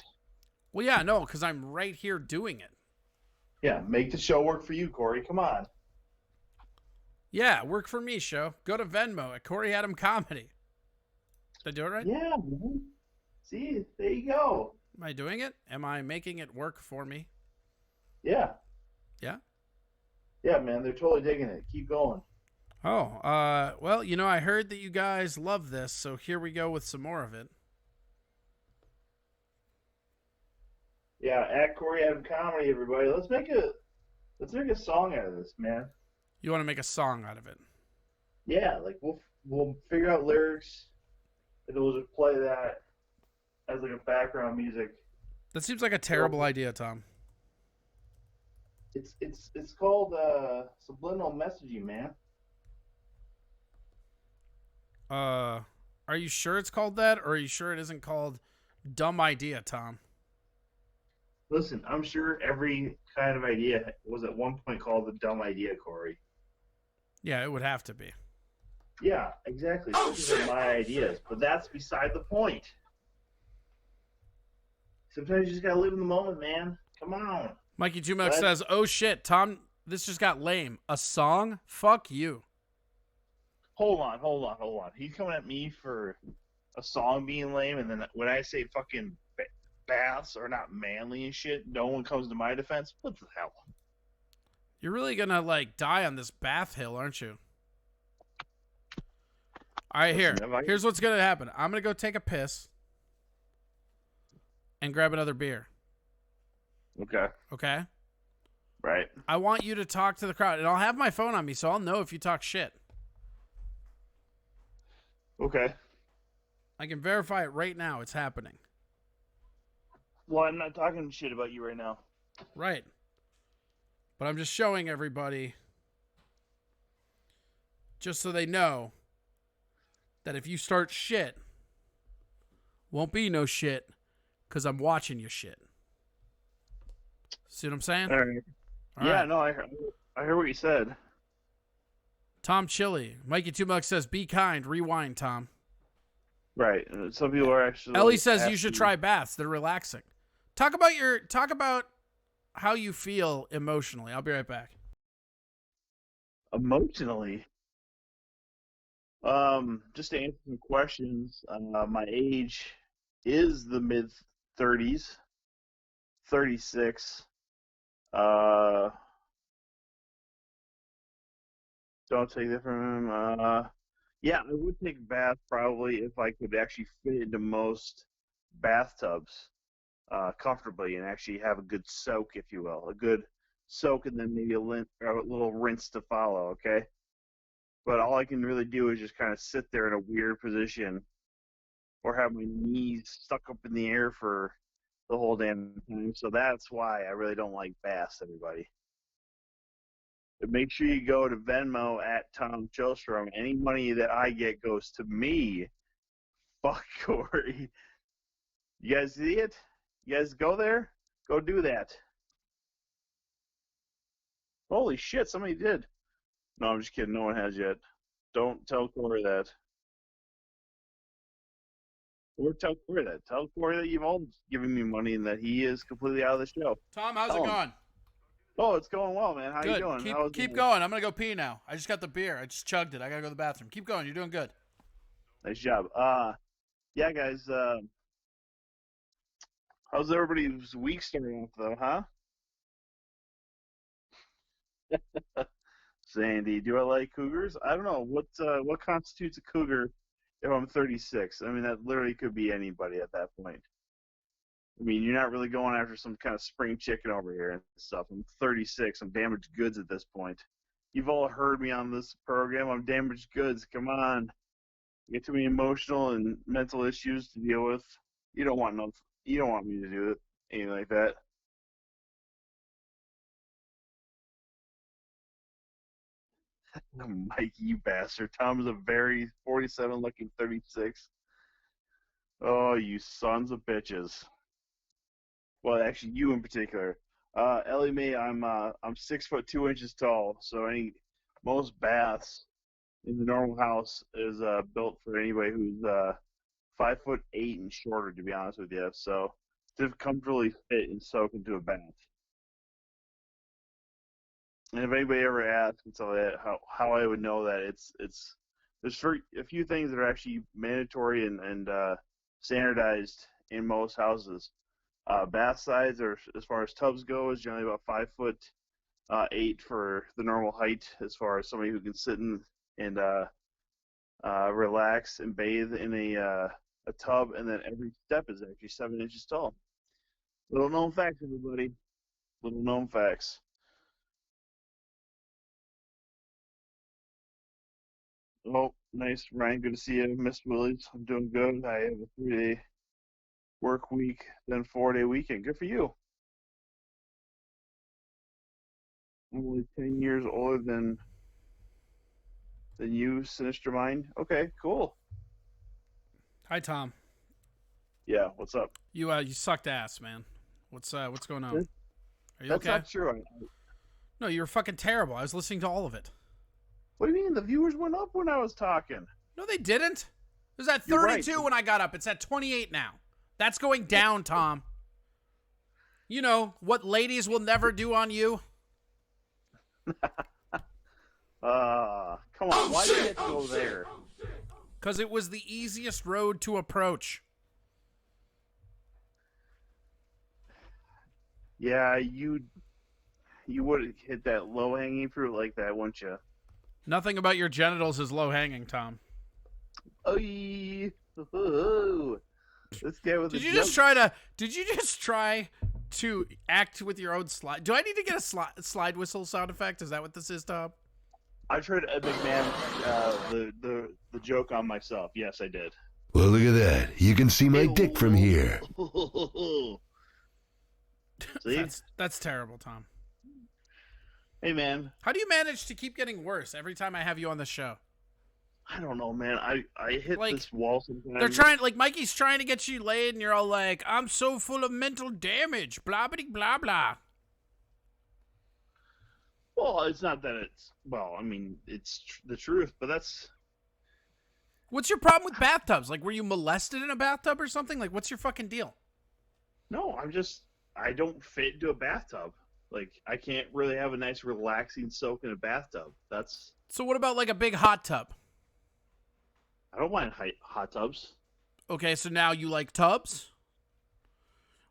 Well, yeah, no, because I'm right here doing it. Yeah, make the show work for you, Corey. Come on. Yeah, work for me, show. Go to Venmo at Corey Adam Comedy. Did I do it right? Yeah, man. See, there you go. Am I doing it? Am I making it work for me? Yeah. Yeah? Yeah, man, they're totally digging it. Keep going. Oh, well, you know, I heard that you guys love this, so here we go with some more of it. Yeah, at Corey Adam Comedy, everybody. Let's make a song out of this, man. You want to make a song out of it? Yeah, like we'll figure out lyrics, and we'll just play that as like a background music. That seems like a terrible idea, Tom. It's called subliminal messaging, man. Are you sure it's called that, or are you sure it isn't called dumb idea, Tom? Listen, I'm sure every kind of idea was at one point called the dumb idea, Corey. Yeah, it would have to be. Yeah, exactly. These are my ideas, but that's beside the point. Sometimes you just gotta live in the moment, man. Come on. Mikey Jumek says, oh shit, Tom, this just got lame. A song? Fuck you. Hold on. He's coming at me for a song being lame, and then when I say fucking baths are not manly and shit, no one comes to my defense. What the hell? You're really gonna, like, die on this bath hill, aren't you? All right, here's what's gonna happen. I'm gonna go take a piss and grab another beer. Okay. Okay? Right. I want you to talk to the crowd, and I'll have my phone on me, so I'll know if you talk shit. Okay. I can verify it right now. It's happening. Well, I'm not talking shit about you right now. Right. But I'm just showing everybody, just so they know, that if you start shit, won't be no shit, because I'm watching your shit. See what I'm saying? All right. All yeah, right. no, I heard what you said. Tom Chili. Mikey Two Bucks says, be kind. Rewind, Tom. Right. Some people are actually. Ellie says you should try baths. They're relaxing. Talk about how you feel emotionally. I'll be right back. Emotionally. Just to answer some questions. My age is the mid 30s, 36. Don't take that from him. Yeah, I would take a bath probably if I could actually fit into most bathtubs comfortably and actually have a good soak, if you will. A good soak and then maybe a little rinse to follow, okay? But all I can really do is just kind of sit there in a weird position or have my knees stuck up in the air for the whole damn time. So that's why I really don't like baths, everybody. But make sure you go to Venmo at Tom Chilstrom. Any money that I get goes to me. Fuck Corey. You guys see it? You guys go there? Go do that. Holy shit, somebody did. No, I'm just kidding. No one has yet. Don't tell Corey that. Or tell Corey that. Tell Corey that you've all given me money and that he is completely out of the show. Tom, how's it going? Oh, it's going well, man. How Good. you doing? Keep going. I'm going to go pee now. I just got the beer. I just chugged it. I got to go to the bathroom. Keep going. You're doing good. Nice job. Yeah, guys. How's everybody's week starting off, though, huh? Sandy, do I like cougars? I don't know. What constitutes a cougar if I'm 36? I mean, that literally could be anybody at that point. I mean, you're not really going after some kind of spring chicken over here and stuff. I'm 36. I'm damaged goods at this point. You've all heard me on this program. I'm damaged goods. Come on. You get too many emotional and mental issues to deal with. You don't want me to do anything like that. Mike, you bastard. Tom's a very 47 looking 36. Oh, you sons of bitches. Well, actually, you in particular. Ellie Mae, I'm 6'2" tall, so most baths in the normal house is built for anybody who's 5'8" and shorter, to be honest with you. So to comfortably fit and soak into a bath. And if anybody ever asks how I would know that, there's a few things that are actually mandatory and standardized in most houses. Bath size, or as far as tubs go, is generally about 5'8" for the normal height, as far as somebody who can sit and relax and bathe in a tub, and then every step is actually 7 inches tall. Little known facts, everybody. Little known facts. Oh, nice, Ryan. Good to see you, Miss Willies. I'm doing good. I have a 3-day work week, then 4-day weekend. Good for you. I'm only 10 years older than you, Sinister Mind. Okay, cool. Hi, Tom. Yeah, what's up? You sucked ass, man. What's going on? Are you That's okay? not true. No, you were fucking terrible. I was listening to all of it. What do you mean? The viewers went up when I was talking. No, they didn't. It was at 32 right. when I got up. It's at 28 now. That's going down, Tom. You know, what ladies will never do on you. Come on. Why did you have to go there? Because it was the easiest road to approach. Yeah, you would hit that low-hanging fruit like that, wouldn't you? Nothing about your genitals is low-hanging, Tom. Oh, this guy with Did you just try to act with your own slide. Do I need to get a slide whistle sound effect? Is that what this is, Tom? I tried to McMahon the joke on myself. Yes, I did. Well, look at that. You can see my dick from here. See? That's terrible, Tom. Hey, man. How do you manage to keep getting worse every time I have you on the show? I don't know, man. I hit this wall sometimes. They're trying, like, Mikey's trying to get you laid, and you're all like, I'm so full of mental damage, blah, blah, blah, blah. Well, it's not that it's, well, I mean, it's the truth, but that's... What's your problem with bathtubs? Like, were you molested in a bathtub or something? Like, what's your fucking deal? No, I don't fit into a bathtub. Like, I can't really have a nice relaxing soak in a bathtub. That's... So what about, like, a big hot tub? I don't mind hot tubs. Okay, so now you like tubs?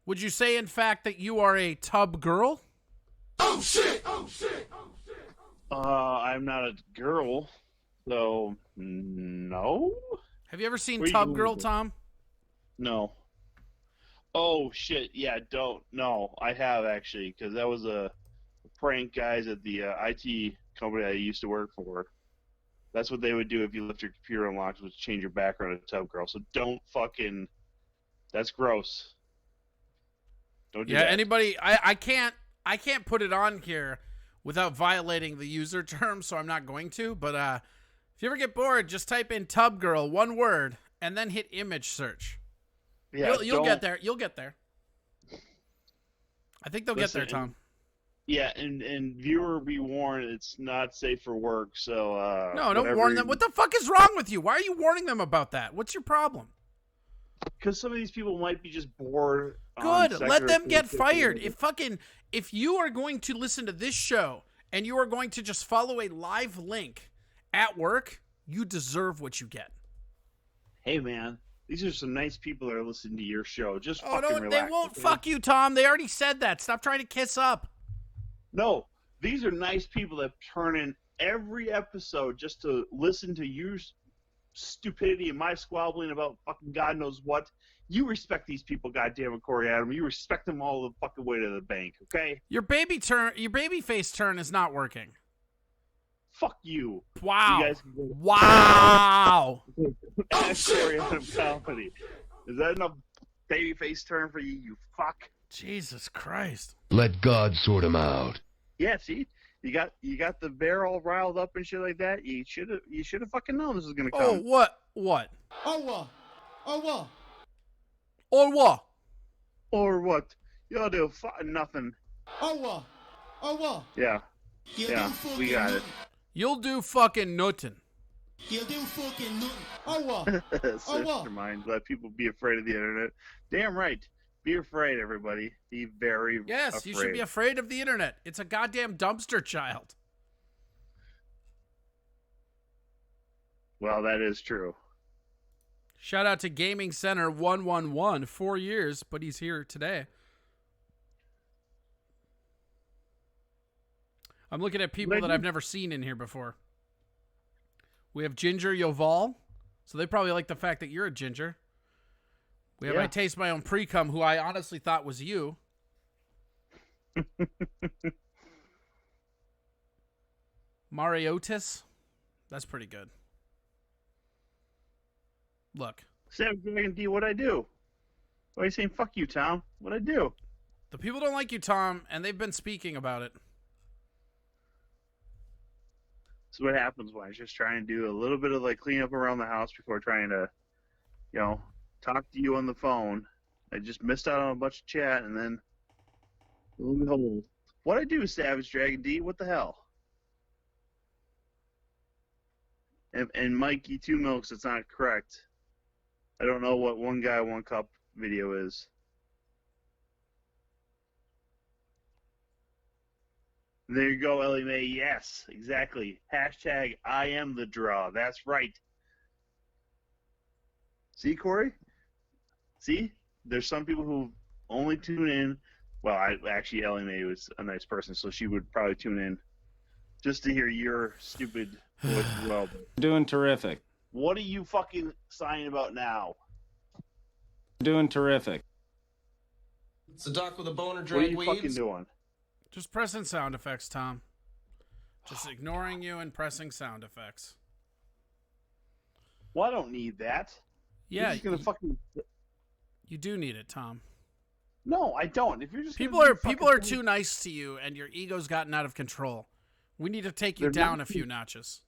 Would you say, in fact, that you are a tub girl? Oh shit! Oh shit! Oh shit! I'm not a girl, so no. Have you ever seen Tub Girl, Tom? No. Oh shit! Yeah, don't. No, I have actually, because that was a prank, guys, at the IT company I used to work for. That's what they would do if you left your computer unlocked, was change your background to Tub Girl. So don't fucking. That's gross. Don't do that. Anybody? I can't put it on here without violating the user term, so I'm not going to. But if you ever get bored, just type in Tub Girl, one word, and then hit image search. Yeah, you'll get there. You'll get there. I think they'll get there, Tom. Yeah, and viewer be warned, it's not safe for work. So no, don't warn them. What the fuck is wrong with you? Why are you warning them about that? What's your problem? Because some of these people might be just bored. Good. Let them get fired. If you are going to listen to this show and you are going to just follow a live link at work, you deserve what you get. Hey, man, these are some nice people that are listening to your show. Just no, relax. they won't fuck you, Tom. They already said that. Stop trying to kiss up. No, these are nice people that turn in every episode just to listen to your stupidity and my squabbling about fucking God knows what. You respect these people, goddammit, Corey Adam. You respect them all the fucking way to the bank, okay? Your baby face turn is not working. Fuck you. Wow. You guys wow. Ask Corey Adam Comedy. Is that enough baby face turn for you, you fuck? Jesus Christ. Let God sort him out. Yeah, see? You got the bear all riled up and shit like that. You should have fucking known this was gonna come. Oh, what? What? Oh what? Oh what? Or what? Or what? You'll do fucking nothing. Oh what? Oh what? Yeah. Yeah, we got it. You'll do fucking nothing. You'll do fucking nothing. Oh what? Search your mind. Let people be afraid of the internet. Damn right. Be afraid, everybody. Be very afraid. Yes, you should be afraid of the internet. It's a goddamn dumpster child. Well, that is true. Shout out to Gaming Center 111. 4 years, but he's here today. I'm looking at people that I've never seen in here before. We have Ginger Yoval. So they probably like the fact that you're a ginger. We have I Taste My Own Pre-Cum, who I honestly thought was you. Mariotis. That's pretty good. Look. Sam Dragon D, what'd I do? Why are you saying fuck you, Tom? What'd I do? The people don't like you, Tom, and they've been speaking about it. This is what happens when I just try and do a little bit of like cleanup around the house before trying to, talk to you on the phone. I just missed out on a bunch of chat, and then lo and behold, what'd I do, Savage Dragon D? What the hell? And Mikey Two Milks, it's not correct. I don't know what One Guy, One Cup video is. There you go, Ellie Mae. Yes, exactly. Hashtag I am the draw. That's right. See, Corey? See? There's some people who only tune in. Well, actually, Ellie Mae was a nice person, so she would probably tune in just to hear your stupid voice as well. Doing terrific. What are you fucking sighing about now? Doing terrific. It's the doc with a boner What are drag you weeds. fucking doing? Just pressing sound effects, Tom. Just ignoring you and pressing sound effects. Well, I don't need that. Yeah, You're just gonna fucking. You do need it, Tom. No, I don't. If you're just People are too nice to you, and your ego's gotten out of control. We need to take you They're down not- a few notches.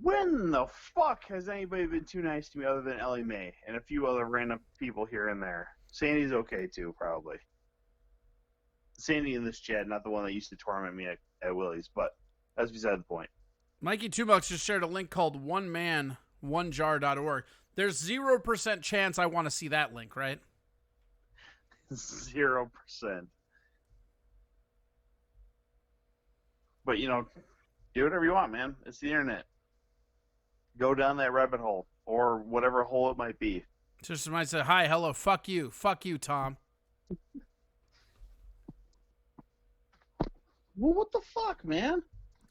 When the fuck has anybody been too nice to me other than Ellie Mae and a few other random people here and there? Sandy's okay too, probably. Sandy in this chat, not the one that used to torment me at Willie's, but that's beside the point. Mikey 2 Bucks just shared a link called oneman1jar.org. There's 0% chance I want to see that link, right? 0%. But do whatever you want, man. It's the internet. Go down that rabbit hole or whatever hole it might be. Just might say, hi, hello, fuck you, Tom. Well, what the fuck, man?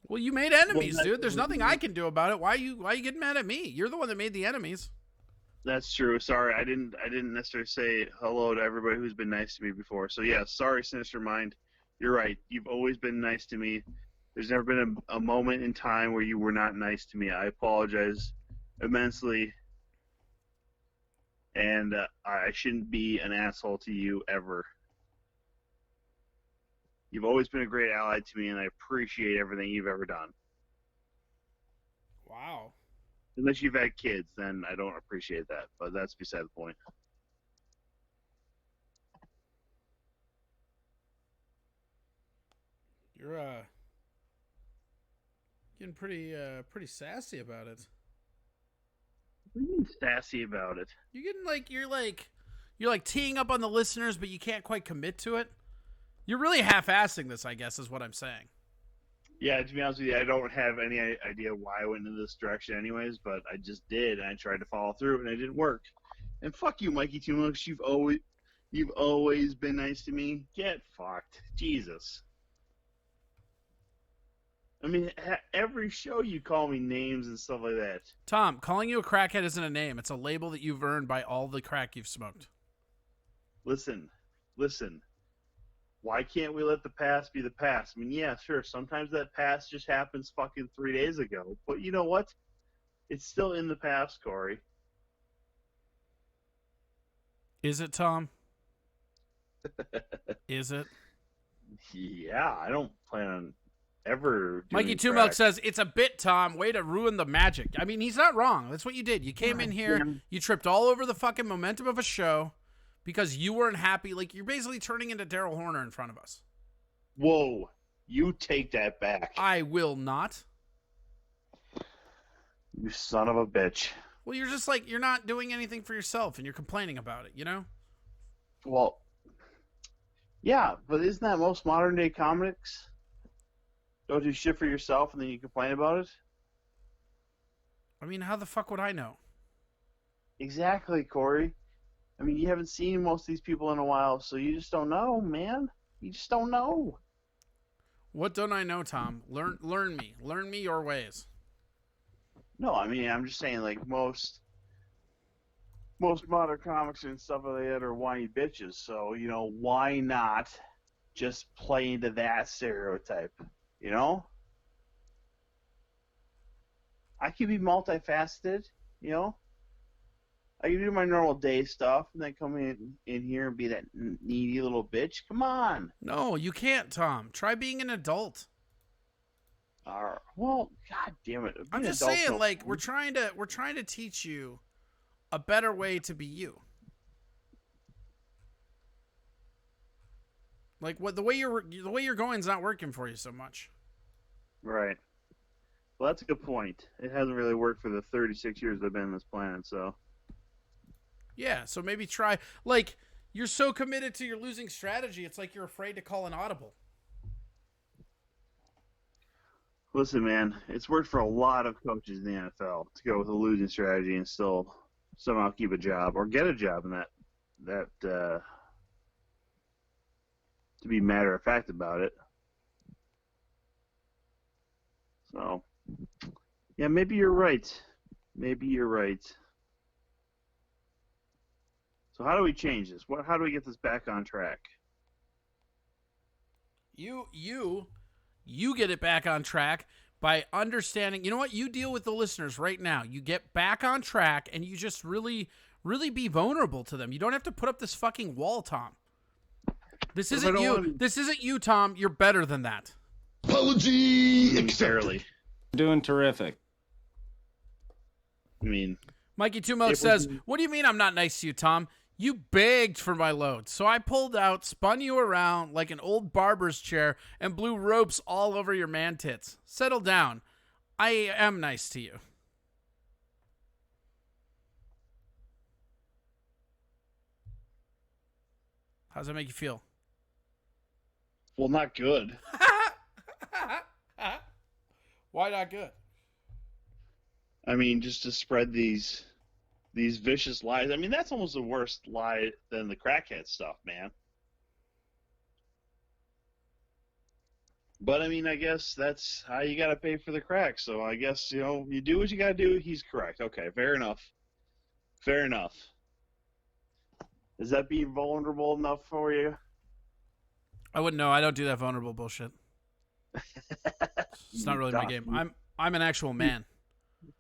Well, you made enemies, dude. There's nothing I can do about it. Why are you getting mad at me? You're the one that made the enemies. That's true. Sorry, I didn't necessarily say hello to everybody who's been nice to me before. So yeah, sorry, Sinister Mind. You're right. You've always been nice to me. There's never been a moment in time where you were not nice to me. I apologize immensely, and I shouldn't be an asshole to you ever. You've always been a great ally to me, and I appreciate everything you've ever done. Wow. Unless you've had kids, then I don't appreciate that, but that's beside the point. You're getting pretty sassy about it. What do you mean sassy about it? You're getting you're teeing up on the listeners, but you can't quite commit to it. You're really half-assing this, I guess, is what I'm saying. Yeah, to be honest with you, I don't have any idea why I went in this direction anyways, but I just did, and I tried to follow through, and it didn't work. And fuck you, Mikey Tumux, you've always been nice to me. Get fucked. Jesus. I mean, every show you call me names and stuff like that. Tom, calling you a crackhead isn't a name. It's a label that you've earned by all the crack you've smoked. Listen. Why can't we let the past be the past? I mean, yeah, sure, sometimes that past just happens fucking 3 days ago. But you know what? It's still in the past, Corey. Is it, Tom? Is it? Yeah, I don't plan on ever doing Mikey crack. Tumuk says, it's a bit, Tom. Way to ruin the magic. I mean, he's not wrong. That's what you did. You came in here, you tripped all over the fucking momentum of a show because you weren't happy. Like, you're basically turning into Daryl Horner in front of us. Whoa. You take that back. I will not. You son of a bitch. Well, you're just you're not doing anything for yourself and you're complaining about it, you know? Well, yeah, but isn't that most modern day comics? Don't do shit for yourself and then you complain about it? I mean, how the fuck would I know? Exactly, Corey. I mean, you haven't seen most of these people in a while, so you just don't know, man. You just don't know. What don't I know, Tom? Learn me. Learn me your ways. No, I mean, I'm just saying, most modern comics and stuff like that are whiny bitches. So, why not just play into that stereotype? I can be multifaceted, I can do my normal day stuff and then come in here and be that needy little bitch. Come on. No, you can't, Tom. Try being an adult. Well, god damn it. I'm just saying, we're trying to teach you a better way to be you. The way you're going is not working for you so much. Right. Well, that's a good point. It hasn't really worked for the 36 years I've been on this planet, so. Yeah, so maybe try. You're so committed to your losing strategy, it's like you're afraid to call an audible. Listen, man, it's worked for a lot of coaches in the NFL to go with a losing strategy and still somehow keep a job or get a job in that to be matter of fact about it. So, yeah, maybe you're right. So how do we change this? How do we get this back on track? You get it back on track by understanding. You know what? You deal with the listeners right now. You get back on track, and you just really be vulnerable to them. You don't have to put up this fucking wall, Tom. This isn't you. This isn't you, Tom. You're better than that. Apology accepted. Doing terrific. I mean, Mikey Two Milk says, "What do you mean I'm not nice to you, Tom? You begged for my load, so I pulled out, spun you around like an old barber's chair, and blew ropes all over your man tits. Settle down. I am nice to you." How's that make you feel? Well, not good. Why not good? I mean, just to spread these vicious lies. I mean, that's almost a worse lie than the crackhead stuff, man. But I mean, I guess that's how you gotta pay for the crack. So I guess, you know, you do what you gotta do. He's correct. Okay, fair enough. Fair enough. Is that being vulnerable enough for you? I wouldn't know. I don't do that vulnerable bullshit. It's not really my game. I'm an actual man.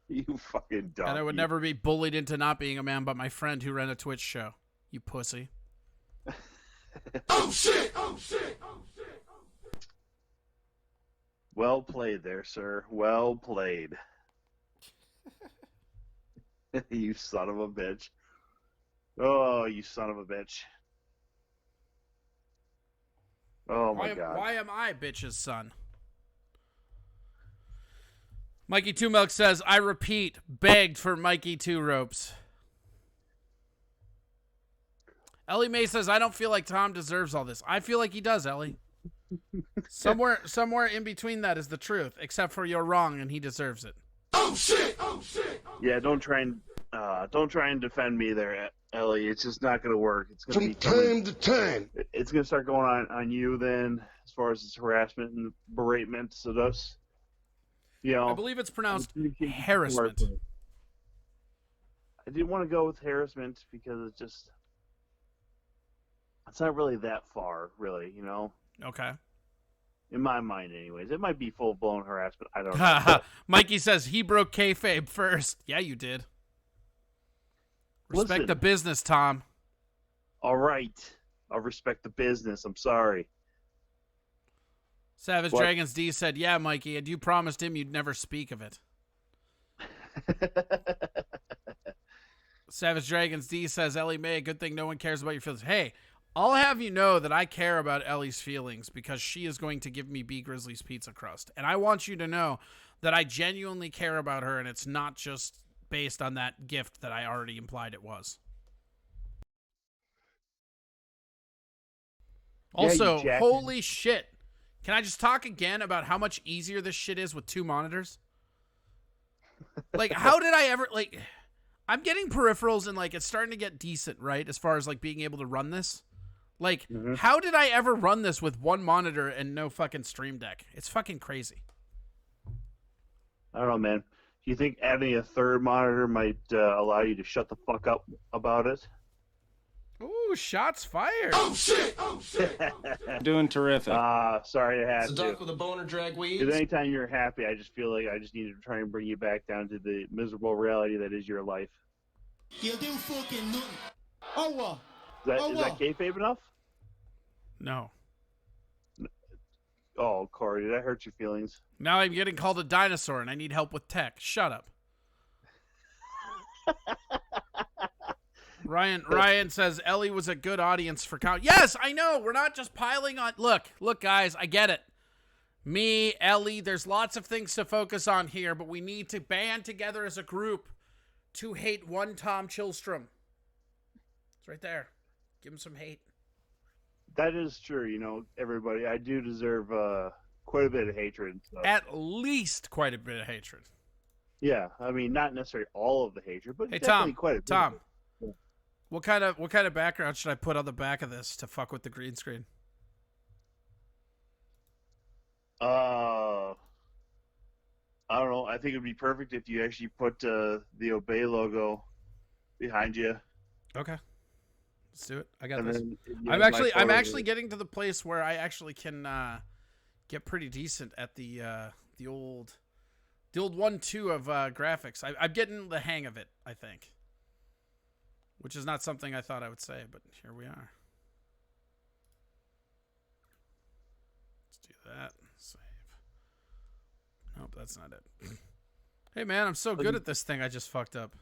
You fucking dumb. And I would never be bullied into not being a man by my friend who ran a Twitch show. You pussy. Oh shit! Oh shit! Oh shit! Well played there, sir. Well played. You son of a bitch. Oh, you son of a bitch. Oh, my God. Why am I bitch's son? Mikey Two Milk says, I repeat, begged for Mikey Two Ropes. Ellie Mae says, I don't feel like Tom deserves all this. I feel like he does, Ellie. Somewhere in between that is the truth, except for you're wrong and he deserves it. Oh shit! Oh shit! Yeah, don't try and defend me there, Ellie. It's just not going to work. It's going to From be time to time. It's going to start going on you then, as far as this harassment and beratement. So that's, you know, I believe it's pronounced harassment. I didn't want to go with harassment because it's not really that far, really, you know? Okay. In my mind, anyways. It might be full-blown harassment. I don't know. Mikey says he broke kayfabe first. Yeah, you did. Respect the business, Tom. All right. I'll respect the business. I'm sorry. Savage Dragons D said, yeah, Mikey, and you promised him you'd never speak of it. Savage Dragons D says, Ellie Mae, good thing no one cares about your feelings. Hey, I'll have you know that I care about Ellie's feelings because she is going to give me B. Grizzly's pizza crust. And I want you to know that I genuinely care about her, and it's not just based on that gift that I already implied it was. Also, holy shit. Can I just talk again about how much easier this shit is with two monitors? Like, how did I ever, like, I'm getting peripherals and, like, it's starting to get decent, right? As far as, like, being able to run this. Like, how did I ever run this with one monitor and no fucking Stream Deck? It's fucking crazy. I don't know, man. Do you think adding a third monitor might allow you to shut the fuck up about it? Ooh, shots fired. Oh, shit. Oh, shit. Doing terrific. Sorry I had It's a duck with a boner drag weeds. Because anytime you're happy, I just feel like I just need to try and bring you back down to the miserable reality that is your life. You do fucking nothing. Oh, what? Is that kayfabe enough? No. Oh, Corey, did that hurt your feelings? Now I'm getting called a dinosaur and I need help with tech. Shut up. Ryan says Ellie was a good audience for count. Yes, I know. We're not just piling on. Look, guys, I get it. Me, Ellie, there's lots of things to focus on here, but we need to band together as a group to hate one Tom Chillstrom. It's right there. Give him some hate. That is true. You know, everybody, I do deserve quite a bit of hatred. So. At least quite a bit of hatred. Yeah, I mean, not necessarily all of the hatred, but hey, definitely Tom, quite a bit. Tom, what kind of background should I put on the back of this to fuck with the green screen? I don't know. I think it'd be perfect if you actually put the Obey logo behind you. Okay. Let's do it. I got this. Then, I'm actually getting to the place where I actually can get pretty decent at the old 1-2 of graphics. I'm getting the hang of it, I think. Which is not something I thought I would say, but here we are. Let's do that. Save. Nope, that's not it. Hey, man, I'm so good at this thing. I just fucked up.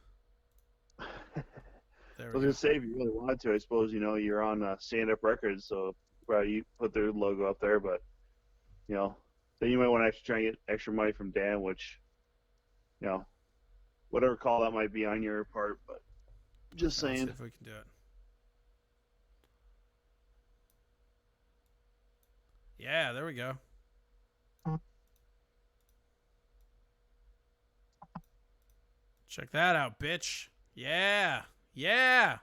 There I was gonna say, if you really wanted to, I suppose you're on Stand Up Records, so probably you put their logo up there. But then you might want to actually try and get extra money from Dan, which whatever call that might be on your part. But just saying, let's see if we can do it. Yeah, there we go. Check that out, bitch. Yeah. Yeah.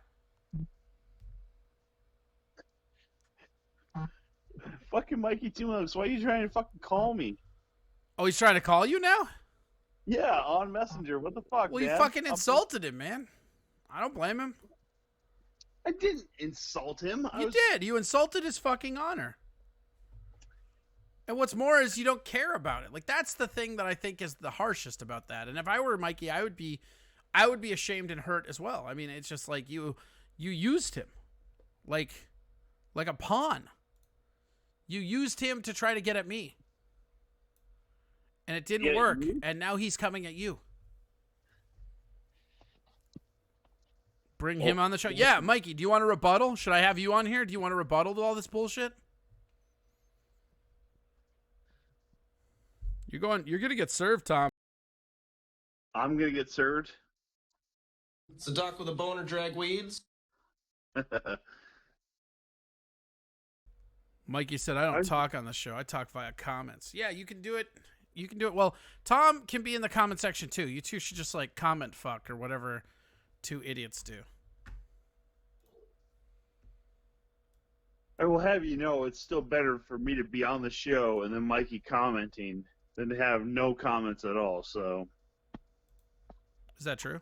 Fucking Mikey Two Milks, why are you trying to fucking call me? Oh, he's trying to call you now? Yeah, on Messenger. What the fuck, Well, you Dad? fucking insulted him, man. I don't blame him. I didn't insult him. You did. You insulted his fucking honor. And what's more is you don't care about it. Like, that's the thing that I think is the harshest about that. And if I were Mikey, I would be ashamed and hurt as well. I mean, it's just like you used him like a pawn. You used him to try to get at me. And it didn't work. And now he's coming at you. Bring him on the show. Yeah, Mikey, do you want a rebuttal? Should I have you on here? Do you want a rebuttal to all this bullshit? You're going to get served, Tom. I'm going to get served. It's the doc with a boner drag weeds. Mikey said, I don't talk on the show. I talk via comments. Yeah, you can do it. You can do it. Well, Tom can be in the comment section too. You two should just like comment fuck or whatever two idiots do. I will have you know it's still better for me to be on the show and then Mikey commenting than to have no comments at all. So, is that true?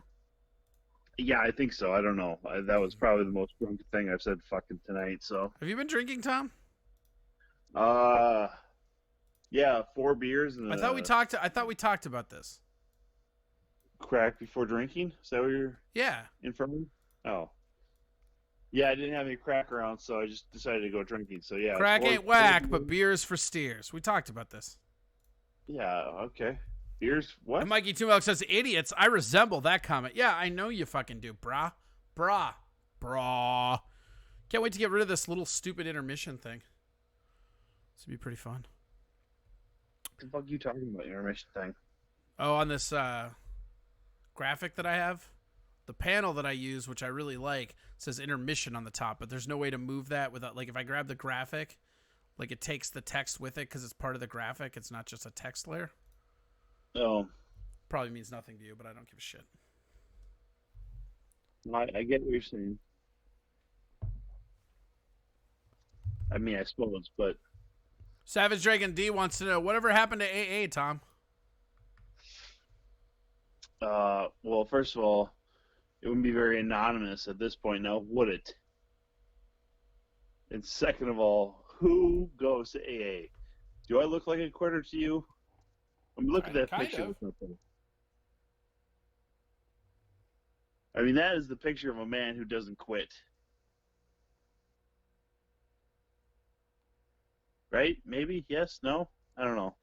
Yeah, I think so. I don't know. That was probably the most drunk thing I've said fucking tonight. So, have you been drinking, Tom? Yeah, 4 beers and I thought we talked about this. Crack before drinking? Is that what you're in front of me? Oh. Yeah, I didn't have any crack around, so I just decided to go drinking. So yeah. Crack ain't whack, but beers for steers. We talked about this. Yeah, okay. Beers what? And Mikey Two Milk says, idiots, I resemble that comment. Yeah, I know you fucking do, brah. Can't wait to get rid of this little stupid intermission thing. This would be pretty fun. What the fuck are you talking about, intermission thing? Oh, on this graphic that I have, the panel that I use, which I really like, says intermission on the top, but there's no way to move that without, like, if I grab the graphic, like, it takes the text with it because it's part of the graphic. It's not just a text layer. Oh. Probably means nothing to you, but I don't give a shit. I get what you're saying. I mean, I suppose, but... Savage Dragon D wants to know, whatever happened to AA, Tom? Well, first of all, it wouldn't be very anonymous at this point now, would it? And second of all, who goes to AA? Do I look like a quitter to you? Look at that picture. I mean, that is the picture of a man who doesn't quit. Right? Maybe? Yes? No? I don't know.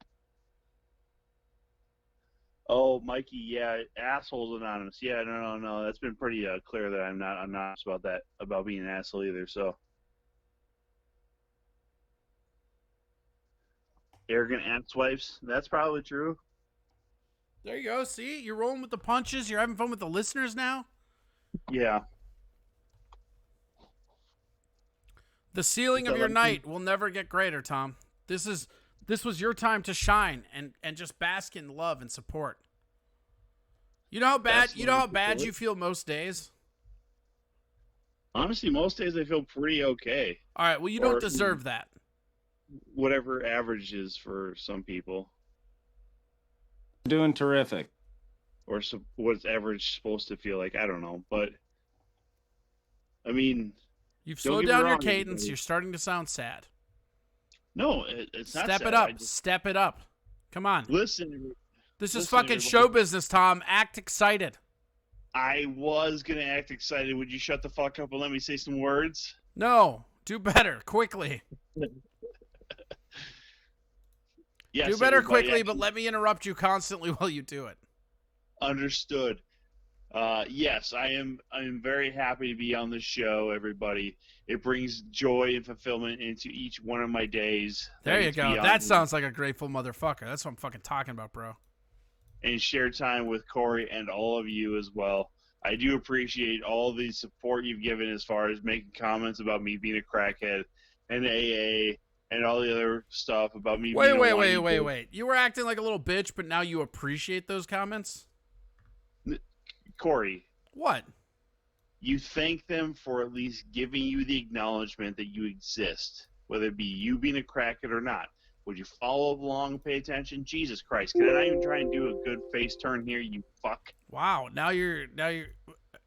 Oh, Mikey, yeah, assholes anonymous. Yeah, no. That's been pretty clear that I'm not anonymous about that, about being an asshole either, so. Arrogant asswipes. That's probably true. There you go. See? You're rolling with the punches. You're having fun with the listeners now? Yeah. The ceiling of your night will never get greater, Tom. This was your time to shine and just bask in love and support. You know how bad you feel most days? Honestly, most days I feel pretty okay. All right, well, you don't deserve that. Whatever average is for some people. Doing terrific. Or what's average supposed to feel like, I don't know. But, I mean... You've slowed down your cadence. You're starting to sound sad. No, it's not. Step sad. it up. Step it up. Come on. Listen. This is listen, fucking everybody. show business, Tom. Act excited. I was gonna act excited. Would you shut the fuck up and let me say some words? No. Do better. Quickly. Yes, do better everybody, quickly, but let me interrupt you constantly while you do it. Understood. Yes, I am very happy to be on this show, everybody. It brings joy and fulfillment into each one of my days. There you go. That sounds like a grateful motherfucker. That's what I'm fucking talking about, bro. And share time with Corey and all of you as well. I do appreciate all the support you've given as far as making comments about me being a crackhead and AA and all the other stuff about me being Wait. You were acting like a little bitch, but now you appreciate those comments? Corey. What? You thank them for at least giving you the acknowledgement that you exist, whether it be you being a crackhead or not. Would you follow along and pay attention? Jesus Christ, can I not even try and do a good face turn here, you fuck? Wow, now you're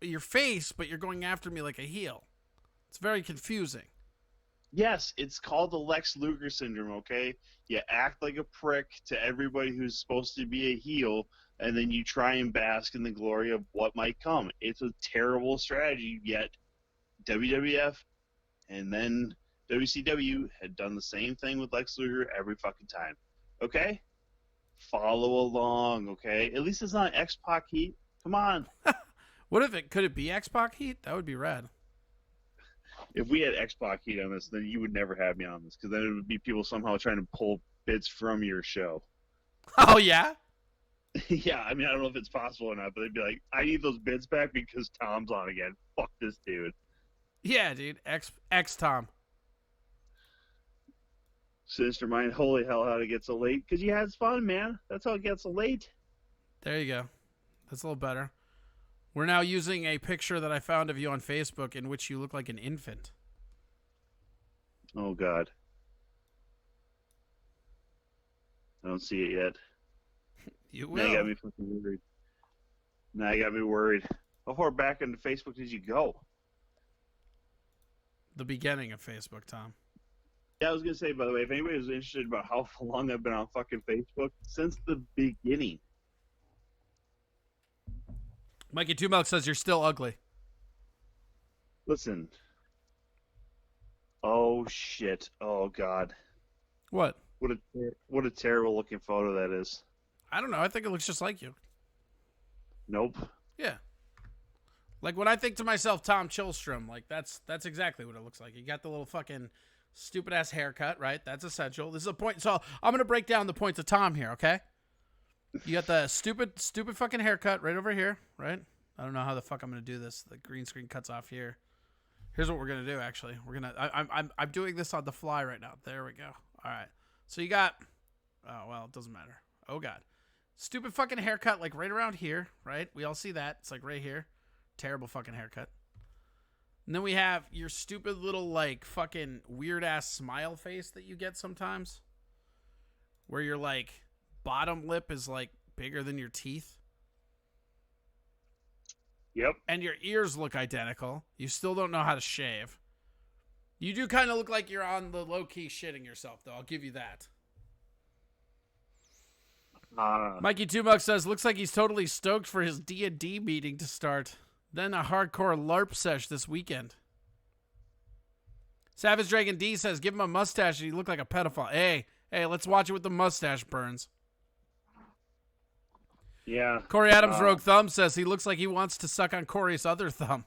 your face, but you're going after me like a heel. It's very confusing. Yes, it's called the Lex Luger syndrome, okay? You act like a prick to everybody who's supposed to be a heel, and then you try and bask in the glory of what might come. It's a terrible strategy, yet WWF and then WCW had done the same thing with Lex Luger every fucking time. Okay? Follow along, okay? At least it's not X-Pac heat. Come on. What if it could it be X-Pac heat? That would be rad. If we had X-Pac heat on this, then you would never have me on this, because then it would be people somehow trying to pull bits from your show. Oh, yeah? Yeah, I mean, I don't know if it's possible or not, but they'd be like, I need those bits back because Tom's on again. Fuck this dude. Yeah, dude. X Tom. Sinister Mind, holy hell, how'd it get so late? Because you had fun, man. That's how it gets so late. There you go. That's a little better. We're now using a picture that I found of you on Facebook in which you look like an infant. Oh, God. I don't see it yet. You will. Now you got me fucking worried. Now you got me worried. How far back into Facebook did you go? The beginning of Facebook, Tom. Yeah, I was going to say, by the way, if anybody was interested about how long I've been on fucking Facebook, since the beginning. Mikey Two Milk says you're still ugly. Listen. Oh, shit. Oh, God. What? What a terrible looking photo that is. I don't know. I think it looks just like you. Nope. Yeah. Like when I think to myself, Tom Chillstrom, like that's exactly what it looks like. You got the little fucking stupid ass haircut, right? That's essential. This is a point. So I'm gonna break down the points of Tom here, okay? You got the stupid fucking haircut right over here, right? I don't know how the fuck I'm gonna do this. The green screen cuts off here. Here's what we're gonna do. Actually, we're gonna. I'm doing this on the fly right now. There we go. All right. So you got. Oh well, it doesn't matter. Oh God. Stupid fucking haircut, like right around here, right? We all see that. It's like right here. Terrible fucking haircut. And then we have your stupid little, like, fucking weird-ass smile face that you get sometimes. Where your, like, bottom lip is, like, bigger than your teeth. Yep. And your ears look identical. You still don't know how to shave. You do kind of look like you're on the low-key shitting yourself, though. I'll give you that. Mikey Two Bucks says, looks like he's totally stoked for his D&D meeting to start. Then a hardcore LARP sesh this weekend. Savage Dragon D says, give him a mustache and he look like a pedophile. Hey, let's watch it with the mustache burns. Yeah. Corey Adams Rogue Thumb says he looks like he wants to suck on Corey's other thumb.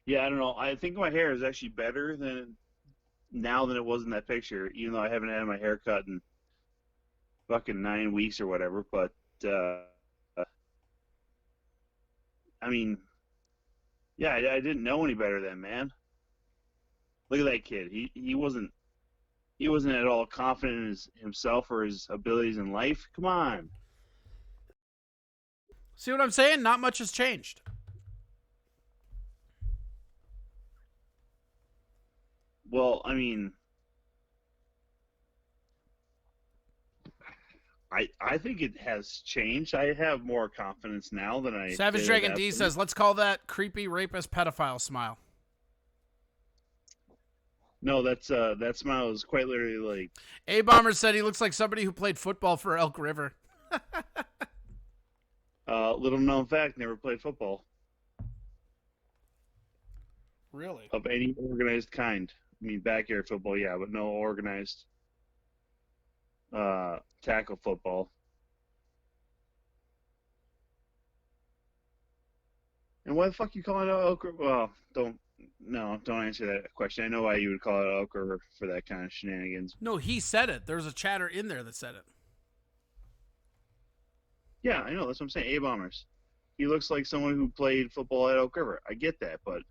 Yeah, I don't know. I think my hair is actually better than it was in that picture, even though I haven't had my hair cut in fucking 9 weeks or whatever. But I mean, yeah, I didn't know any better then, man. Look at that kid. He wasn't at all confident in himself or his abilities in life. Come on. See what I'm saying? Not much has changed. Well, I mean, I think it has changed. I have more confidence now than I Savage did Dragon at D that says, let's call that creepy rapist pedophile smile. No, that smile is quite literally like. A Bomber said he looks like somebody who played football for Elk River. Little known fact: never played football Really? of any organized kind. I mean, backyard football, yeah, but no organized tackle football. And why the fuck you calling it Elk River? Well, don't answer that question. I know why you would call it Elk River for that kind of shenanigans. No, he said it. There's a chatter in there that said it. Yeah, I know. That's what I'm saying. A-Bombers. He looks like someone who played football at Elk River. I get that, but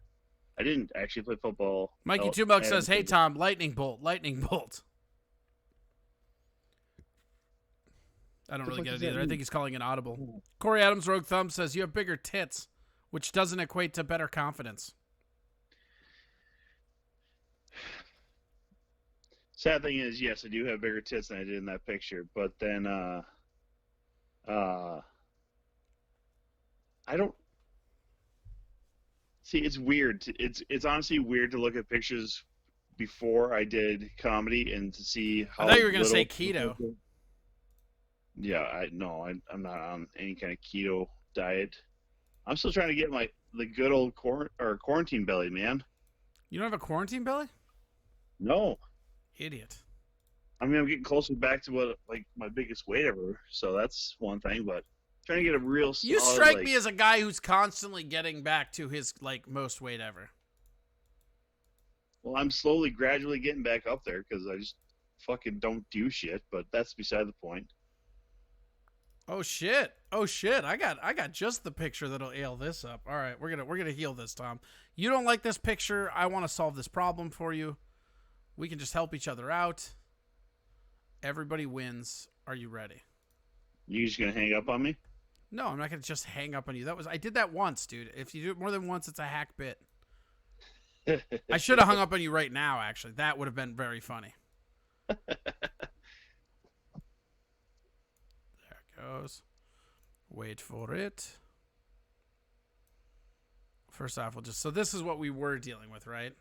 I didn't actually play football. Mikey Two Bucks says, "Hey Tom, lightning bolt, lightning bolt." I don't really get it either. I think he's calling it audible. Corey Adams Rogue Thumb says, "You have bigger tits, which doesn't equate to better confidence." Sad thing is, yes, I do have bigger tits than I did in that picture, but then I don't see. It's weird. It's honestly weird to look at pictures before I did comedy and to see how. I thought you were gonna say keto. Yeah, I'm not on any kind of keto diet. I'm still trying to get the good old quarantine belly, man. You don't have a quarantine belly? No. Idiot. I mean, I'm getting closer back to what my biggest weight ever, so that's one thing. But trying to get a real. You solid, strike me as a guy who's constantly getting back to his most weight ever. Well, I'm slowly, gradually getting back up there because I just fucking don't do shit. But that's beside the point. Oh shit! Oh shit! I got just the picture that'll ail this up. All right, we're gonna heal this, Tom. You don't like this picture? I want to solve this problem for you. We can just help each other out. Everybody wins. Are you ready? You just gonna hang up on me? No, I'm not gonna just hang up on you. I did that once, dude. If you do it more than once, it's a hack bit. I should have hung up on you right now. Actually, that would have been very funny. Goes. Wait for it. First off, so this is what we were dealing with, right?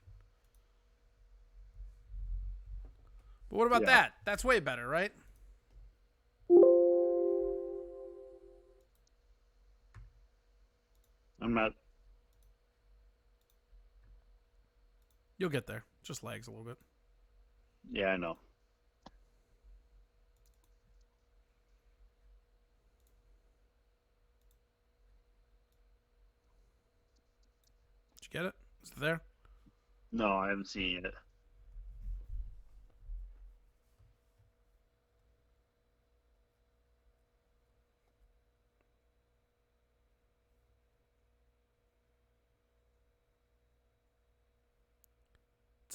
But what about that? That's way better, right? I'm not. You'll get there. Just lags a little bit. Yeah, I know. Get it? Is it there? No, I haven't seen it.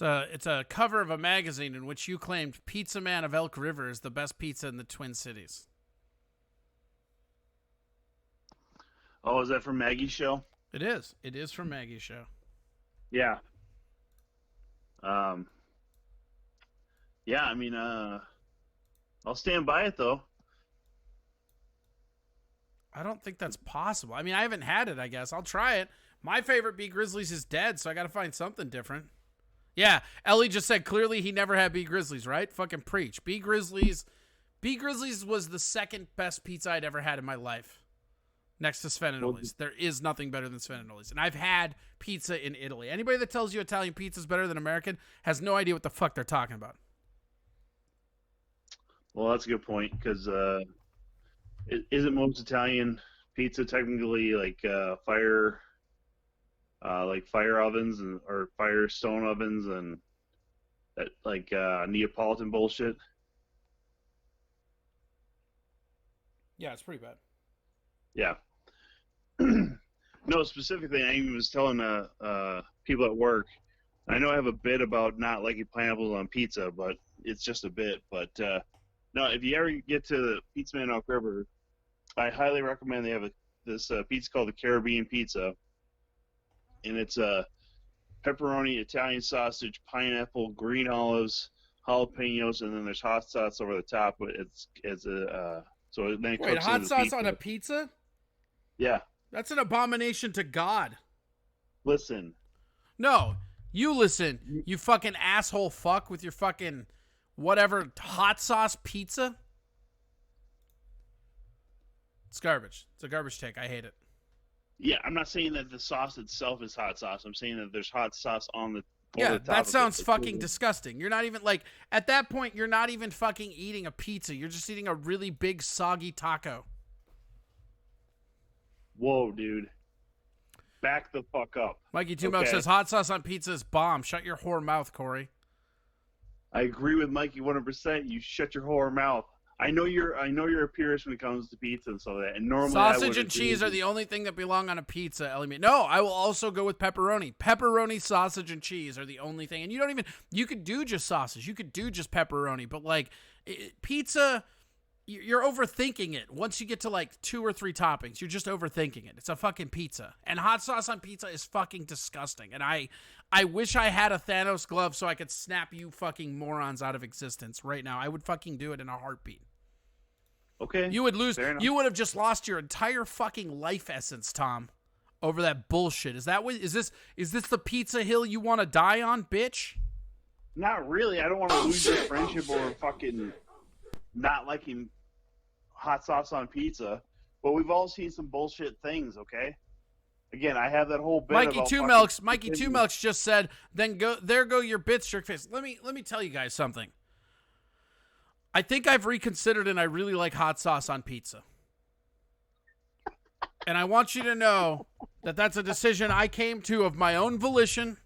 It's a cover of a magazine in which you claimed Pizza Man of Elk River is the best pizza in the Twin Cities. Oh, is that from Maggie's show? It is. It is from Maggie's show. Yeah. Yeah, I mean, I'll stand by it, though. I don't think that's possible. I mean, I haven't had it, I guess. I'll try it. My favorite B. Grizzlies is dead, so I got to find something different. Yeah, Ellie just said clearly he never had B. Grizzlies, right? Fucking preach. B. Grizzlies was the second best pizza I'd ever had in my life. Next to Svenonoli's. There is nothing better than Svenonoli's. And I've had pizza in Italy. Anybody that tells you Italian pizza is better than American has no idea what the fuck they're talking about. Well, that's a good point, because isn't most Italian pizza technically fire ovens or fire stone ovens and that Neapolitan bullshit? Yeah, it's pretty bad. Yeah. No, specifically, I even was telling people at work. I know I have a bit about not liking pineapples on pizza, but it's just a bit. But no, if you ever get to the Pizza Man Elk River, I highly recommend they have this pizza called the Caribbean Pizza, and it's pepperoni, Italian sausage, pineapple, green olives, jalapenos, and then there's hot sauce over the top. But it's a so then it Wait, cooks hot into the sauce pizza. on a pizza? Yeah. That's an abomination to God. Listen. No, You listen, you fucking asshole fuck with your fucking whatever hot sauce pizza. It's garbage. It's a garbage take. I hate it. Yeah, I'm not saying that the sauce itself is hot sauce. I'm saying that there's hot sauce on the Yeah, over the top that of sounds it. fucking disgusting. You're not even like at that point. You're not even fucking eating a pizza. You're just eating a really big soggy taco. Whoa, dude. Back the fuck up. Mikey Two Milk says hot sauce on pizza is bomb. Shut your whore mouth, Corey. I agree with Mikey 100%. You shut your whore mouth. I know you're a purist when it comes to pizza and stuff like that. And normally Sausage and cheese are the only thing that belong on a pizza, Ellie. No, I will also go with pepperoni. Pepperoni, sausage, and cheese are the only thing. And you could do just sausage. You could do just pepperoni. But, like, pizza, you're overthinking it. Once you get to, like, 2 or 3 toppings, you're just overthinking it. It's a fucking pizza. And hot sauce on pizza is fucking disgusting. And I wish I had a Thanos glove so I could snap you fucking morons out of existence right now. I would fucking do it in a heartbeat. Okay. You would lose. You would have just lost your entire fucking life essence, Tom, over that bullshit. Is this the pizza hill you want to die on, bitch? Not really. I don't want to lose your friendship over fucking not liking hot sauce on pizza. But we've all seen some bullshit things, okay? Again, I have that whole bit Mikey about Two Milks just said, "Then there go your bits, jerk face." Let me tell you guys something. I think I've reconsidered and I really like hot sauce on pizza. And I want you to know that that's a decision I came to of my own volition.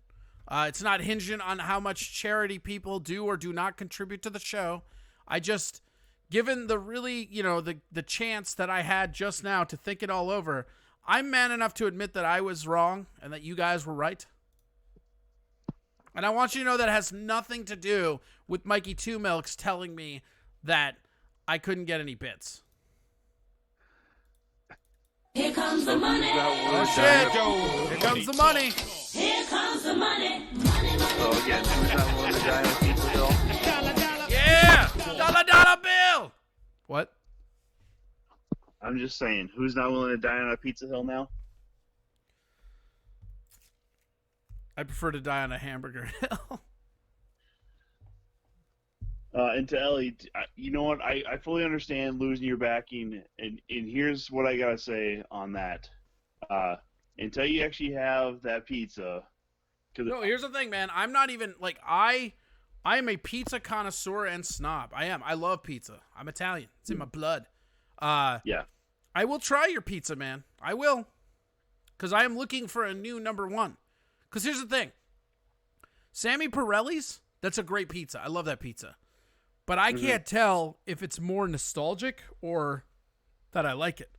It's not hinging on how much charity people do or do not contribute to the show. I just, given the really, the chance that I had just now to think it all over, I'm man enough to admit that I was wrong and that you guys were right. And I want you to know that has nothing to do with Mikey Two Milks telling me that I couldn't get any bits. Here comes the money. Oh shit! Here comes the money. Here comes the money. Money, money. So again, who's not willing to die on a pizza hill? Yeah! Dollar bill! What? I'm just saying, who's not willing to die on a pizza hill now? I prefer to die on a hamburger hill. And to Ellie, you know what? I fully understand losing your backing, and here's what I gotta say on that. Until you actually have that pizza. No, here's the thing, man. I'm not even, like, I am a pizza connoisseur and snob. I am. I love pizza. I'm Italian. It's in my blood. Yeah. I will try your pizza, man. I will. Because I am looking for a new number one. Because here's the thing. Sammy Pirelli's, that's a great pizza. I love that pizza. But I can't tell if it's more nostalgic or that I like it.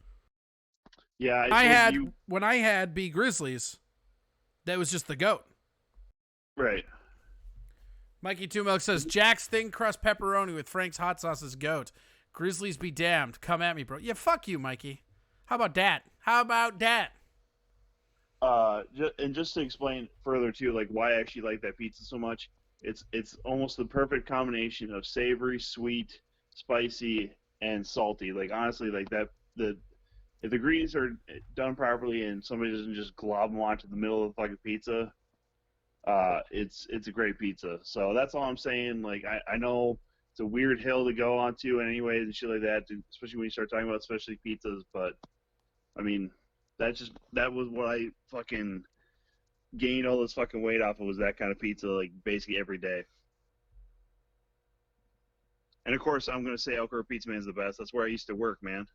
Yeah, when I had B Grizzlies, that was just the goat. Right. Mikey Two Milk says Jack's thin crust pepperoni with Frank's hot sauce is goat. Grizzlies be damned. Come at me, bro. Yeah, fuck you, Mikey. How about that? And just to explain further too, like why I actually like that pizza so much. It's almost the perfect combination of savory, sweet, spicy, and salty. Like honestly, like that if the ingredients are done properly and somebody doesn't just glob them onto the middle of the fucking pizza, it's a great pizza. So that's all I'm saying. Like I know it's a weird hill to go onto in any way and shit like that, especially when you start talking about specialty pizzas. But I mean, that was what I fucking gained all this fucking weight off of, was that kind of pizza, like basically every day. And of course, I'm gonna say Elkhart Pizza Man is the best. That's where I used to work, man.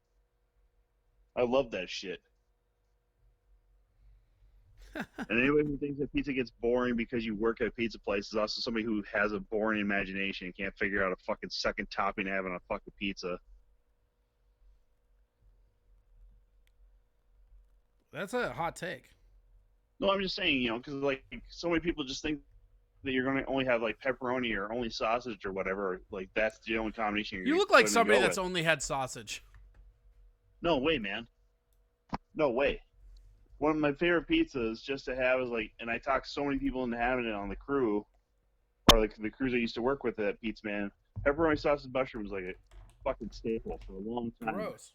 I love that shit. And anybody who thinks that pizza gets boring because you work at a pizza place is also somebody who has a boring imagination and can't figure out a fucking second topping to have on a fucking pizza. That's a hot take. No, I'm just saying, because like so many people just think that you're gonna only have like pepperoni or only sausage or whatever. Like that's the only combination. You look like somebody that's only had sausage. No way, man. No way. One of my favorite pizzas just to have is like, and I talked so many people into having it on the crew, or like the crews I used to work with at Pizza Man. Pepperoni sausage mushroom was like a fucking staple for a long time. Gross.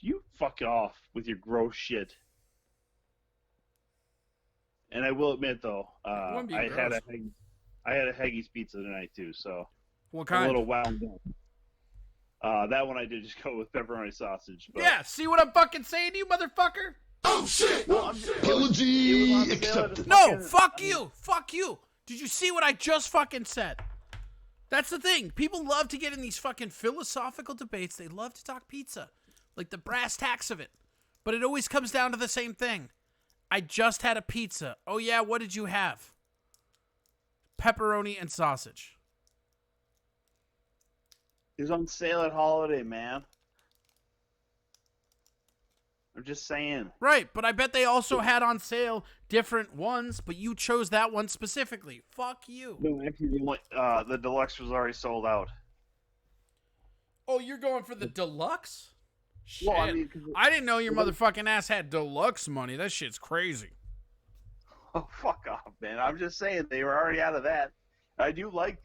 You fuck off with your gross shit. And I will admit though, wouldn't be I had gross. I had a Haggis pizza tonight too, so What I'm kind? a little wound up. That one I did just go with pepperoni sausage. But... Yeah, see what I'm fucking saying to you, motherfucker? Oh shit! Well, Eulogy accepted. No, fuck you. Fuck you. Did you see what I just fucking said? That's the thing. People love to get in these fucking philosophical debates. They love to talk pizza. Like the brass tacks of it. But it always comes down to the same thing. I just had a pizza. Oh yeah, what did you have? Pepperoni and sausage. It was on sale at Holiday, man. I'm just saying. Right, but I bet they also had on sale different ones, but you chose that one specifically. Fuck you. No, actually, the deluxe was already sold out. Oh, you're going for the deluxe? Shit. Well, I mean, I didn't know your motherfucking ass had deluxe money. That shit's crazy. Oh, fuck off, man. I'm just saying they were already out of that. I do like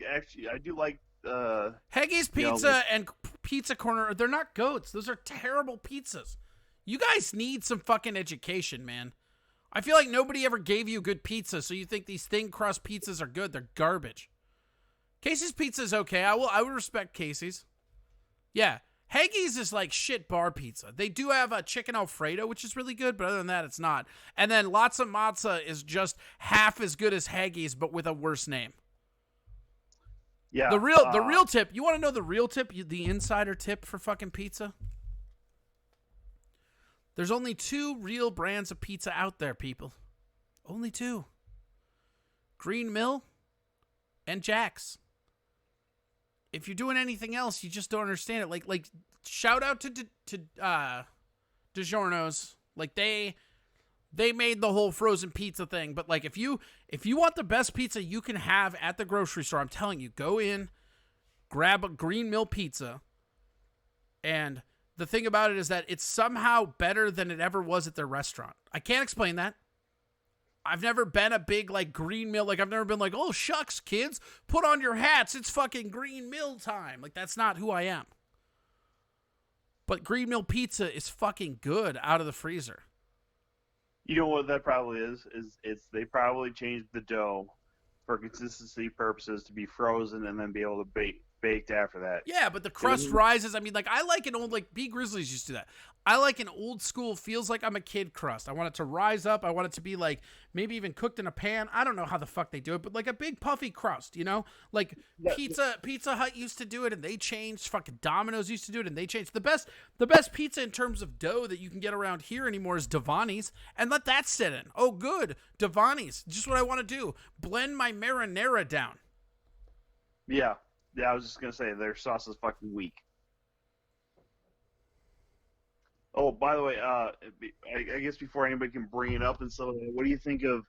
Haggis Pizza and Pizza Corner, they're not goats. Those are terrible pizzas. You guys need some fucking education, man. I feel like nobody ever gave you good pizza, so you think these thin crust pizzas are good. They're garbage. Casey's Pizza is okay. I would respect Casey's. Yeah. Haggis is like shit bar pizza. They do have a chicken Alfredo, which is really good, but other than that, it's not. And then Lots of Matza is just half as good as Haggis, but with a worse name. Yeah. The real tip. You want to know the real tip? The insider tip for fucking pizza? There's only 2 real brands of pizza out there, people. Only 2. Green Mill and Jack's. If you're doing anything else, you just don't understand it. Like shout out to DiGiorno's. Like they made the whole frozen pizza thing. But like if you want the best pizza you can have at the grocery store, I'm telling you, go in, grab a Green Mill pizza, and the thing about it is that it's somehow better than it ever was at their restaurant. I can't explain that. I've never been a big, like, Green Mill. Like, I've never been like, oh, shucks, kids, put on your hats. It's fucking Green Mill time. Like, that's not who I am. But Green Mill pizza is fucking good out of the freezer. You know what that probably is it's they probably changed the dough for consistency purposes to be frozen and then be able to baked after that. Yeah, but the crust rises. I mean, like, I like an old, like, B Grizzlies used to do that. I like an old school, feels like I'm a kid crust. I want it to rise up. I want it to be, like, maybe even cooked in a pan. I don't know how the fuck they do it, but, like, a big puffy crust, you know? Like, Pizza Hut used to do it, and they changed. Fucking Domino's used to do it, and they changed. The best pizza in terms of dough that you can get around here anymore is Devani's, and let that sit in. Oh, good. Devani's. Just what I want to do. Blend my marinara down. Yeah. Yeah, I was just going to say, their sauce is fucking weak. Oh, by the way, I guess before anybody can bring it up and stuff, what do you think of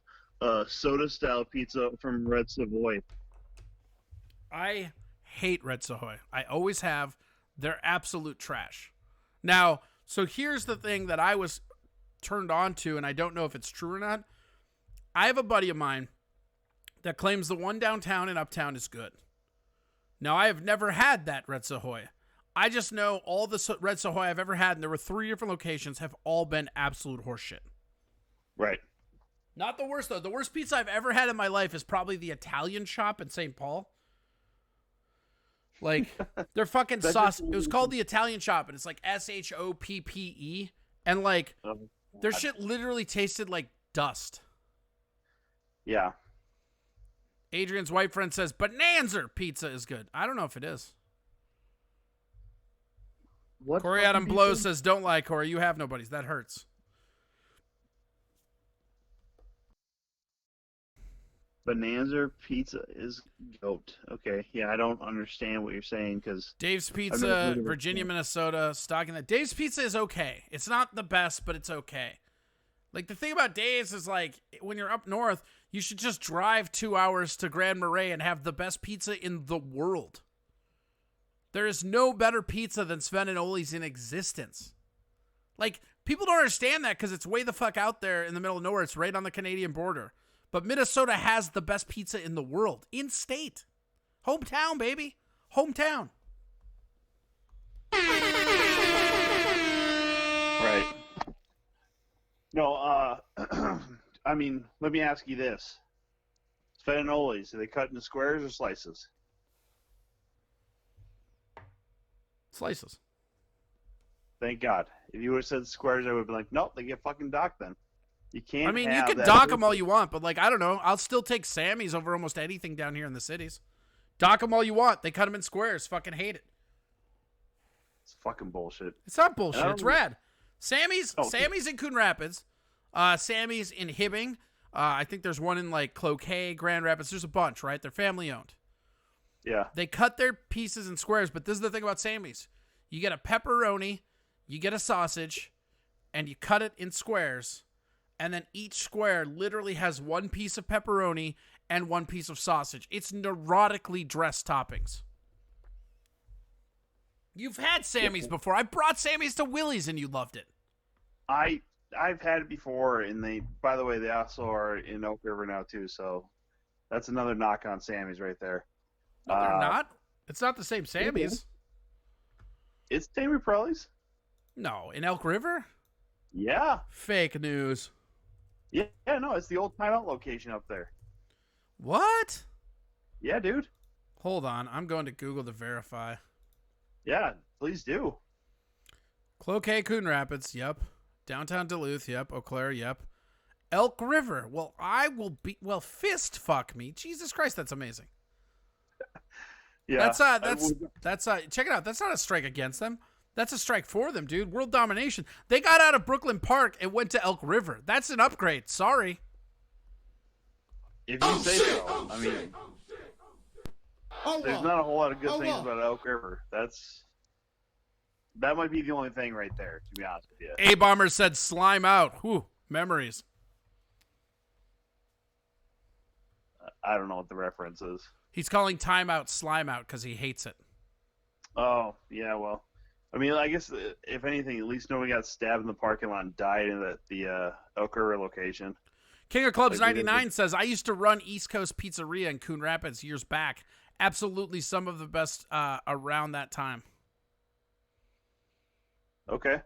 soda-style pizza from Red Savoy? I hate Red Savoy. I always have. They're absolute trash. Now, so here's the thing that I was turned on to, and I don't know if it's true or not. I have a buddy of mine that claims the one downtown and uptown is good. Now, I have never had that Red Savoy. I just know all the Red Savoy I've ever had, and there were 3 different locations, have all been absolute horseshit. Right. Not the worst, though. The worst pizza I've ever had in my life is probably the Italian shop in St. Paul. Like, their fucking sauce. It was called the Italian shop, and it's like SHOPPE. And, like, their shit literally tasted like dust. Yeah. Adrian's white friend says, Bonanza pizza is good. I don't know if it is. What Corey Adam Blows says, don't lie, Corey. You have nobodies. That hurts. Bonanza pizza is goat. Okay, yeah, I don't understand what you're saying because Dave's Pizza, Virginia, Minnesota, stocking that. Dave's Pizza is okay. It's not the best, but it's okay. Like, the thing about Dave's is, like, when you're up north, you should just drive 2 hours to Grand Marais and have the best pizza in the world. There is no better pizza than Sven and Ole's in existence. Like, people don't understand that because it's way the fuck out there in the middle of nowhere. It's right on the Canadian border. But Minnesota has the best pizza in the world. In state. Hometown, baby. Hometown. Right. No, I mean, let me ask you this: Spaghettinos, are they cut into squares or slices? Slices. Thank God. If you would have said squares, I would have been like, nope, they get fucking docked then. You can't. I mean, you have can that dock them all you want, but like I don't know, I'll still take Sammy's over almost anything down here in the cities. Dock them all you want. They cut them in squares. Fucking hate it. It's fucking bullshit. It's not bullshit. It's really... rad. Sammy's in Coon Rapids. Sammy's in Hibbing. I think there's one in like Cloquet, Grand Rapids. There's a bunch, right? They're family owned. Yeah. They cut their pieces in squares, but this is the thing about Sammy's. You get a pepperoni, you get a sausage, and you cut it in squares, and then each square literally has one piece of pepperoni and one piece of sausage. It's neurotically dressed toppings. You've had Sammy's before. I brought Sammy's to Willie's and you loved it. I've had it before, and by the way, they also are in Elk River now too. So that's another knock on Sammy's right there. No, they're not. It's not the same Sammy's. It's Sammy Prelli's. No, in Elk River. Yeah. Fake news. Yeah, no, it's the old timeout location up there. What? Yeah, dude. Hold on, I'm going to Google to verify. Yeah, please do. Cloquet, Coon Rapids, yep. Downtown Duluth, yep. Eau Claire, yep. Elk River. Well, fist fuck me. Jesus Christ, that's amazing. Yeah. That's check it out. That's not a strike against them. That's a strike for them, dude. World domination. They got out of Brooklyn Park and went to Elk River. That's an upgrade. Sorry. If you say so. I mean, there's not a whole lot of good things about Elk River. That might be the only thing right there, to be honest with you. A-Bomber said slime out. Whew, memories. I don't know what the reference is. He's calling timeout slime out because he hates it. Oh, yeah, well. I mean, I guess, if anything, at least nobody got stabbed in the parking lot and died in the Elk River location. King of Clubs 99 says, I used to run East Coast Pizzeria in Coon Rapids years back. Absolutely some of the best around that time. Okay.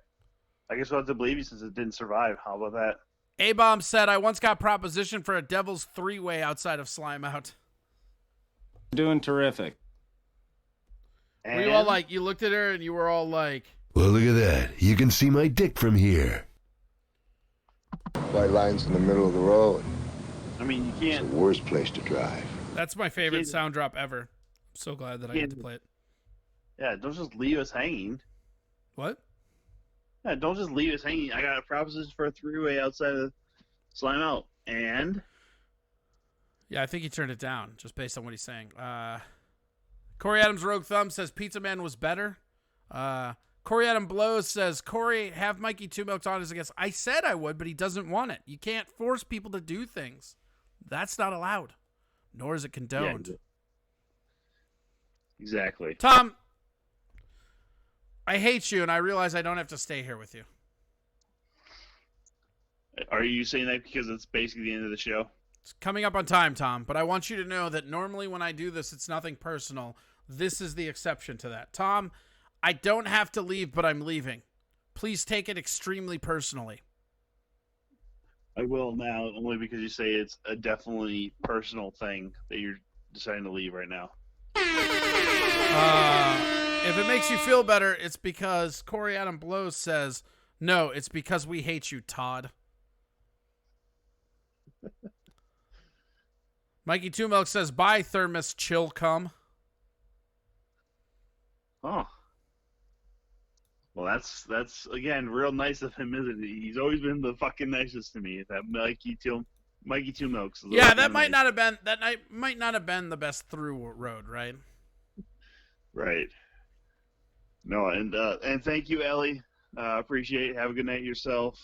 I guess we'll have to believe you since it didn't survive. How about that? A-Bomb said, I once got propositioned for a devil's three-way outside of Slime Out. Doing terrific. Were you all like, you looked at her and you were all like... Well, look at that. You can see my dick from here. White lines in the middle of the road. I mean, you can't... It's the worst place to drive. That's my favorite sound drop ever. I'm so glad that I get to play it. Yeah, don't just leave us hanging. What? Yeah, don't just leave us hanging. I got a proposition for a three-way outside of Slime Out. And? Yeah, I think he turned it down, just based on what he's saying. Corey Adams Rogue Thumb says Pizza Man was better. Corey Adam Blows says, Corey, have Mikey Two Milks on as a guest. I said I would, but he doesn't want it. You can't force people to do things. That's not allowed, nor is it condoned. Yeah, exactly. Tom, I hate you, and I realize I don't have to stay here with you. Are you saying that because it's basically the end of the show? It's coming up on time, Tom, but I want you to know that normally when I do this, it's nothing personal. This is the exception to that. Tom, I don't have to leave, but I'm leaving. Please take it extremely personally. I will now, only because you say it's a definitely personal thing that you're deciding to leave right now. If it makes you feel better, it's because Corey Adam Blows says, no, it's because we hate you, Todd. Mikey Two Milk says, bye, Thermos Chill Cum. Oh. Well, that's again real nice of him, isn't he? He's always been the fucking nicest to me. That Mikey Two Milks. Yeah, that might not have been the best through road, right? Right. No, and thank you, Ellie. Appreciate it. Have a good night yourself.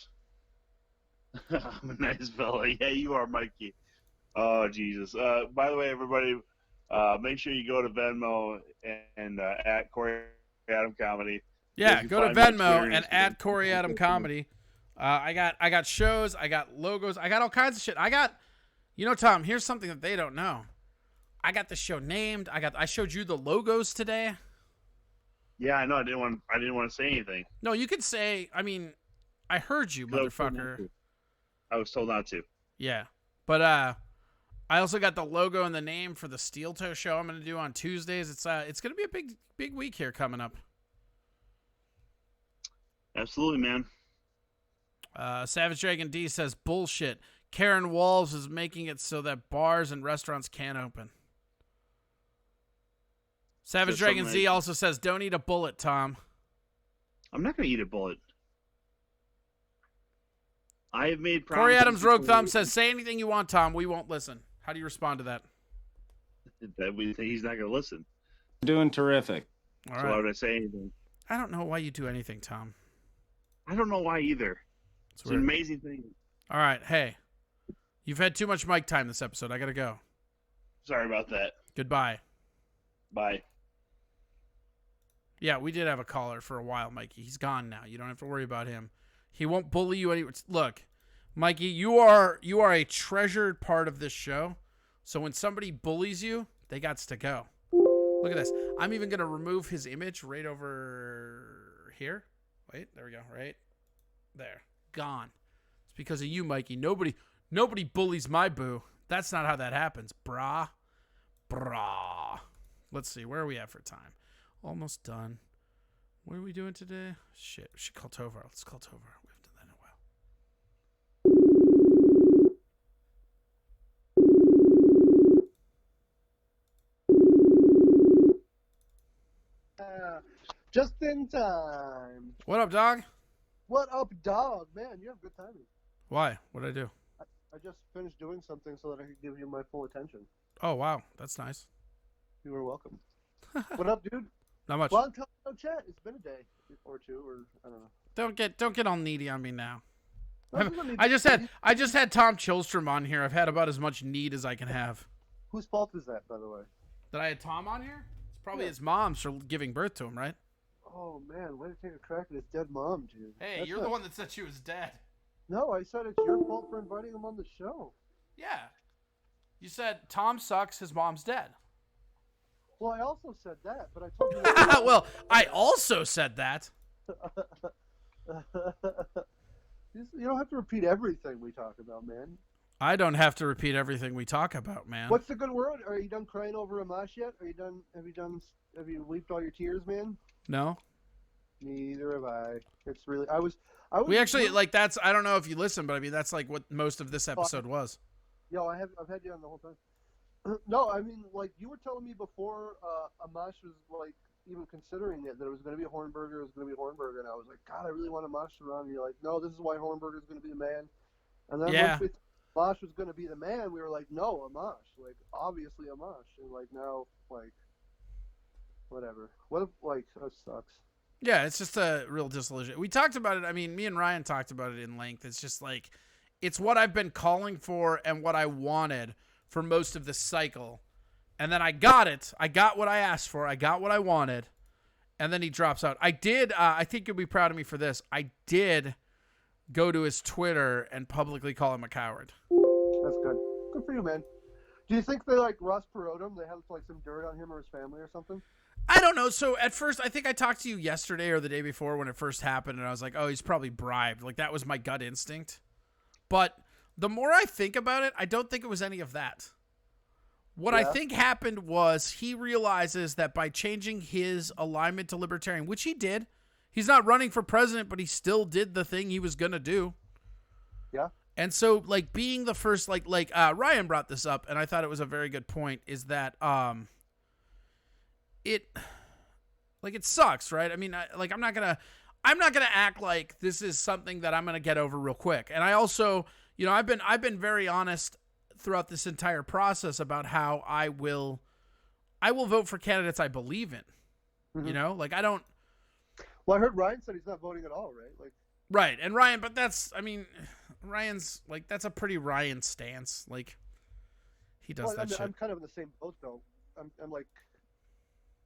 I'm a nice fella. Yeah, you are, Mikey. Oh, Jesus. By the way, everybody, make sure you go to Venmo and at Corey Adam Comedy. Yeah, go to Venmo and at Corey Adam Comedy. I got shows, I got logos, I got all kinds of shit. Tom, here's something that they don't know. I got the show named. I showed you the logos today. Yeah, I know. I didn't want to say anything. No, you could say. I mean, I heard you, motherfucker. I was told not to. Yeah. But I also got the logo and the name for the Steel Toe show I'm going to do on Tuesdays. It's going to be a big week here coming up. Absolutely, man. Savage Dragon D says, bullshit. Karen Walls is making it so that bars and restaurants can't open. Savage Dragon Z also says, don't eat a bullet, Tom. I'm not going to eat a bullet. I have made promises. Corey Adams Rogue Thumb says, say anything you want, Tom. We won't listen. How do you respond to that? That we think he's not going to listen. Doing terrific. All so right. why would I say anything? I don't know why you do anything, Tom. I don't know why either. It's an amazing thing. All right. Hey, you've had too much mic time this episode. I got to go. Sorry about that. Goodbye. Bye. Yeah, we did have a caller for a while, Mikey. He's gone now. You don't have to worry about him. He won't bully you anymore. Look, Mikey, you are a treasured part of this show. So when somebody bullies you, they got to go. Look at this. I'm even going to remove his image right over here. Wait, there we go. Right there. Gone. It's because of you, Mikey. Nobody bullies my boo. That's not how that happens, brah. Let's see. Where are we at for time? Almost done. What are we doing today? Shit. We should call Tovar. Let's call Tovar. We haven't done that in a while. Just in time. What up, dog? What up, dog? Man, you have good timing. Why? What did I do? I just finished doing something so that I could give you my full attention. Oh, wow. That's nice. You are welcome. What up, dude? Not much. Long time no chat. It's been a day or two, or I don't know. Don't get all needy on me now. No, I just had Tom Chilstrom on here. I've had about as much need as I can have. Whose fault is that, by the way? That I had Tom on here? It's probably his mom's for giving birth to him, right? Oh man, way to take a crack at his dead mom, dude. Hey, That's you're the one that said she was dead. No, I said it's your fault for inviting him on the show. Yeah. You said Tom sucks, his mom's dead. Well, I also said that, but I told you. Well, I also said that. You don't have to repeat everything we talk about, man. I don't have to repeat everything we talk about, man. What's the good word? Are you done crying over Amash yet? Are you done? Have you wept all your tears, man? No. Neither have I. It's really. I was. We actually that's. I don't know if you listen, but I mean that's like what most of this episode was. Yo, I've had you on the whole time. No, I mean, like, you were telling me before Amash was, like, even considering it, that it was going to be a Hornberger, and I was like, God, I really want Amash around. And you're like, no, this is why Hornberger's going to be the man. And then once Amash was going to be the man, we were like, no, Amash. Like, obviously Amash. And, like, now, like, whatever. What if, like, that sucks. Yeah, it's just a real disillusion. We talked about it. I mean, me and Ryan talked about it in length. It's just, like, it's what I've been calling for and what I wanted for most of the cycle. And then I got it. I got what I asked for. I got what I wanted. And then he drops out. I did, I think you'll be proud of me for this. I did go to his Twitter and publicly call him a coward. That's good. Good for you, man. Do you think they, like, Ross Perot him? They have, like, some dirt on him or his family or something? I don't know. So at first, I think I talked to you yesterday or the day before when it first happened. And I was like, oh, he's probably bribed. Like, that was my gut instinct. But the more I think about it, I don't think it was any of that. What I think happened was he realizes that by changing his alignment to libertarian, which he did, he's not running for president, but he still did the thing he was going to do. Yeah. And so, like, being the first, like Ryan brought this up, and I thought it was a very good point, is that it sucks, right? I mean, I'm not gonna act like this is something that I'm gonna get over real quick. And I also, you know, I've been very honest throughout this entire process about how I will vote for candidates I believe in. Mm-hmm. You know, like I don't. Well, I heard Ryan said he's not voting at all, right? Like. Right, and Ryan, but that's, I mean, Ryan's like that's a pretty Ryan stance. Like, he does that shit. I'm kind of in the same boat though. I'm like,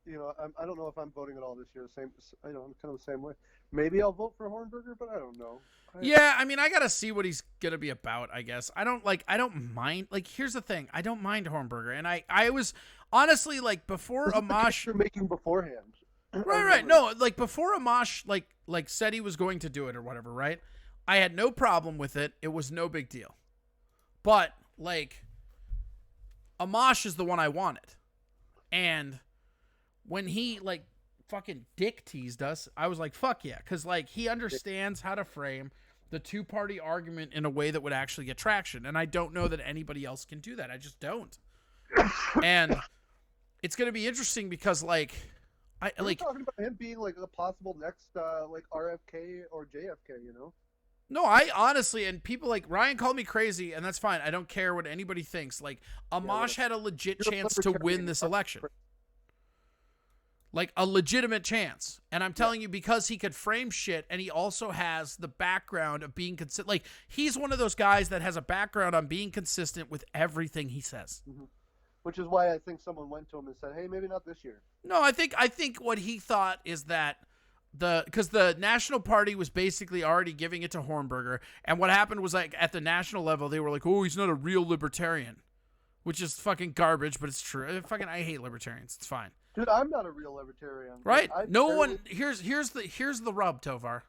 you know, I don't know if I'm voting at all this year. I'm kind of the same way. Maybe I'll vote for Hornberger, but I don't know. Yeah, I mean, I gotta see what he's gonna be about. I guess I don't mind. Like, here's the thing: I don't mind Hornberger, and I was honestly like before Amash you're making beforehand. Right. No, like before Amash like said he was going to do it or whatever. Right. I had no problem with it. It was no big deal. But like, Amash is the one I wanted, and when he like fucking dick teased us, I was like, fuck yeah, because like he understands how to frame the two-party argument in a way that would actually get traction, and I don't know that anybody else can do that. I just don't. And it's gonna be interesting because like We're talking about him being like the possible next like RFK or JFK, you know? No, I honestly, and people like Ryan called me crazy, and that's fine. I don't care what anybody thinks. Like Amash had a legit chance to win this election. Like a legitimate chance. And I'm telling you, because he could frame shit, and he also has the background of being consistent. Like, he's one of those guys that has a background on being consistent with everything he says. Mm-hmm. Which is why I think someone went to him and said, hey, maybe not this year. No, I think what he thought is that because the National Party was basically already giving it to Hornberger, and what happened was like at the national level, they were like, oh, he's not a real libertarian, which is fucking garbage, but it's true. I hate libertarians. It's fine. Dude, I'm not a real libertarian. Right? No one. Here's the rub, Tovar.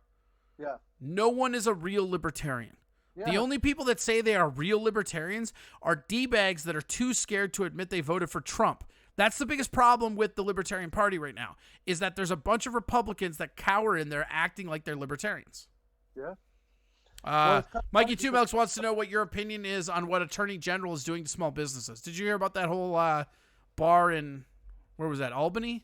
Yeah. No one is a real libertarian. Yeah. The only people that say they are real libertarians are D-bags that are too scared to admit they voted for Trump. That's the biggest problem with the Libertarian Party right now, is that there's a bunch of Republicans that cower in there acting like they're libertarians. Yeah. Mikey Two Milks wants to know what your opinion is on what Attorney General is doing to small businesses. Did you hear about that whole bar in, where was that, Albany?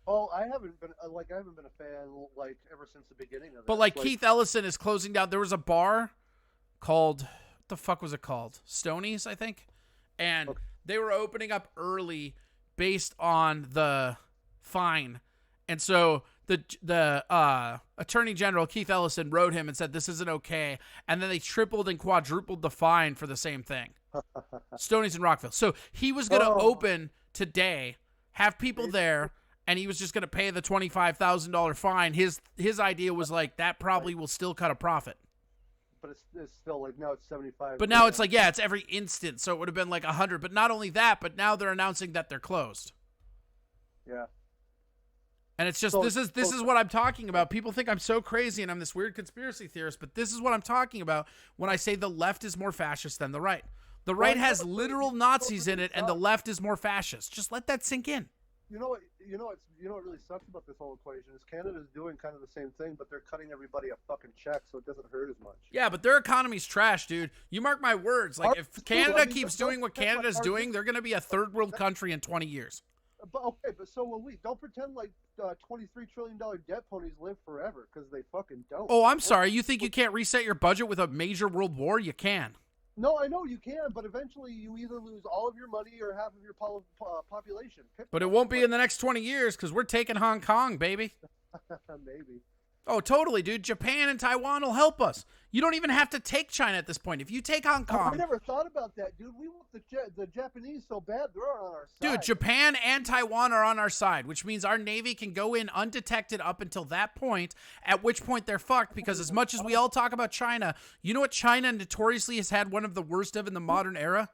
Oh, I haven't been a fan like ever since the beginning of it. But like Keith Ellison is closing down. There was a bar called, what the fuck was it called? Stoney's, I think. And they were opening up early based on the fine. And so the Attorney General, Keith Ellison, wrote him and said, this isn't okay. And then they tripled and quadrupled the fine for the same thing. Stoney's in Rockville. So he was going to open today, have people there, and he was just going to pay the $25,000 fine. His idea was like, that probably will still cut a profit. But it's still like, now it's 75. But now it's like, yeah, it's every instant. So it would have been like 100. But not only that, but now they're announcing that they're closed. Yeah. And it's just, this is what I'm talking about. People think I'm so crazy and I'm this weird conspiracy theorist, but this is what I'm talking about when I say the left is more fascist than the right. The right has literal Nazis in it, and the left is more fascist. Just let that sink in. You know what really sucks about this whole equation is Canada's doing kind of the same thing, but they're cutting everybody a fucking check, so it doesn't hurt as much. Yeah, but their economy's trash, dude. You mark my words. Like, if Canada keeps doing what Canada's doing, they're going to be a third world country in 20 years. But but so will we. Don't pretend like $23 trillion debt ponies live forever, because they fucking don't. Oh, I'm sorry. You think you can't reset your budget with a major world war? You can. No, I know you can, but eventually you either lose all of your money or half of your population. But it won't be in the next 20 years, because we're taking Hong Kong, baby. Maybe. Oh, totally, dude. Japan and Taiwan will help us. You don't even have to take China at this point. If you take Hong Kong... I never thought about that, dude. We want the Japanese so bad. They're on our side. Dude, Japan and Taiwan are on our side, which means our Navy can go in undetected up until that point, at which point they're fucked, because as much as we all talk about China, you know what China notoriously has had one of the worst of in the modern era?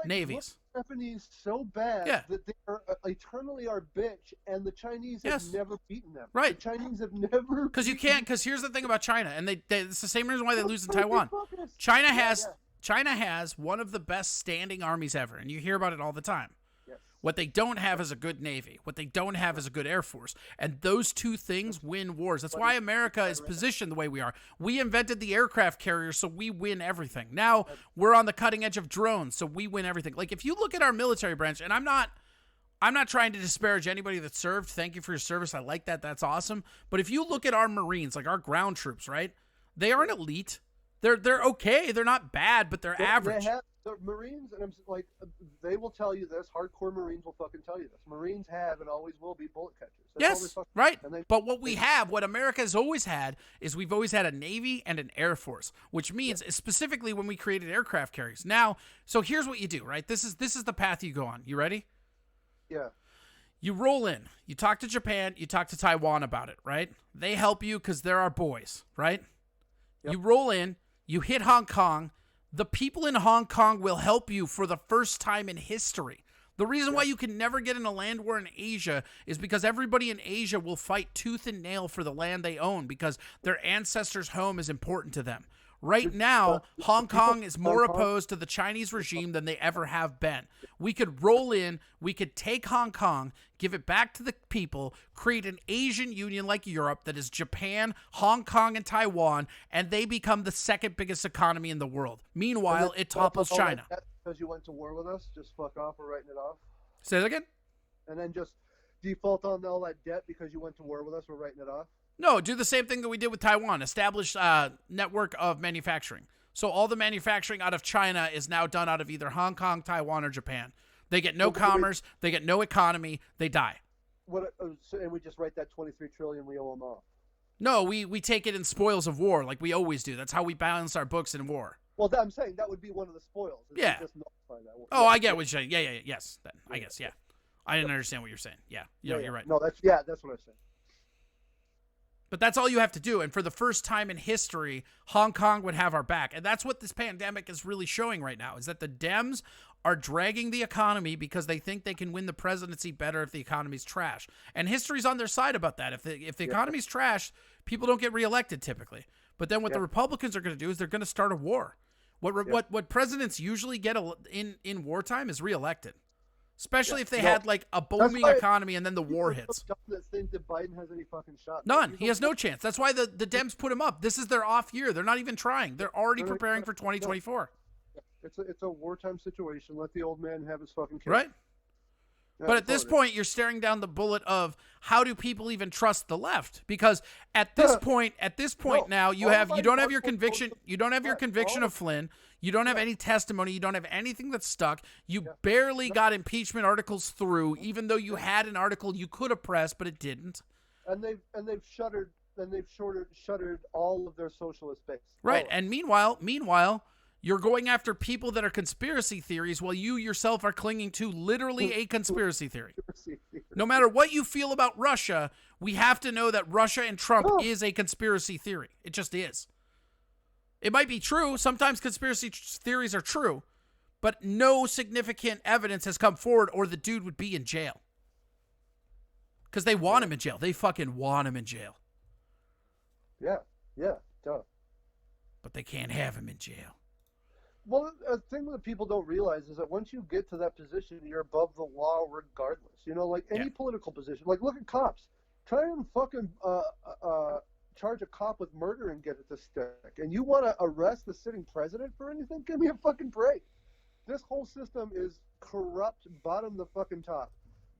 Navies. The Japanese so bad that they are eternally our bitch, and the Chinese have never beaten them. Right. The Chinese have never. Because you can't. Because here's the thing about China, and it's the same reason why they lose in Taiwan. China has one of the best standing armies ever, and you hear about it all the time. Yes. What they don't have is a good Navy. What they don't have is a good Air Force. And those two things win wars. That's why America is positioned the way we are. We invented the aircraft carrier, so we win everything. Now we're on the cutting edge of drones, so we win everything. Like, if you look at our military branch, and I'm not trying to disparage anybody that served. Thank you for your service. I like that. That's awesome. But if you look at our Marines, like our ground troops, right? They aren't elite. They're okay. They're not bad, but they're average. The Marines, and I'm like, they will tell you this. Hardcore Marines will fucking tell you this. Marines have and always will be bullet catchers. Yes, right. But what America has always had is we've always had a Navy and an Air Force, which means specifically when we created aircraft carriers. Now, so here's what you do, right? This is the path you go on. You ready? Yeah. You roll in. You talk to Japan. You talk to Taiwan about it, right? They help you because they're our boys, right? Yep. You roll in. You hit Hong Kong. The people in Hong Kong will help you for the first time in history. The reason why you can never get in a land war in Asia is because everybody in Asia will fight tooth and nail for the land they own because their ancestors' home is important to them. Right now, Hong Kong is more opposed to the Chinese regime than they ever have been. We could roll in, we could take Hong Kong, give it back to the people, create an Asian union like Europe that is Japan, Hong Kong, and Taiwan, and they become the second biggest economy in the world. Meanwhile, it topples China. Because you went to war with us, just fuck off, we're writing it off. Say that again? And then just default on all that debt because you went to war with us, we're writing it off? No, do the same thing that we did with Taiwan. Establish a network of manufacturing. So all the manufacturing out of China is now done out of either Hong Kong, Taiwan, or Japan. They get no commerce. They get no economy. They die. And we just write that $23 trillion we owe them off. No, we take it in spoils of war like we always do. That's how we balance our books in war. Well, I'm saying that would be one of the spoils. Yeah. Just nullify that. Oh, I get what you're saying. Yeah. Yes. Then I guess. Yeah. I didn't understand what you're saying. Yeah. You're right. No, that's what I'm saying. But that's all you have to do. And for the first time in history, Hong Kong would have our back. And that's what this pandemic is really showing right now, is that the Dems are dragging the economy because they think they can win the presidency better if the economy's trash. And history's on their side about that. If the economy's trash, people don't get reelected typically. But then what the Republicans are going to do is they're going to start a war. What presidents usually get in wartime is reelected. Especially if they had like a booming economy and then the war hits. That think that Biden has any fucking shot. None. He has no chance. That's why the Dems put him up. This is their off year. They're not even trying. They're already preparing for 2024. It's a wartime situation. Let the old man have his fucking kid. Right. But at this point, you're staring down the bullet of how do people even trust the left? Because at this point now, you don't have your conviction. You don't have your conviction of Flynn. You don't have any testimony. You don't have anything that's stuck. You barely got impeachment articles through, even though you had an article you could have pressed, but it didn't. And they've shuttered all of their socialist base. Right. And meanwhile, you're going after people that are conspiracy theories while you yourself are clinging to literally a conspiracy theory. No matter what you feel about Russia, we have to know that Russia and Trump is a conspiracy theory. It just is. It might be true. Sometimes conspiracy theories are true, but no significant evidence has come forward or the dude would be in jail. Because they want him in jail. They fucking want him in jail. Yeah, duh. But they can't have him in jail. Well, the thing that people don't realize is that once you get to that position, you're above the law regardless. You know, like any political position. Like, look at cops. Try and fucking charge a cop with murder and get it to stick. And you want to arrest the sitting president for anything? Give me a fucking break. This whole system is corrupt, bottom to fucking top.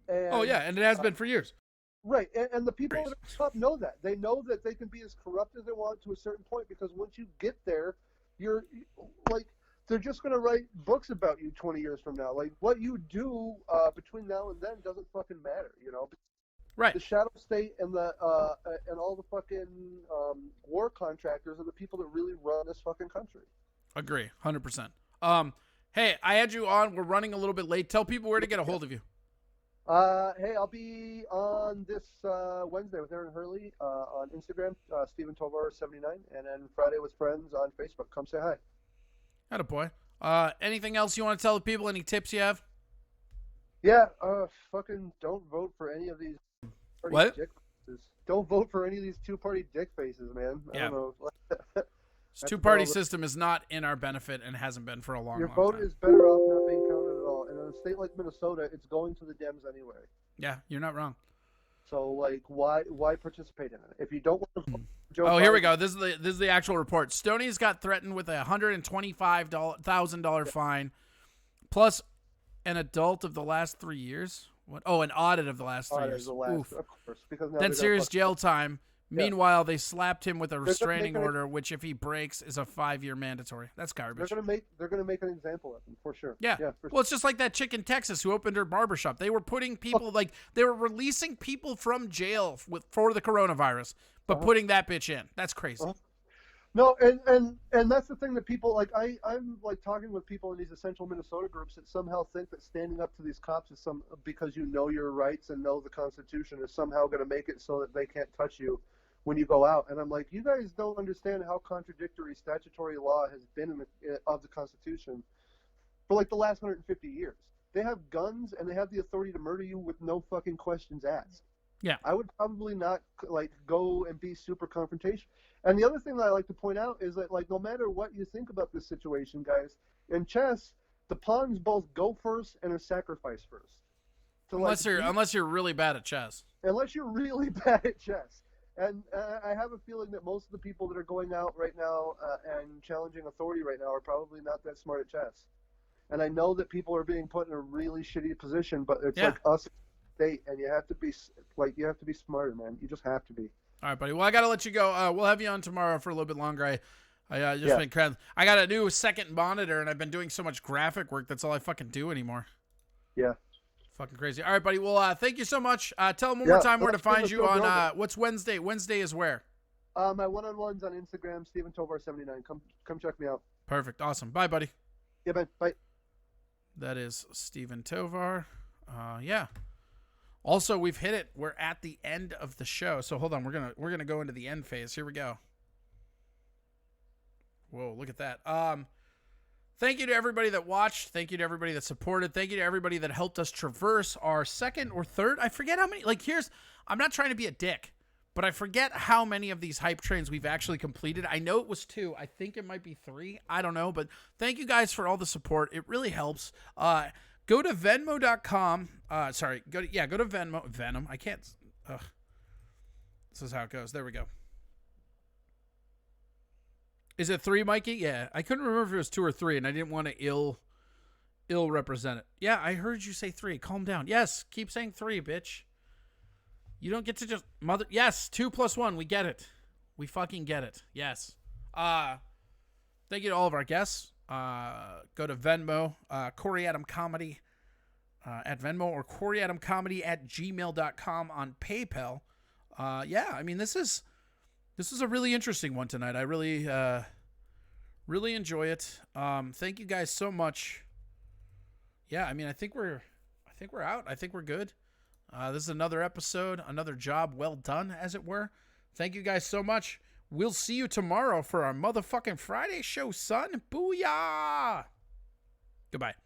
And, and it has been for years. Right, and the people at the top know that. They know that they can be as corrupt as they want to a certain point because once you get there, you're like, they're just going to write books about you 20 years from now. Like, what you do between now and then doesn't fucking matter, you know? Right. The shadow state and the and all the fucking war contractors are the people that really run this fucking country. Agree, 100%. Hey, I had you on. We're running a little bit late. Tell people where to get a hold of you. Hey, I'll be on this Wednesday with Aaron Hurley on Instagram, Stephen Tovar 79, and then Friday with Friends on Facebook. Come say hi. Attaboy. Anything else you want to tell the people? Any tips you have? Yeah, fucking don't vote for any of these what? Dick faces. Don't vote for any of these two-party dick faces, man. I don't know. This two-party system is not in our benefit and hasn't been for a long time. Your vote is better off not being counted at all. And in a state like Minnesota, it's going to the Dems anyway. Yeah, you're not wrong. So, like, why participate in it? If you don't want to vote for Joe Biden, Biden, here we go. This is the actual report. Stoney's got threatened with a $125,000 fine, plus an adult of the last 3 years. What? Oh, an audit of the last 3 years. Oof. Of course, because now then they're serious gonna jail time. Yeah. Meanwhile, they slapped him with a restraining make an- order, which if he breaks is a 5-year mandatory. That's garbage. they're gonna make an example of him for sure. Yeah. For Well, it's just like that chick in Texas who opened her barbershop. They were putting people they were releasing people from jail for the coronavirus, but putting that bitch in. That's crazy. No, and that's the thing that people like. I'm like talking with people in these essential Minnesota groups that somehow think that standing up to these cops is because you know your rights and know the Constitution is somehow going to make it so that they can't touch you when you go out. And I'm like, you guys don't understand how contradictory statutory law has been of the Constitution for like the last 150 years. They have guns and they have the authority to murder you with no fucking questions asked. Yeah. I would probably not like go and be super confrontational. And the other thing that I like to point out is that like no matter what you think about this situation, guys, in chess, the pawns both go first and are sacrificed first. So, Unless you're really bad at chess. Unless you're really bad at chess. And I have a feeling that most of the people that are going out right now and challenging authority right now are probably not that smart at chess. And I know that people are being put in a really shitty position, but it's like us state, and you have to be smarter, man. You just have to be. All right, buddy. Well, I gotta let you go. We'll have you on tomorrow for a little bit longer. I just been crazy. I got a new second monitor, and I've been doing so much graphic work. That's all I fucking do anymore. Yeah. Fucking crazy. All right, buddy. Well, thank you so much. Tell them one more time where to find you on what's Wednesday. Wednesday is where? My one-on-ones on Instagram, Steven Tovar 79. Come check me out. Perfect. Awesome. Bye, buddy. Yeah, man. Bye. That is Steven Tovar. Yeah. Also, we've hit it. We're at the end of the show. So hold on. We're gonna go into the end phase. Here we go. Whoa, look at that. Thank you to everybody that watched. Thank you to everybody that supported. Thank you to everybody that helped us traverse our second or third. I forget how many. I'm not trying to be a dick, but I forget how many of these hype trains we've actually completed. I know it was 2. I think it might be 3. I don't know, but thank you guys for all the support. It really helps. Go to Venmo.com. Go to Venmo. Venom. I can't. Ugh. This is how it goes. There we go. Is it 3, Mikey? Yeah. I couldn't remember if it was 2 or 3, and I didn't want to ill represent it. Yeah, I heard you say 3. Calm down. Yes, keep saying 3, bitch. You don't get to just mother. Yes, 2 + 1. We get it. We fucking get it. Yes. Thank you to all of our guests. Go to Venmo, Corey Adam Comedy at Venmo, or CoreyAdamComedy@gmail.com on PayPal. Yeah, I mean, this is a really interesting one tonight. I really enjoy it. Thank you guys so much. Yeah, I mean, I think we're out. I think we're good. This is another episode, another job well done, as it were. Thank you guys so much. We'll see you tomorrow for our motherfucking Friday show, son. Booyah! Goodbye.